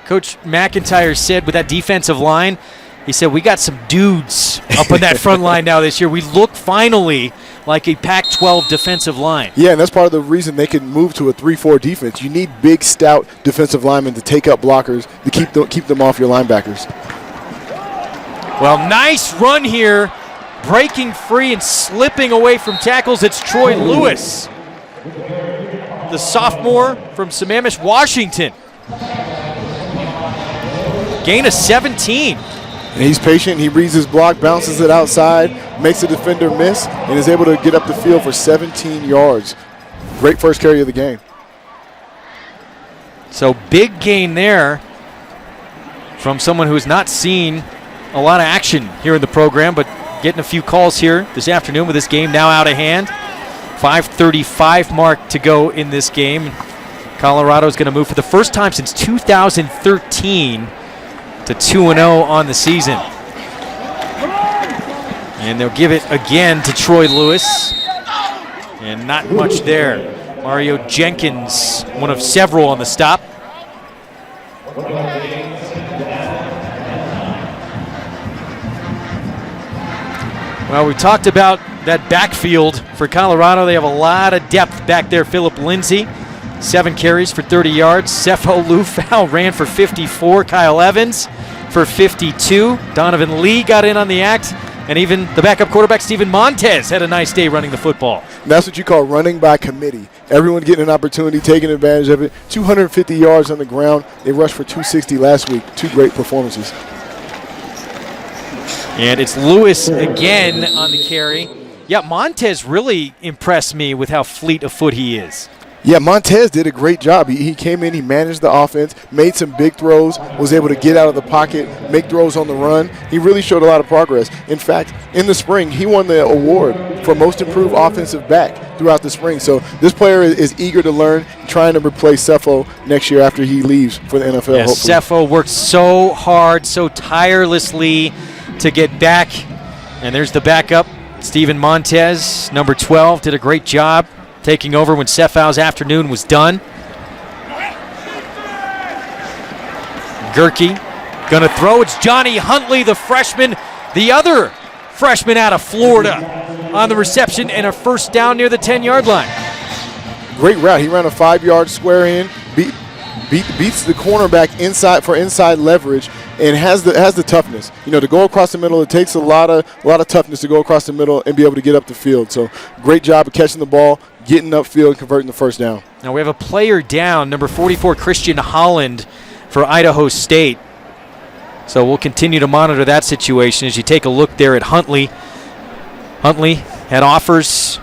Coach McIntyre said with that defensive line, he said, we got some dudes up on that front line now this year. We look finally like a Pac-12 defensive line. Yeah, and that's part of the reason they can move to a 3-4 defense. You need big, stout defensive linemen to take up blockers to keep them off your linebackers. Well, nice run here. Breaking free and slipping away from tackles. It's Troy Lewis. the sophomore from Sammamish, Washington. Gain of 17. And he's patient. He reads his block, bounces it outside, makes the defender miss, and is able to get up the field for 17 yards. Great first carry of the game. So big gain there from someone who has not seen a lot of action here in the program, but getting a few calls here this afternoon with this game now out of hand. 5:35 mark to go in this game. Colorado is going to move for the first time since 2013 to 2-0 on the season. And they'll give it again to Troy Lewis. And not much there. Mario Jenkins, one of several on the stop. Well, we talked about that backfield for Colorado. They have a lot of depth back there. Philip Lindsay, 7 carries for 30 yards. Sefo Lufau ran for 54. Kyle Evans for 52. Donovan Lee got in on the act. And even the backup quarterback, Steven Montez, had a nice day running the football. And that's what you call running by committee. Everyone getting an opportunity, taking advantage of it. 250 yards on the ground. They rushed for 260 last week. 2 great performances. And it's Lewis again on the carry. Yeah, Montez really impressed me with how fleet of foot he is. Yeah, Montez did a great job. He came in, he managed the offense, made some big throws, was able to get out of the pocket, make throws on the run. He really showed a lot of progress. In fact, in the spring, he won the award for most improved offensive back throughout the spring. So this player is eager to learn, trying to replace Sefo next year after he leaves for the NFL. Yeah, Sefo worked so hard, so tirelessly to get back. And there's the backup, Steven Montez, number 12, did a great job taking over when Sefau's afternoon was done. Gerke gonna throw. It's Johnny Huntley, the freshman, the other freshman out of Florida, on the reception and a first down near the 10-yard line. Great route. He ran a 5-yard square in, beats the cornerback inside leverage, and has the toughness. You know, to go across the middle, it takes a lot of toughness to go across the middle and be able to get up the field. So great job of catching the ball, getting upfield, and converting the first down. Now we have a player down, number 44, Christian Holland for Idaho State. So we'll continue to monitor that situation as you take a look there at Huntley. Huntley had offers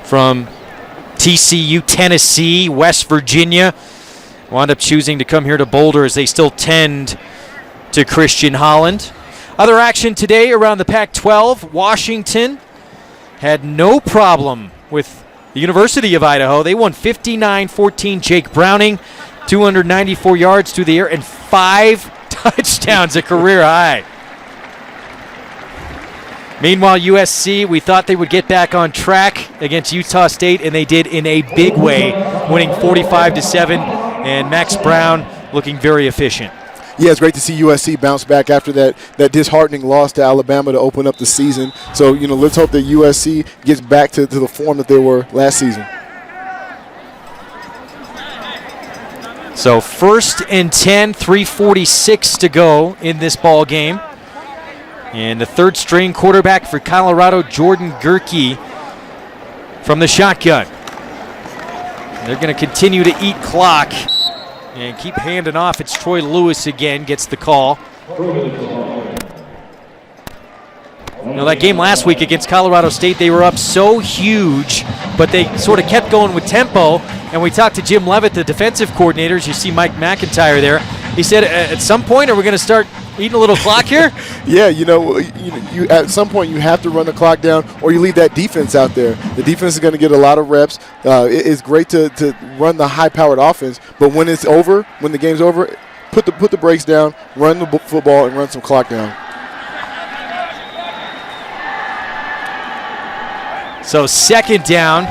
from TCU, Tennessee, West Virginia. Wound up choosing to come here to Boulder as they still tend to Christian Holland. Other action today around the Pac-12. Washington had no problem with the University of Idaho. They won 59-14. Jake Browning, 294 yards through the air and 5 touchdowns, a career high. Meanwhile, USC, we thought they would get back on track against Utah State, and they did in a big way, winning 45-7, and Max Brown looking very efficient. Yeah, it's great to see USC bounce back after that disheartening loss to Alabama to open up the season. So, you know, let's hope that USC gets back to the form that they were last season. So 1st and 10, 3:46 to go in this ball game. And the third-string quarterback for Colorado, Jordan Gerke, from the shotgun. They're going to continue to eat clock and keep handing off. It's Troy Lewis again, gets the call. You know, that game last week against Colorado State, they were up so huge, but they sort of kept going with tempo. And we talked to Jim Levitt, the defensive coordinators. You see Mike McIntyre there. He said, at some point, are we going to start eating a little clock here? Yeah, you at some point you have to run the clock down, or you leave that defense out there. The defense is going to get a lot of reps. It's great to run the high-powered offense, but when it's over, when the game's over, put the brakes down, run the football, and run some clock down. So 2nd down,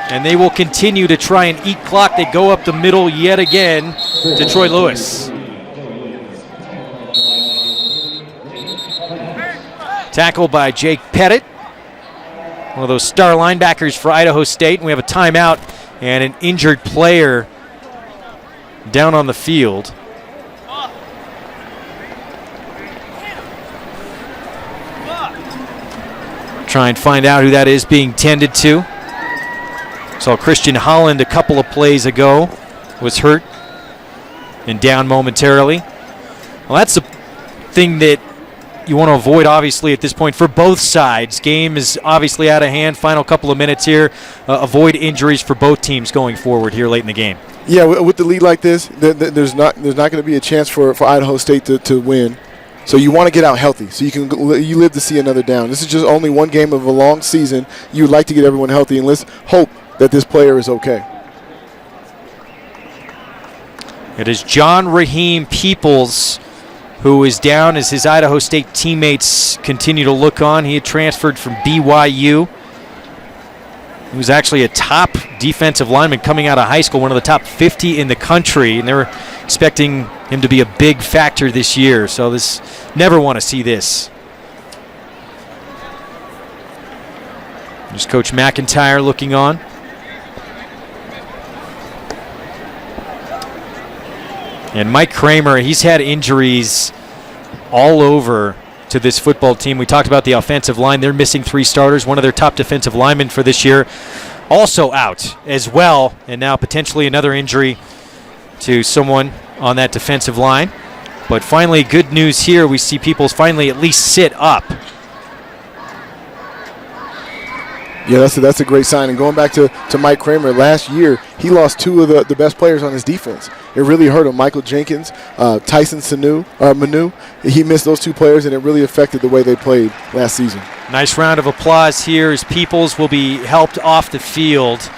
and they will continue to try and eat clock. They go up the middle yet again to Troy Lewis. Tackled by Jake Pettit, one of those star linebackers for Idaho State. And we have a timeout and an injured player down on the field. Try and find out who that is being tended to. Saw Christian Holland a couple of plays ago, was hurt and down momentarily. Well, that's the thing that you want to avoid, obviously, at this point for both sides. Game is obviously out of hand. Final couple of minutes here. Avoid injuries for both teams going forward here late in the game. Yeah, with the lead like this, there's not going to be a chance for Idaho State to win. So you want to get out healthy so you live to see another down. This is just only one game of a long season. You would like to get everyone healthy, and let's hope that this player is okay. It is John Raheem Peoples who is down as his Idaho State teammates continue to look on. He had transferred from BYU. He was actually a top defensive lineman coming out of high school, one of the top 50 in the country, and they were expecting him to be a big factor this year. So this, never want to see this. There's Coach McIntyre looking on. And Mike Kramer, he's had injuries all over to this football team. We talked about the offensive line. They're missing 3 starters. One of their top defensive linemen for this year also out as well. And now potentially another injury to someone on that defensive line. But finally, good news here. We see Peoples finally at least sit up. Yeah, that's a great sign. And going back to Mike Kramer, last year he lost 2 of the best players on his defense. It really hurt him. Michael Jenkins, Tyson Manu. He missed those 2 players, and it really affected the way they played last season. Nice round of applause here as Peoples will be helped off the field.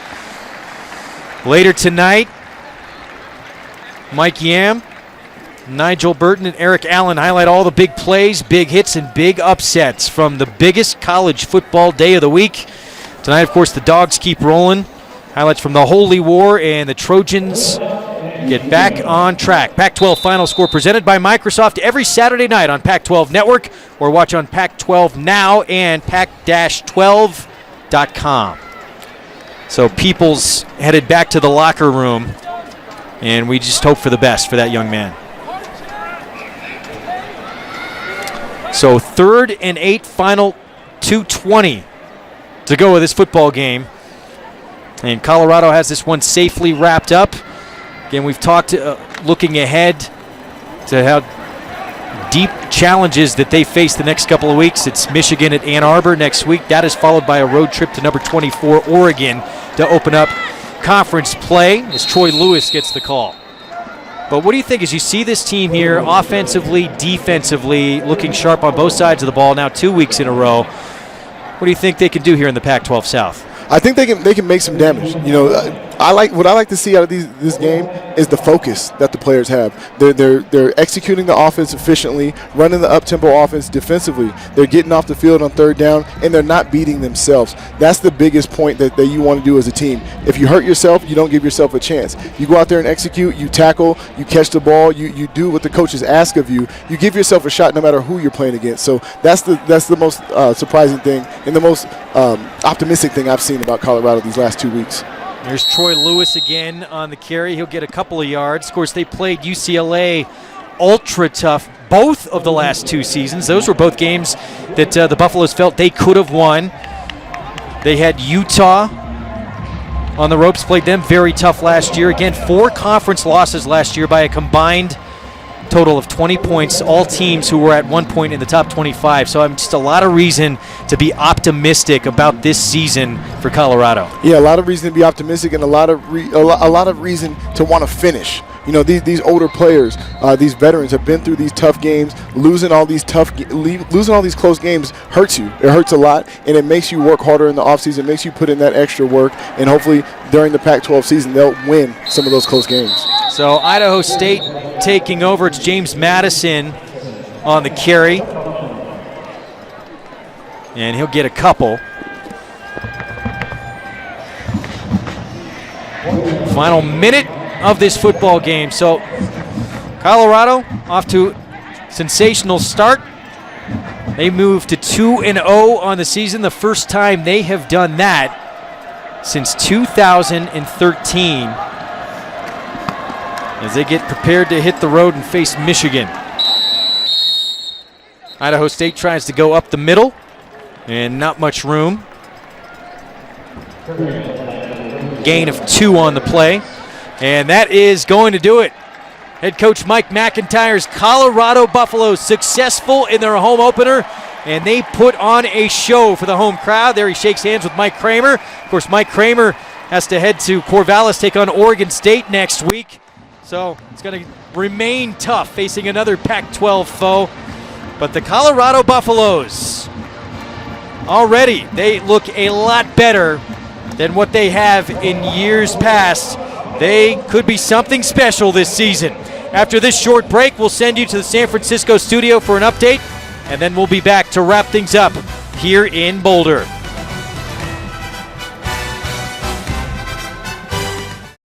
Later tonight, Mike Yam, Nigel Burton, and Eric Allen highlight all the big plays, big hits, and big upsets from the biggest college football day of the week. Tonight, of course, the Dogs keep rolling. Highlights from the Holy War, and the Trojans get back on track. Pac-12 Final Score presented by Microsoft every Saturday night on Pac-12 Network, or watch on Pac-12 Now and pac-12.com. So Peoples headed back to the locker room, and we just hope for the best for that young man. So 3rd and 8, final 2:20 to go with this football game. And Colorado has this one safely wrapped up. Again, we've talked looking ahead to how deep challenges that they face the next couple of weeks. It's Michigan at Ann Arbor next week. That is followed by a road trip to number 24, Oregon, to open up conference play as Troy Lewis gets the call. But what do you think as you see this team here offensively, defensively, looking sharp on both sides of the ball now 2 weeks in a row? What do you think they can do here in the Pac-12 South? I think they can make some damage. You know, what I like to see out of this game is the focus that the players have. They're executing the offense efficiently, running the up-tempo offense defensively. They're getting off the field on 3rd down, and they're not beating themselves. That's the biggest point that you want to do as a team. If you hurt yourself, you don't give yourself a chance. You go out there and execute, you tackle, you catch the ball, you do what the coaches ask of you. You give yourself a shot no matter who you're playing against. So that's the most surprising thing and the most optimistic thing I've seen about Colorado these last 2 weeks. There's Troy Lewis again on the carry. He'll get a couple of yards. Of course, they played UCLA ultra tough both of the last 2 seasons. Those were both games that the Buffaloes felt they could have won. They had Utah on the ropes, played them very tough last year. Again, 4 conference losses last year by a combined total of 20 points, all teams who were at one point in the top 25. So I'm just a lot of reason to be optimistic about this season for Colorado. Yeah, a lot of reason to be optimistic and a lot of reason to want to finish. You know, these older players, these veterans have been through these tough games. Losing all these close games hurts you. It hurts a lot, and it makes you work harder in the offseason. It makes you put in that extra work, and hopefully during the Pac-12 season they'll win some of those close games. So Idaho State taking over. It's James Madison on the carry, and he'll get a couple. Final minute of this football game. So Colorado off to a sensational start. They move to 2-0 on the season, the first time they have done that since 2013, as they get prepared to hit the road and face Michigan. Idaho State tries to go up the middle, and not much room. gain of 2 on the play. And that is going to do it. Head coach Mike McIntyre's Colorado Buffaloes successful in their home opener, and they put on a show for the home crowd. There he shakes hands with Mike Kramer. Of course, Mike Kramer has to head to Corvallis, take on Oregon State next week. So it's going to remain tough facing another Pac-12 foe. But the Colorado Buffaloes, already they look a lot better than what they have in years past. They could be something special this season. After this short break, we'll send you to the San Francisco studio for an update, and then we'll be back to wrap things up here in Boulder.